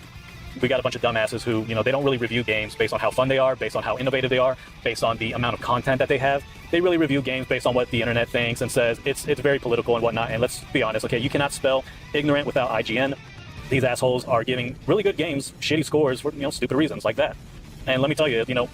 we got a bunch of dumbasses who, you know, they don't really review games based on how fun they are, based on how innovative they are, based on the amount of content that they have. They really review games based on what the internet thinks and says. It's very political and whatnot. And let's be honest, okay, you cannot spell ignorant without IGN. These assholes are giving really good games shitty scores for, you know, stupid reasons like that. And let me tell you, you know.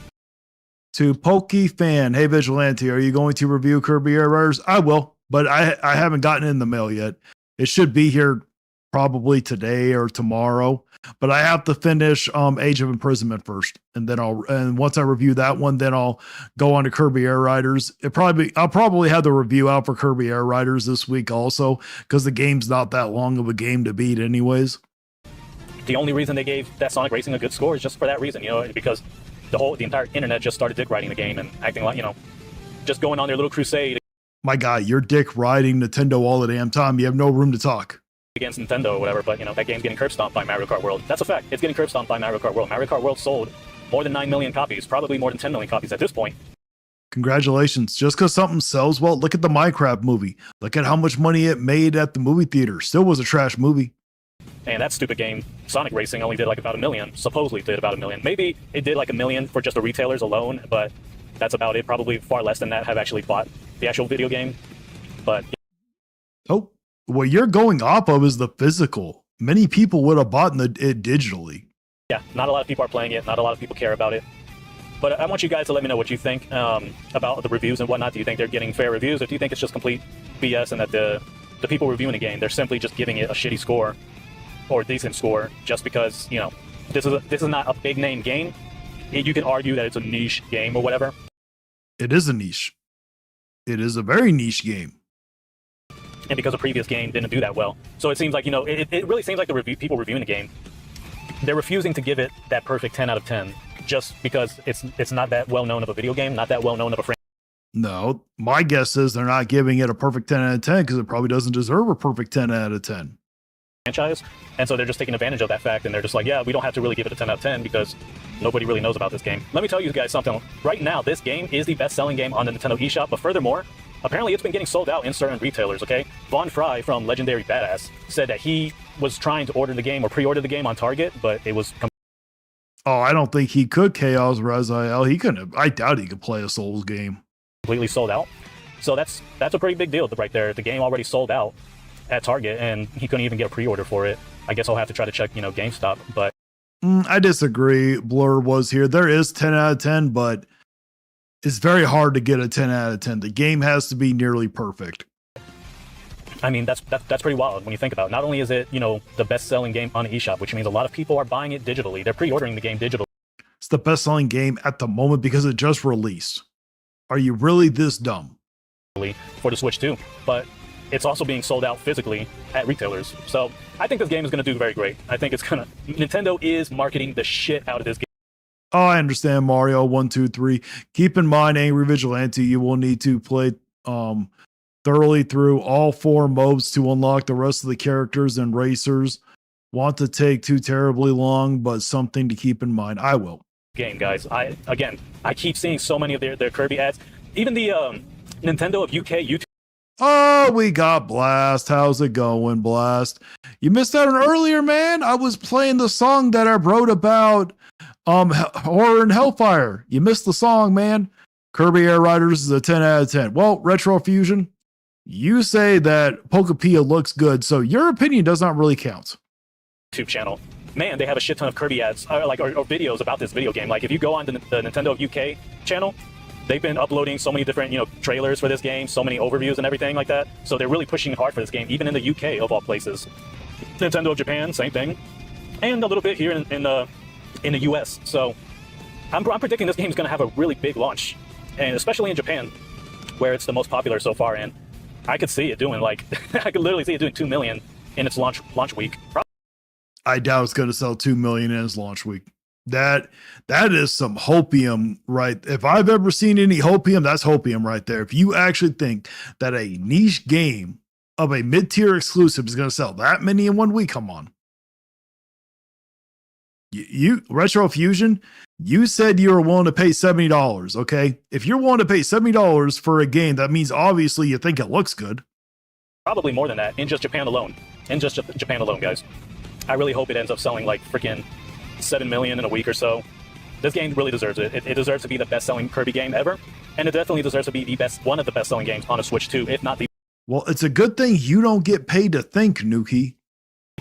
To Pokey Fan, hey Vigilante, are you going to review Kirby Air Riders? I will, but I haven't gotten it in the mail yet. It should be here probably today or tomorrow, but I have to finish Age of Imprisonment first, and then once I review that one, then I'll go on to Kirby Air Riders. I'll probably have the review out for Kirby Air Riders this week also, because the game's not that long of a game to beat anyways. The only reason they gave that Sonic Racing a good score is just for that reason, you know, because the entire internet just started dick riding the game and acting like, you know, just going on their little crusade. My guy, you're dick riding Nintendo all the damn time. You have no room to talk Against Nintendo or whatever, but you know, that game's getting curb stomped by Mario Kart World. That's a fact. It's getting curb stomped by Mario Kart World. Mario Kart World sold more than 9 million copies, probably more than 10 million copies at this point. Congratulations. Just because something sells well, look at the Minecraft movie. Look at how much money it made at the movie theater. Still was a trash movie. And that stupid game, Sonic Racing, only did like about 1 million. Supposedly did about 1 million. Maybe it did like 1 million for just the retailers alone, but that's about it. Probably far less than that have actually bought the actual video game. But oh, what you're going off of is the physical. Many people would have bought it digitally. Yeah, not a lot of people are playing it. Not a lot of people care about it. But I want you guys to let me know what you think about the reviews and whatnot. Do you think they're getting fair reviews, or do you think it's just complete BS and that the people reviewing the game, they're simply just giving it a shitty score or a decent score just because, you know, this is not a big name game. You can argue that it's a niche game or whatever. It is a niche. It is a very niche game. And because the previous game didn't do that well. So it seems like, you know, it really seems like the people reviewing the game, they're refusing to give it that perfect 10 out of 10 just because it's not that well known of a video game, not that well known of a franchise. No, my guess is they're not giving it a perfect 10 out of 10 because it probably doesn't deserve a perfect 10 out of 10. Franchise, and so they're just taking advantage of that fact, and they're just like, yeah, we don't have to really give it a 10 out of 10 because nobody really knows about this game. Let me tell you guys something. Right now, this game is the best-selling game on the Nintendo eShop, but furthermore, apparently it's been getting sold out in certain retailers, okay? Von Fry from Legendary Badass said that he was trying to order the game or pre-order the game on Target, but it was... Oh, I don't think he could Chaos Raziel. He couldn't. I doubt he could play a Souls game. Completely sold out. So that's a pretty big deal right there. The game already sold out at Target, and he couldn't even get a pre-order for it. I guess I'll have to try to check, you know, GameStop, but... I disagree. Blur was here. There is 10 out of 10, but it's very hard to get a 10 out of 10. The game has to be nearly perfect. I mean, that's pretty wild when you think about it. Not only is it, you know, the best-selling game on the eShop, which means a lot of people are buying it digitally. They're pre-ordering the game digitally. It's the best-selling game at the moment because it just released. Are you really this dumb? For the Switch 2, but it's also being sold out physically at retailers. So I think this game is going to do very great. I think Nintendo is marketing the shit out of this game. Oh, I understand, Mario 1, 2, 3. Keep in mind, Angry Vigilante, you will need to play thoroughly through all 4 modes to unlock the rest of the characters and racers. Want to take too terribly long, but something to keep in mind. I will. Game, guys. I keep seeing so many of their Kirby ads. Even the Nintendo of UK YouTube. Oh, we got Blast. How's it going, Blast? You missed out on earlier, man. I was playing the song that I wrote about Horror and Hellfire. You missed the song, man. Kirby Air Riders is a 10 out of 10. Well, Retro Fusion, you say that Pokepia looks good, so your opinion does not really count. YouTube channel. Man, they have a shit ton of Kirby ads, or videos about this video game. Like, if you go on the Nintendo of UK channel, they've been uploading so many different, you know, trailers for this game, so many overviews and everything like that. So they're really pushing hard for this game, even in the UK of all places. Nintendo of Japan, same thing, and a little bit here in the US. So I'm predicting this game is going to have a really big launch, and especially in Japan, where it's the most popular so far. And I could see it doing like I could literally see it doing 2 million in its launch week. I doubt it's going to sell 2 million in its launch week. That is some hopium, right? If I've ever seen any hopium, that's hopium right there. If you actually think that a niche game of a mid-tier exclusive is going to sell that many in 1 week, come on. You Retro Fusion, you said you were willing to pay $70, okay? If you're willing to pay $70 for a game, that means obviously you think it looks good. Probably more than that in just Japan alone. In just Japan alone, guys. I really hope it ends up selling like freaking 7 million in a week or so. This game really deserves it. It deserves to be the best-selling Kirby game ever, and it definitely deserves to be one of the best-selling games on a Switch 2, if not the Well, it's a good thing you don't get paid to think, Nuki.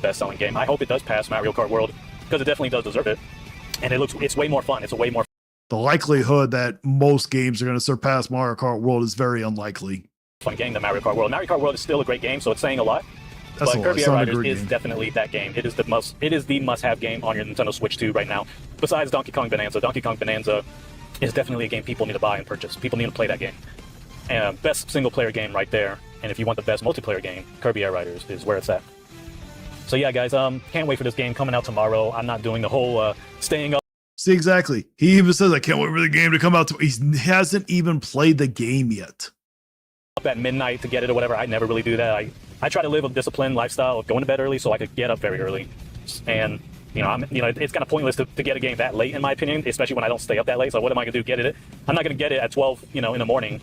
best-selling game. I hope it does pass Mario Kart World, because it definitely does deserve it. And it's way more fun. It's a way more The likelihood that most games are going to surpass Mario Kart World is very unlikely. fun game than Mario Kart World. Mario Kart World is still a great game, so it's saying a lot. That's But a lot. Kirby It's Air not a Riders great is game. definitely that game. It is the must-have game on your Nintendo Switch 2 right now. Besides Donkey Kong Bonanza. Donkey Kong Bonanza is definitely a game people need to buy and purchase. People need to play that game. And best single-player game right there. And if you want the best multiplayer game, Kirby Air Riders is where it's at. So yeah, guys, can't wait for this game coming out tomorrow. I'm not doing the whole staying up See, exactly. He even says, I can't wait for the game to come out. He hasn't even played the game yet. at midnight to get it or whatever. I never really do that. I try to live a disciplined lifestyle of going to bed early so I could get up very early. And it's kind of pointless to get a game that late, in my opinion, especially when I don't stay up that late. So what am I gonna do? Get it? I'm not gonna get it at 12, in the morning,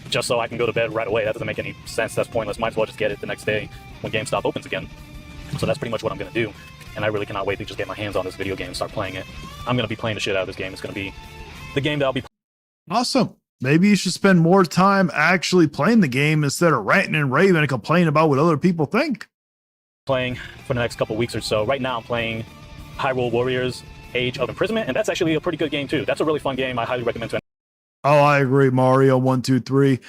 just so I can go to bed right away. That doesn't make any sense. That's pointless. Might as well just get it the next day when GameStop opens again. So that's pretty much what I'm gonna do. And I really cannot wait to just get my hands on this video game and start playing it. I'm gonna be playing the shit out of this game. It's gonna be the game that I'll be Awesome. Maybe you should spend more time actually playing the game instead of ranting and raving and complaining about what other people think. playing for the next couple weeks or so. Right now I'm playing Hyrule Warriors Age of Imprisonment, and that's actually a pretty good game too. That's a really fun game. I highly recommend to Oh, I agree. Mario 1, 2, 3.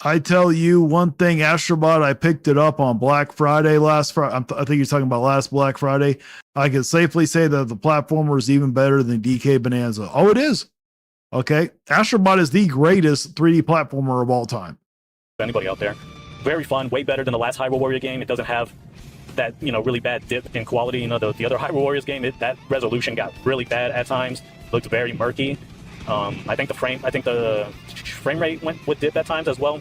I tell you one thing, Astrobot, I picked it up on Black Friday last Friday. I think you're talking about last Black Friday. I can safely say that the platformer is even better than DK Bonanza. Oh, it is. Okay. Astrobot is the greatest 3D platformer of all time. anybody out there. Very fun, way better than the last Hyrule Warrior game. It doesn't have that, really bad dip in quality. The other Hyrule Warriors game, that resolution got really bad at times. Looked very murky. I think the frame rate would dip at times as well.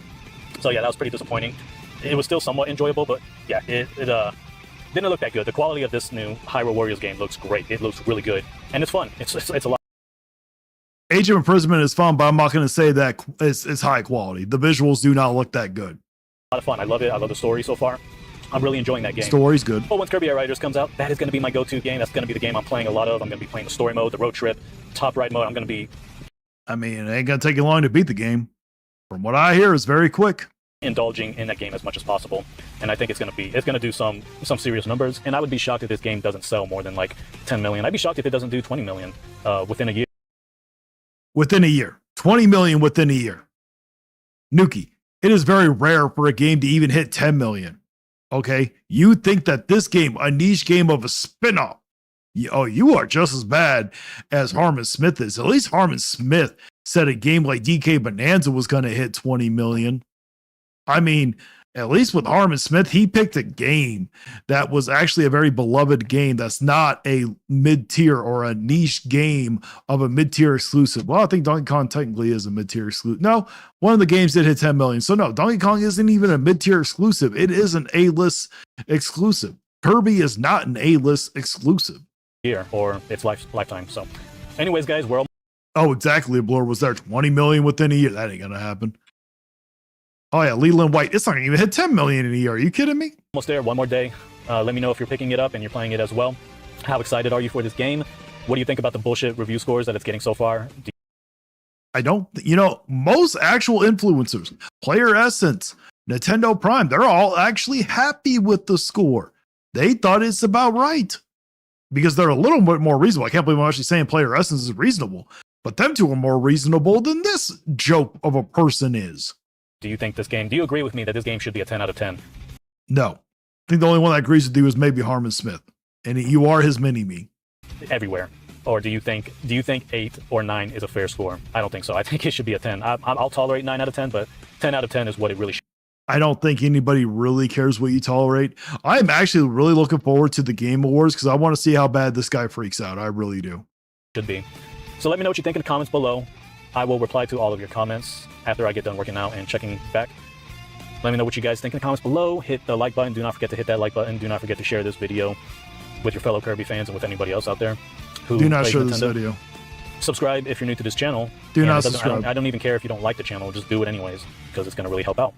So yeah, that was pretty disappointing. It was still somewhat enjoyable, but yeah, it didn't look that good. The quality of this new Hyrule Warriors game looks great. It looks really good, and it's fun. It's a lot. Age of Imprisonment is fun, but I'm not going to say that it's high quality. The visuals do not look that good. A lot of fun. I love it. I love the story so far. I'm really enjoying that game. Story's good. But once Kirby Air Riders comes out, that is going to be my go-to game. That's going to be the game I'm playing a lot of. I'm going to be playing the story mode, the road trip, top ride mode. I'm going to be I mean, it ain't going to take you long to beat the game. From what I hear, it's very quick. indulging in that game as much as possible. And I think it's going to do some serious numbers. And I would be shocked if this game doesn't sell more than like 10 million. I'd be shocked if it doesn't do 20 million within a year. Within a year. 20 million within a year. Nuki, it is very rare for a game to even hit 10 million. Okay? You think that this game, a niche game of a spin-off, you are just as bad as Harmon Smith is. At least Harmon Smith said a game like DK Bonanza was going to hit 20 million. I mean, at least with Harmon Smith, he picked a game that was actually a very beloved game that's not a mid-tier or a niche game of a mid-tier exclusive. Well, I think Donkey Kong technically is a mid-tier exclusive. No, one of the games did hit 10 million. So no, Donkey Kong isn't even a mid-tier exclusive. It is an A-list exclusive. Kirby is not an A-list exclusive. Year or its lifetime. So anyways, guys, we're Oh, exactly. Blur was there 20 million within a year. That ain't going to happen. Oh yeah, Leland White. It's not going to even hit 10 million in a year. Are you kidding me? almost there. One more day. Let me know if you're picking it up and you're playing it as well. How excited are you for this game? What do you think about the bullshit review scores that it's getting so far? I don't, most actual influencers, Player Essence, Nintendo Prime, they're all actually happy with the score. They thought it's about right because they're a little bit more reasonable. I can't believe I'm actually saying Player Essence is reasonable, but them two are more reasonable than this joke of a person is. Do you agree with me that this game should be a 10 out of 10? No. I think the only one that agrees with you is maybe Harmon Smith. And you are his mini-me. Everywhere. Or do you think 8 or 9 is a fair score? I don't think so. I think it should be a 10. I'll tolerate 9 out of 10, but 10 out of 10 is what it really should. I don't think anybody really cares what you tolerate. I'm actually really looking forward to the Game Awards because I want to see how bad this guy freaks out. I really do. Should be. So let me know what you think in the comments below. I will reply to all of your comments after I get done working out and checking back. Let me know what you guys think in the comments below. Hit the like button. Do not forget to hit that like button. Do not forget to share this video with your fellow Kirby fans and with anybody else out there who Do not plays share Nintendo. this video. Subscribe if you're new to this channel. Do And not it doesn't- subscribe. I don't even care if you don't like the channel. Just do it anyways because it's going to really help out.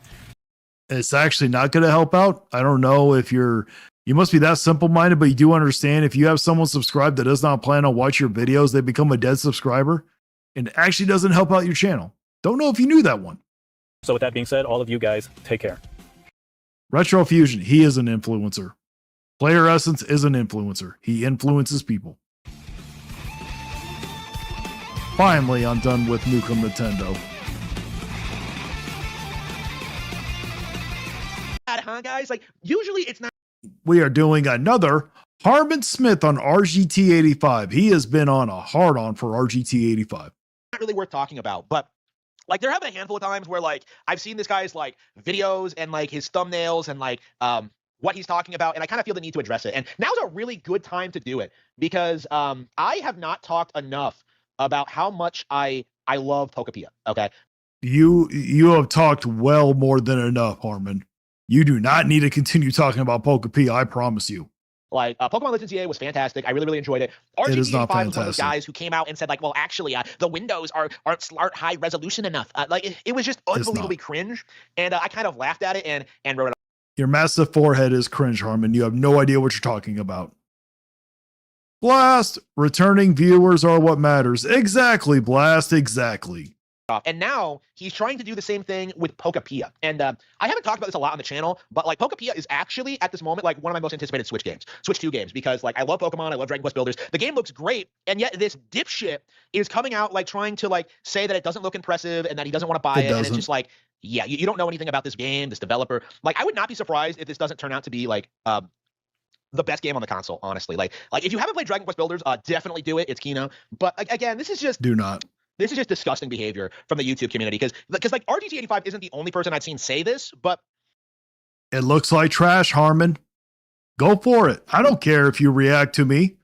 It's actually not going to help out. I don't know if you must be that simple-minded, but you do understand if you have someone subscribed that does not plan on watching your videos, they become a dead subscriber and it actually doesn't help out your channel. Don't know if you knew that one. So with that being said, all of you guys, take care. Retro Fusion, he is an influencer. Player Essence is an influencer. He influences people. Finally, I'm done with Nukem Nintendo. Huh, guys? Like, usually it's not We are doing another Harmon Smith on RGT85. He has been on a hard-on for RGT85. really worth talking about, but like there have been a handful of times where like I've seen this guy's like videos and like his thumbnails and like what he's talking about, and I kind of feel the need to address it. And now's a really good time to do it because I have not talked enough about how much I love Pokepia. Okay. You have talked well more than enough, Harmon. You do not need to continue talking about Pokepia, I promise you. Like Pokemon Legends EA was fantastic. I really, really enjoyed it. It is not RGT85 was one of those fantastic. guys who came out and said like, well, actually, the windows aren't high resolution enough. Like it was just unbelievably cringe, and I kind of laughed at it and wrote it. Your massive forehead is cringe, Harmon. You have no idea what you're talking about. Blast! Returning viewers are what matters. Exactly, Blast, exactly. Off. And now he's trying to do the same thing with Pokepia. And I haven't talked about this a lot on the channel, but like Pokepia is actually at this moment like one of my most anticipated Switch 2 games, because like I love Pokemon, I love Dragon Quest Builders. The game looks great, and yet this dipshit is coming out like trying to like say that it doesn't look impressive and that he doesn't want to buy it. And it's doesn't. just like, yeah, you don't know anything about this game, this developer. Like I would not be surprised if this doesn't turn out to be like the best game on the console, honestly. Like if you haven't played Dragon Quest Builders, definitely do it. It's Kino. But again, this is just Do not. this is just disgusting behavior from the YouTube community, because like RGT85 isn't the only person I've seen say this, but It looks like trash, Harmon. Go for it. I don't care if you react to me.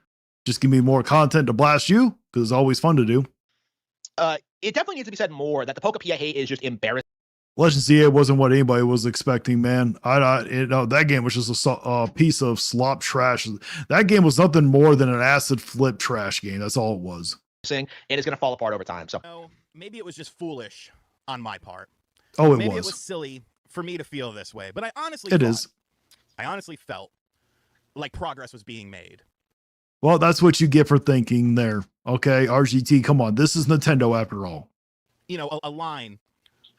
Just give me more content to blast you, because it's always fun to do. it definitely needs to be said more that the Pokepia hate is just embarrassing. Legends EA wasn't what anybody was expecting, man. That game was just a piece of slop trash. That game was nothing more than an acid flip trash game. That's all it was. And it's going to fall apart over time. So No, maybe it was just foolish on my part. Oh, it Maybe was. it was silly for me to feel this way, but I honestly felt like progress was being made. Well, that's what you get for thinking there. Okay, RGT, come on. This is Nintendo after all. You know, a line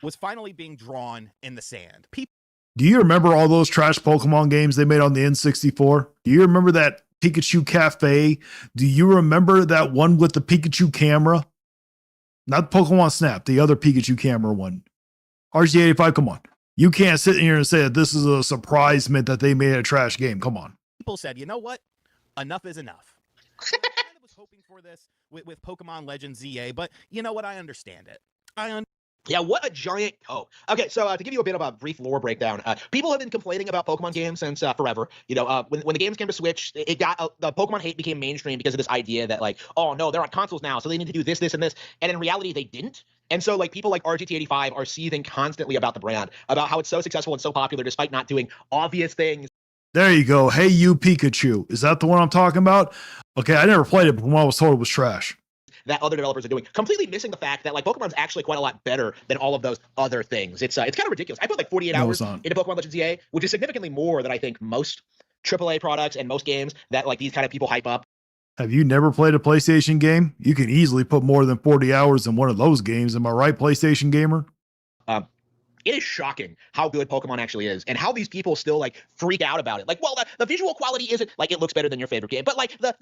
was finally being drawn in the sand. People Do you remember all those trash Pokemon games they made on the N64? Do you remember that Pikachu Cafe? Do you remember that one with the Pikachu camera? Not Pokemon Snap, the other Pikachu camera one. RG85, come on. You can't sit here and say that this is a surprisement that they made a trash game. Come on. said, you know what? Enough is enough. I kind of was hoping for this with Pokemon Legends ZA, but you know what? I understand it. yeah, what a giant Okay, so to give you a bit of a brief lore breakdown, people have been complaining about Pokemon games since forever. You know, when the games came to Switch, the Pokemon hate became mainstream because of this idea that like, oh no, they're on consoles now, so they need to do this, this, and this. And in reality, they didn't. And so like people like RGT85 are seething constantly about the brand, about how it's so successful and so popular despite not doing obvious things. There you go. Hey, you Pikachu. Is that the one I'm talking about? Okay, I never played it, but when I was told it was trash. That other developers are doing, completely missing the fact that like Pokemon's actually quite a lot better than all of those other things. It's kind of ridiculous. I put like 48 No, hours it's not. into Pokemon Legends EA, which is significantly more than I think most AAA products and most games that like these kind of people hype up. Have you never played a PlayStation game? You can easily put more than 40 hours in one of those games. Am I right, PlayStation gamer? It is shocking how good Pokemon actually is and how these people still like freak out about it. Like, well, the visual quality isn't like it looks better than your favorite game, but like the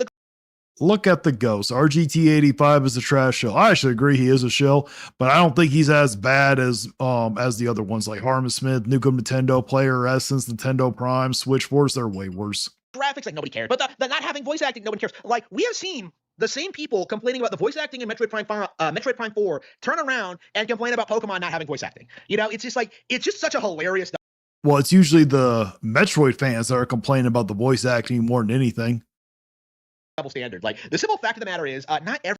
Look at the ghost. RGT85 is a trash shell. I actually agree he is a shell, but I don't think he's as bad as the other ones like Harmon Smith, Nukem Nintendo, Player Essence, Nintendo Prime, Switch Force. They're way worse. graphics, like nobody cares. But the not having voice acting, nobody cares. Like we have seen the same people complaining about the voice acting in Metroid Prime 4 turn around and complain about Pokemon not having voice acting. You know, it's just like, it's just such a hilarious. Well, it's usually the Metroid fans that are complaining about the voice acting more than anything. Double standard. Like, the simple fact of the matter is, not every.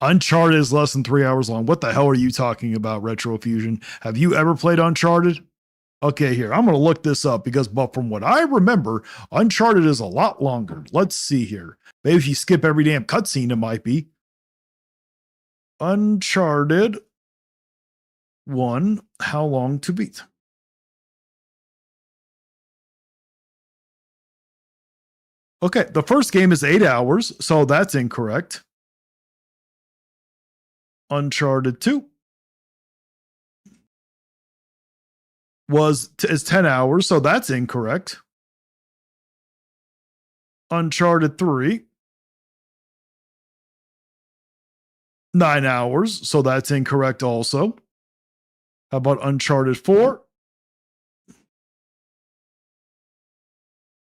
Uncharted is less than 3 hours long. What the hell are you talking about, Retrofusion? Have you ever played Uncharted? Okay, here, I'm going to look this up but from what I remember, Uncharted is a lot longer. Let's see here. Maybe if you skip every damn cutscene, it might be. Uncharted 1, how long to beat? Okay, the first game is 8 hours, so that's incorrect. Uncharted 2 is 10 hours, so that's incorrect. Uncharted 3, 9 hours, so that's incorrect also. How about Uncharted 4?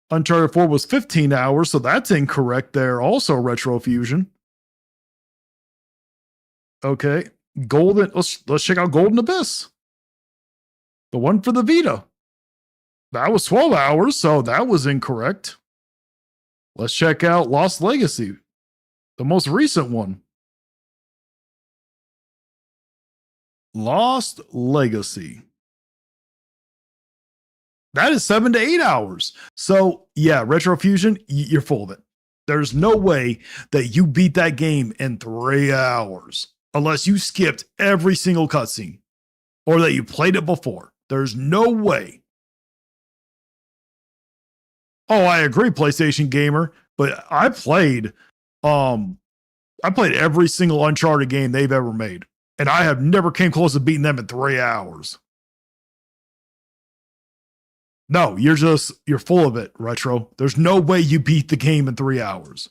Uncharted 4 was 15 hours, so that's incorrect there also, Retrofusion. Okay, let's check out Golden Abyss. The one for the Vita. That was 12 hours, so that was incorrect. Let's check out Lost Legacy, the most recent one. Lost Legacy. That is 7 to 8 hours. So, yeah, Retrofusion, you're full of it. There's no way that you beat that game in 3 hours unless you skipped every single cutscene or that you played it before. There's no way. Oh, I agree, PlayStation Gamer, but I played every single Uncharted game they've ever made, and I have never came close to beating them in 3 hours. No, you're full of it, Retro. There's no way you beat the game in 3 hours.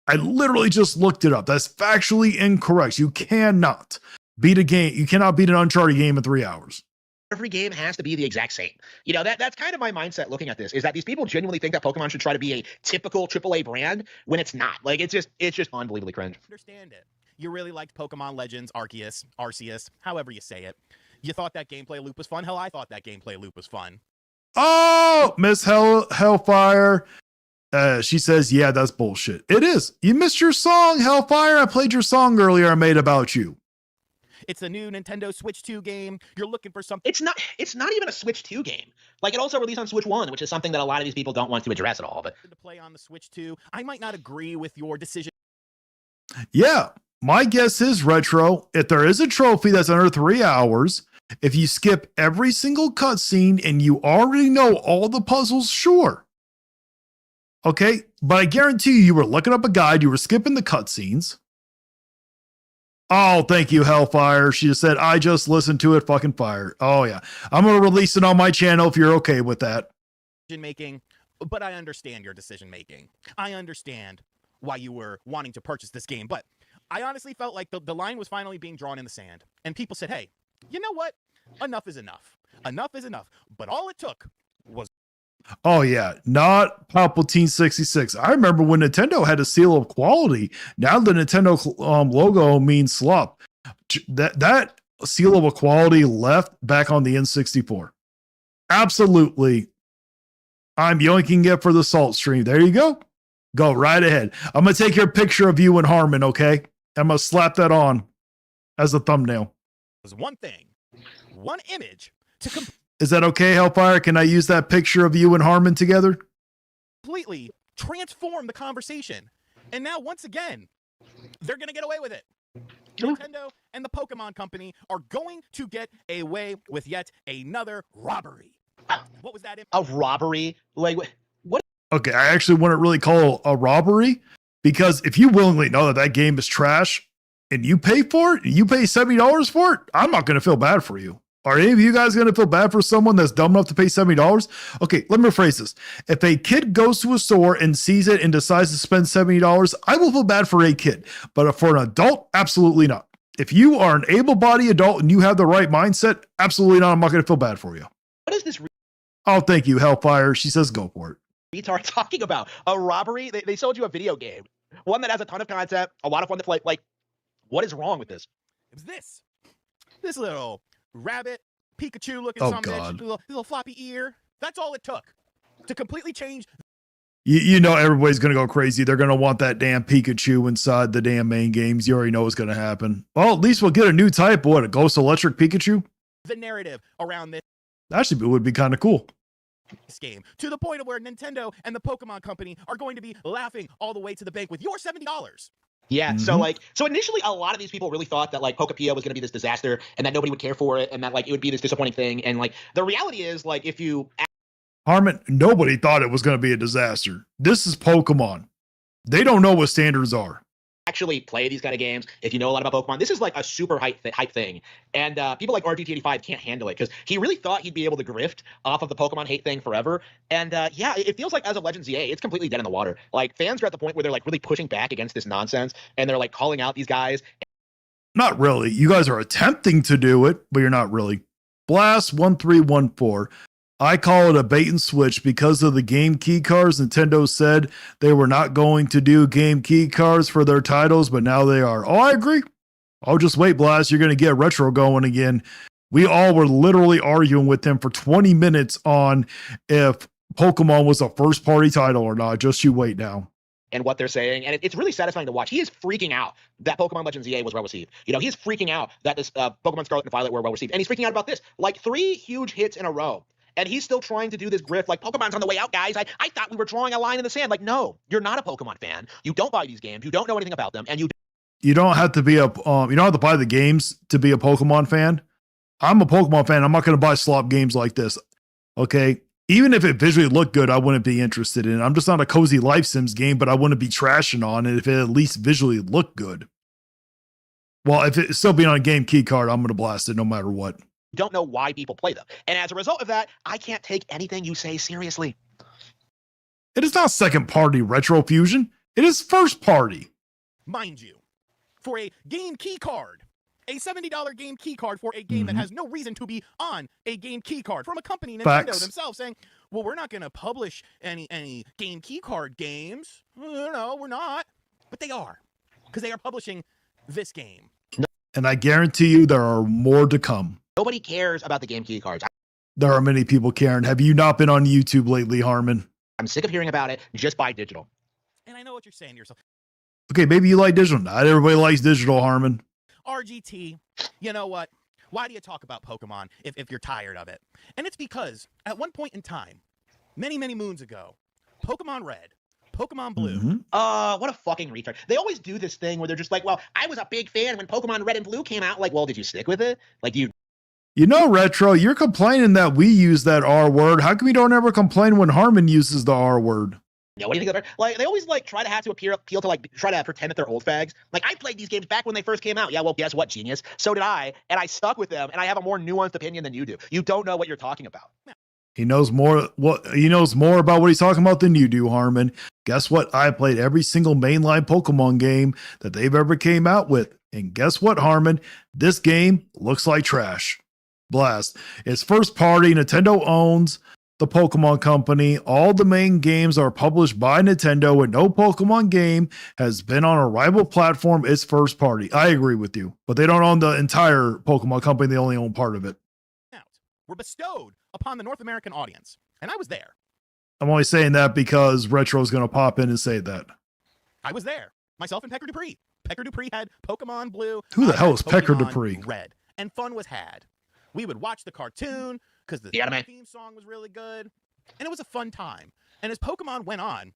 I literally just looked it up. That's factually incorrect. You cannot beat a game. You cannot beat an Uncharted game in 3 hours. Every game has to be the exact same. You know, that's kind of my mindset looking at this, is that these people genuinely think that Pokemon should try to be a typical AAA brand when it's not. Like, it's just unbelievably cringe. Understand it. You really liked Pokemon Legends, Arceus, however you say it. You thought that gameplay loop was fun. Hell, I thought that gameplay loop was fun. Oh, Miss Hellfire. She says, yeah, that's bullshit. It is. You missed your song, Hellfire. I played your song earlier I made about you. It's a new Nintendo Switch 2 game. You're looking for something. It's not even a Switch 2 game. Like, it also released on Switch 1, which is something that a lot of these people don't want to address at all. But to play on the Switch 2, I might not agree with your decision. Yeah, my guess is, Retro, if there is a trophy that's under 3 hours, if you skip every single cutscene and you already know all the puzzles, sure. Okay, but I guarantee you were looking up a guide, you were skipping the cutscenes. Oh, thank you, Hellfire. She just said, I just listened to it, fucking fire. Oh, yeah. I'm going to release it on my channel if you're okay with that. Making, but I understand your decision making. I understand why you were wanting to purchase this game, but I honestly felt like the line was finally being drawn in the sand, and people said, hey, you know what? Enough is enough. Enough is enough. But all it took was... Oh, yeah. Not Palpatine 66. I remember when Nintendo had a seal of quality. Now the Nintendo logo means slop. That seal of equality left back on the N64. Absolutely. I'm yoinking it for the salt stream. There you go. Go right ahead. I'm going to take your picture of you and Harmon, okay? I'm going to slap that on as a thumbnail. Was one thing, one image to Is that okay, Hellfire? Can I use that picture of you and Harmon together? completely transform the conversation. And now, once again, they're going to get away with it. Nintendo and the Pokemon Company are going to get away with yet another robbery. What was that? a robbery? Like, what? Okay, I actually wouldn't really call it a robbery, because if you willingly know that that game is trash and you pay for it, you pay $70 for it, I'm not going to feel bad for you. Are any of you guys going to feel bad for someone that's dumb enough to pay $70? Okay, let me rephrase this. If a kid goes to a store and sees it and decides to spend $70, I will feel bad for a kid. But for an adult, absolutely not. If you are an able-bodied adult and you have the right mindset, absolutely not. I'm not going to feel bad for you. What is this Oh, thank you, Hellfire. She says go for it. retard talking about? A robbery? They sold you a video game. one that has a ton of content, a lot of fun to play. Like, what is wrong with this? It was this little rabbit Pikachu looking Oh, something, God. little floppy ear. That's all it took to completely change. You know everybody's going to go crazy. They're going to want that damn Pikachu inside the damn main games. You already know what's going to happen. Well, at least we'll get a new type. What, a Ghost Electric Pikachu? The narrative around this Actually, it would be kind of cool. game to the point of where Nintendo and the Pokemon Company are going to be laughing all the way to the bank with your $70. Yeah, Mhm. so initially a lot of these people really thought that like Pokepia was going to be this disaster and that nobody would care for it and that like it would be this disappointing thing. And like the reality is like if you Harmon, nobody thought it was going to be a disaster. This is Pokemon. They don't know what standards are. actually play these kind of games, if you know a lot about Pokemon, this is like a super hype thing. And people like RGT85 can't handle it because he really thought he'd be able to grift off of the Pokemon hate thing forever. And yeah, it feels like as of Legends EA, it's completely dead in the water. Like fans are at the point where they're like really pushing back against this nonsense and they're like calling out these guys. Not really. You guys are attempting to do it, but you're not really. Blast 1314. I call it a bait and switch because of the game key cards. Nintendo said they were not going to do game key cards for their titles, but now they are. Oh, I agree. Oh, just wait, Blast. You're going to get retro going again. We all were literally arguing with them for 20 minutes on if Pokemon was a first party title or not. Just you wait now. And what they're saying, and it's really satisfying to watch. He is freaking out that Pokemon Legends EA was well received. You know, he's freaking out that this Pokemon Scarlet and Violet were well received, and he's freaking out about this. Like 3 huge hits in a row, and he's still trying to do this grift. Like Pokemon's on the way out, guys. I thought we were drawing a line in the sand. Like, no, you're not a Pokemon fan. You don't buy these games. You don't know anything about them, and You don't have to be you don't have to buy the games to be a Pokemon fan. I'm a Pokemon fan. I'm not going to buy slop games like this. Okay. Even if it visually looked good, I wouldn't be interested in it. I'm just not a cozy life sims game, but I wouldn't be trashing on it if it at least visually looked good. Well, if it's still being on a game key card, I'm going to blast it no matter what. don't know why people play them. And as a result of that, I can't take anything you say seriously. It is not second party retro fusion. It is first party. Mind you, for a game key card, a $70 game key card for a game that has no reason to be on a game key card from a company, Nintendo Facts. themselves, saying, well, we're not going to publish any game key card games. No, we're not. But they are, because they are publishing this game. And I guarantee you there are more to come. Nobody cares about the game key cards. There are many people caring. Have you not been on YouTube lately, Harmon? I'm sick of hearing about it. Just buy digital. And I know what you're saying to yourself. Okay, maybe you like digital. Not everybody likes digital, Harmon. RGT, you know what? Why do you talk about Pokemon if you're tired of it? And it's because at one point in time, many, many moons ago, Pokemon Red, Pokemon Blue. What a fucking retard. They always do this thing where they're just like, well, I was a big fan when Pokemon Red and Blue came out. Like, well, did you stick with it? Like, you know, Retro, you're complaining that we use that R word. How come you don't ever complain when Harmon uses the R word? know anything about it? Like, they always like try to have to appeal to like try to pretend that they're old fags. Like, I played these games back when they first came out. Yeah, well, guess what, genius? So did I, and I stuck with them, and I have a more nuanced opinion than you do. You don't know what you're talking about. He knows more about what he's talking about than you do, Harmon. Guess what? I played every single mainline Pokemon game that they've ever came out with. And guess what, Harmon? This game looks like trash. Blast. It's first party. Nintendo owns the Pokemon Company. All the main games are published by Nintendo, and no Pokemon game has been on a rival platform. It's first party. I agree with you, but they don't own the entire Pokemon Company. They only own part of it. Were bestowed upon the North American audience, and I was there. I'm only saying that because Retro's going to pop in and say that. I was there. Myself and Pecker Dupree. Pecker Dupree had Pokemon Blue. Who the hell is Pecker Pokemon Dupree? Red. And fun was had. We would watch the cartoon because the theme song was really good. And it was a fun time. And as Pokemon went on,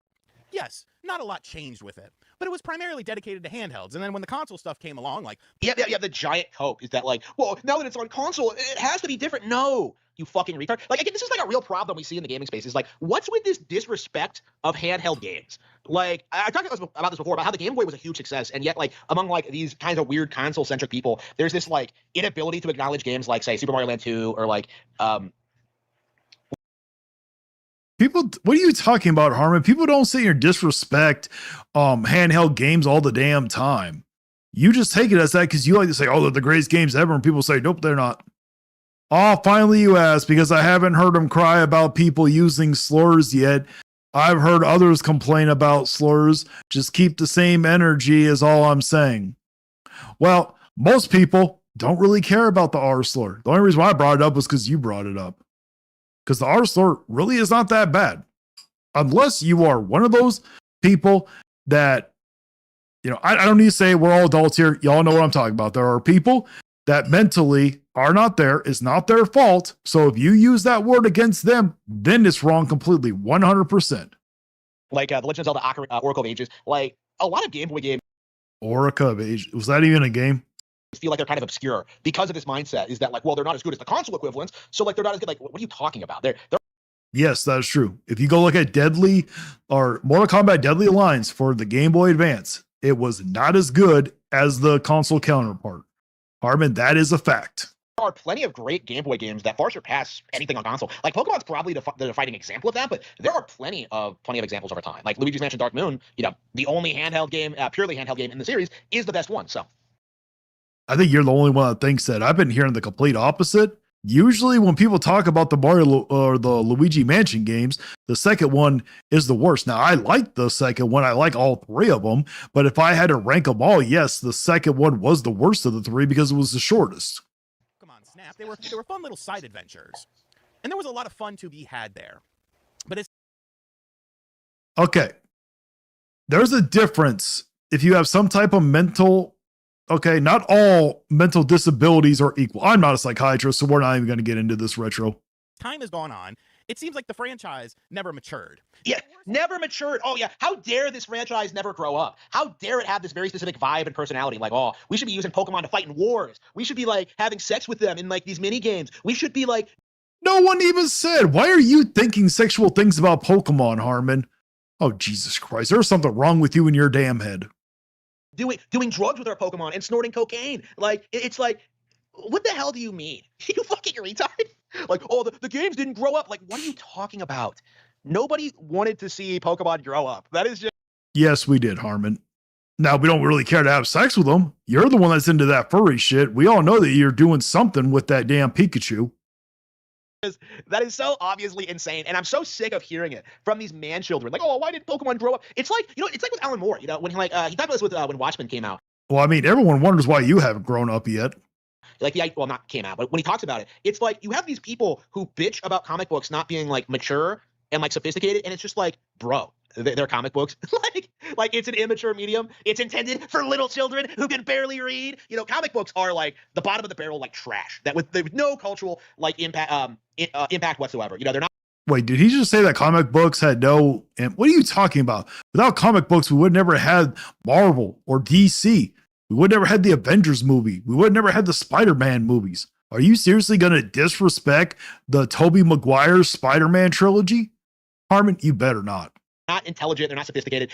yes, not a lot changed with it. But it was primarily dedicated to handhelds. And then when the console stuff came along, like... Yeah, the giant hope is that, like, well, now that it's on console, it has to be different. No, you fucking retard. Like, again, this is like a real problem we see in the gaming space. Is like, what's with this disrespect of handheld games? Like, I talked about this before, about how the Game Boy was a huge success, and yet, like, among, like, these kinds of weird console-centric people, there's this, like, inability to acknowledge games like, say, Super Mario Land 2, or, like, People, what are you talking about, Harmon? People don't sit here and disrespect handheld games all the damn time. You just take it as that because you like to say, oh, they're the greatest games ever. And people say, nope, they're not. Oh, finally you asked, because I haven't heard them cry about people using slurs yet. I've heard others complain about slurs. Just keep the same energy is all I'm saying. Well, most people don't really care about the R slur. The only reason why I brought it up was because you brought it up. Because the R slur really is not that bad. Unless you are one of those people that, I don't need to say we're all adults here. Y'all know what I'm talking about. There are people that mentally are not there. It's not their fault. So if you use that word against them, then it's wrong completely, 100%. Like The Legend of Zelda Oracle of Ages, like a lot of Game Boy games Oracle of Ages. Was that even a game? feel like they're kind of obscure because of this mindset is that like, well, they're not as good as the console equivalents. So like, they're not as good. Like, what are you talking about? They're Yes, that is true. If you go look at Deadly or Mortal Kombat Deadly Alliance for the Game Boy Advance, it was not as good as the console counterpart. Harmon, that is a fact. There are plenty of great Game Boy games that far surpass anything on console. Like Pokemon's probably the defining example of that, but there are plenty of examples over time. Like Luigi's Mansion Dark Moon, the only handheld game, purely handheld game in the series, is the best one. So I think you're the only one that thinks that. I've been hearing the complete opposite. Usually when people talk about the Mario or the Luigi Mansion games, the second one is the worst. Now, I like the second one. I like all three of them. But if I had to rank them all, yes, the second one was the worst of the three because it was the shortest. Pokemon Snap, they were fun little side adventures. And there was a lot of fun to be had there. But it's Okay. There's a difference if you have some type of mental. Okay, not all mental disabilities are equal. I'm not a psychiatrist, so we're not even going to get into this retro. time has gone on. It seems like the franchise never matured. yeah, never matured. Oh yeah, how dare this franchise never grow up? How dare it have this very specific vibe and personality? Like, oh, we should be using Pokemon to fight in wars. We should be like having sex with them in like these mini games. We should be like. No one even said. Why are you thinking sexual things about Pokemon, Harmon? Oh, Jesus Christ. There's something wrong with you in your damn head. Doing drugs with our Pokemon and snorting cocaine. Like, it's like, what the hell do you mean? You fucking retard? Like, oh, the games didn't grow up. Like, what are you talking about? Nobody wanted to see Pokemon grow up. That is just. Yes, we did, Harmon. Now, we don't really care to have sex with them. You're the one that's into that furry shit. We all know that you're doing something with that damn Pikachu. That is so obviously insane, and I'm so sick of hearing it from these man children. Like, oh, why did Pokemon grow up? It's like, it's like with Alan Moore. When he talked about this with when Watchmen came out. Well, I mean, everyone wonders why you haven't grown up yet. Like not came out, but when he talks about it, it's like you have these people who bitch about comic books not being like mature and like sophisticated, and it's just like, bro, they're comic books. like it's an immature medium. It's intended for little children who can barely read. Comic books are like the bottom of the barrel, like trash that with no cultural like impact whatsoever. They're not. Wait, did he just say that comic books had no? And what are you talking about? Without comic books, we would never had Marvel or DC. We would never had the Avengers movie. We would never had the Spider-Man movies. Are you seriously going to disrespect the Tobey Maguire Spider-Man trilogy? Harmon, you better not. Not intelligent. They're not sophisticated.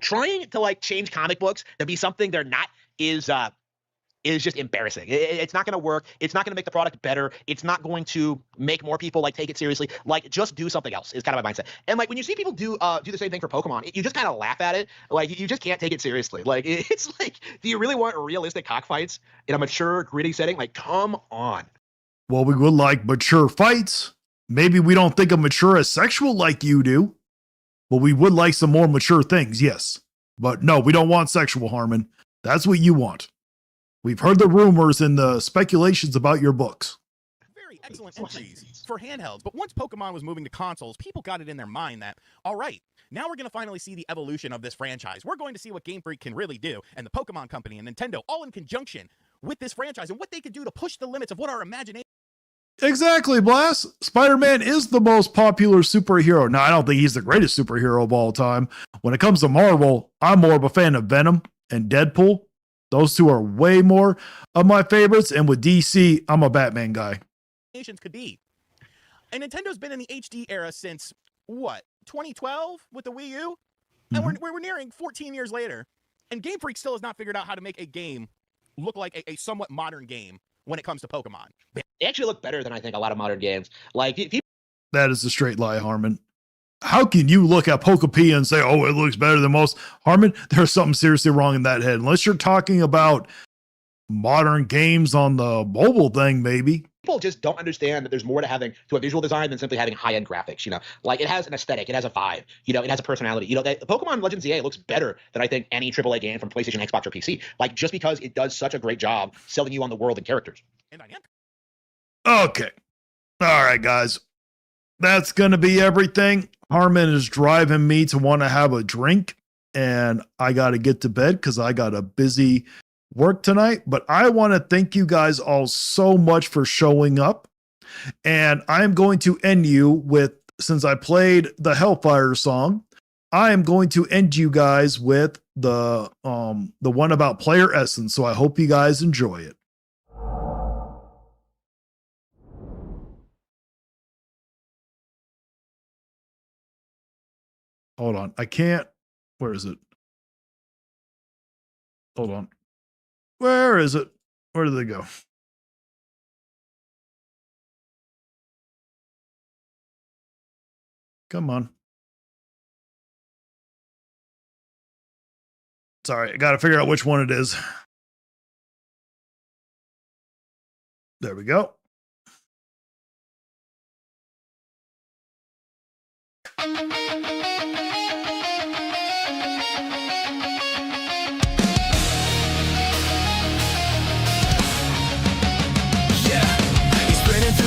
Trying to like change comic books to be something they're not is just embarrassing. It's not going to work. It's not going to make the product better. It's not going to make more people like take it seriously. Like, just do something else is kind of my mindset. And like when you see people do the same thing for Pokemon, you just kind of laugh at it. Like, you just can't take it seriously. Like, it's like, do you really want realistic cockfights in a mature, gritty setting? Like, come on. Well, we would like mature fights. Maybe we don't think of mature as sexual like you do, but we would like some more mature things, yes. But no, we don't want sexual, Harmon. That's what you want. We've heard the rumors and the speculations about your books. Very excellent entries for handhelds. But once Pokemon was moving to consoles, people got it in their mind that, all right, now we're going to finally see the evolution of this franchise. We're going to see what Game Freak can really do, and the Pokemon Company and Nintendo all in conjunction with this franchise and what they could do to push the limits of what our imagination. Exactly, Blast. Spider-Man is the most popular superhero. Now, I don't think he's the greatest superhero of all time. When it comes to Marvel, I'm more of a fan of Venom and Deadpool. Those two are way more of my favorites. And with DC, I'm a Batman guy. Could be. And Nintendo's been in the HD era since, what, 2012 with the Wii U? And we're nearing 14 years later. And Game Freak still has not figured out how to make a game look like a somewhat modern game when it comes to Pokemon. They actually look better than I think a lot of modern games. Like, people. That is a straight lie, Harmon. How can you look at Pokepia and say, oh, it looks better than most? Harmon, there's something seriously wrong in that head. Unless you're talking about modern games on the mobile thing, maybe. people just don't understand that there's more to a visual design than simply having high-end graphics. Like it has an aesthetic, it has a vibe, it has a personality. Pokemon Legends EA looks better than I think any AAA game from PlayStation, Xbox, or PC. Like just because it does such a great job selling you on the world and characters. Okay. All right, guys. That's going to be everything. Harmon is driving me to want to have a drink, and I got to get to bed because I got a busy work tonight. But I want to thank you guys all so much for showing up. And I'm going to end you with, since I played the Hellfire song, I am going to end you guys with the one about player essence. So I hope you guys enjoy it. Hold on. I can't. Where is it? Hold on. Where is it? Where did they go? Come on. Sorry, I got to figure out which one it is. There we go.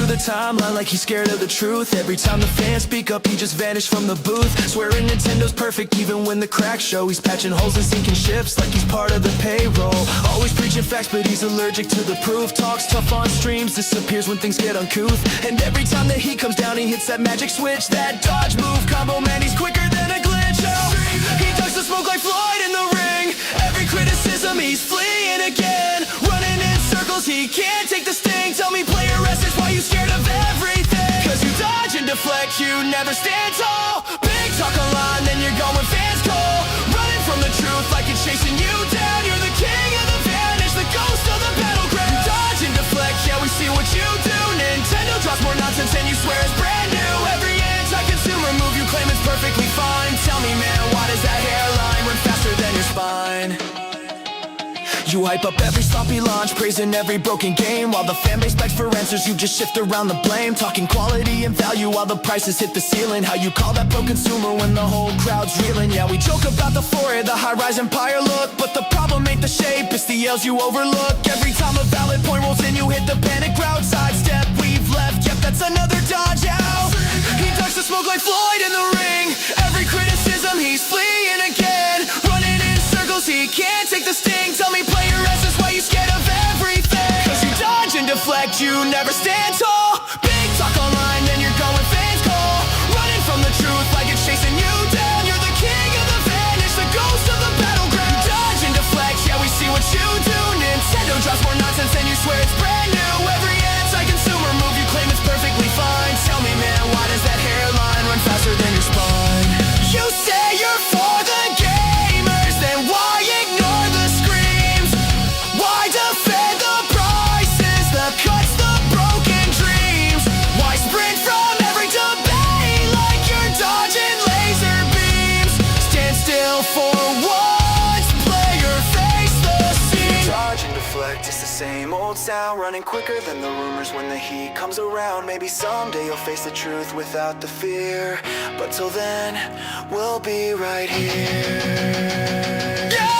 The timeline like he's scared of the truth. Every time the fans speak up, he just vanished from the booth. Swearing Nintendo's perfect even when the cracks show. He's patching holes and sinking ships like he's part of the payroll. Always preaching facts, but he's allergic to the proof. Talks tough on streams, disappears when things get uncouth. And every time that he comes down, he hits that magic switch. That dodge move combo, man, he's quicker than a glitch. Oh, he ducks the smoke like Floyd in the ring. Every criticism, he's fleeing again. Running in circles, he can't take the sting. Tell me, player essence, why you scared of everything? Cause you dodge and deflect, you never stand tall. Big talk online, then you're going fans call. Running from the truth like it's chasing you down. You're the king of the vanish, the ghost of the battleground. You dodge and deflect, yeah, we see what you do. Nintendo drops more nonsense and you swear it's brand new. Every anti-consumer move you claim is perfectly fine. Tell me, man, why does that hairline run faster than your spine? You hype up every sloppy launch, praising every broken game. While the fanbase begs for answers, you just shift around the blame. Talking quality and value while the prices hit the ceiling. How you call that pro consumer when the whole crowd's reeling. Yeah, we joke about the 4A, the high-rise empire look, but the problem ain't the shape, it's the L's you overlook. Every time a valid point rolls in, you hit the panic route. Sidestep, we've left, yep, that's another dodge out. He ducks the smoke like Floyd in the ring. Every criticism, he's fleeing again. Running in circles, he can't take the sting. Tell me, player essence, why you scared of everything? Cause you dodge and deflect, you never stand tall. Big talk online, then you're going fans call. Running from the truth like it's chasing you down. You're the king of the vanish, the ghost of the battleground. You dodge and deflect, yeah, we see what you do. Nintendo drops more nonsense and you swear it's brand new. Every anti-consumer move you claim is perfectly fine. Tell me, man, why does that hairline run faster than your spine? You say you're for the gamers, then why ignore the screams? Why defend the prices, the cuts, the broken dreams? Why sprint from every debate like you're dodging laser beams? Stand still for once, player, face the scene. Dodge and deflect, it's the same old sound. Running quicker than the rumors when the heat comes around. Maybe someday you'll face the truth without the fear, but till then, we'll be right here. Yeah!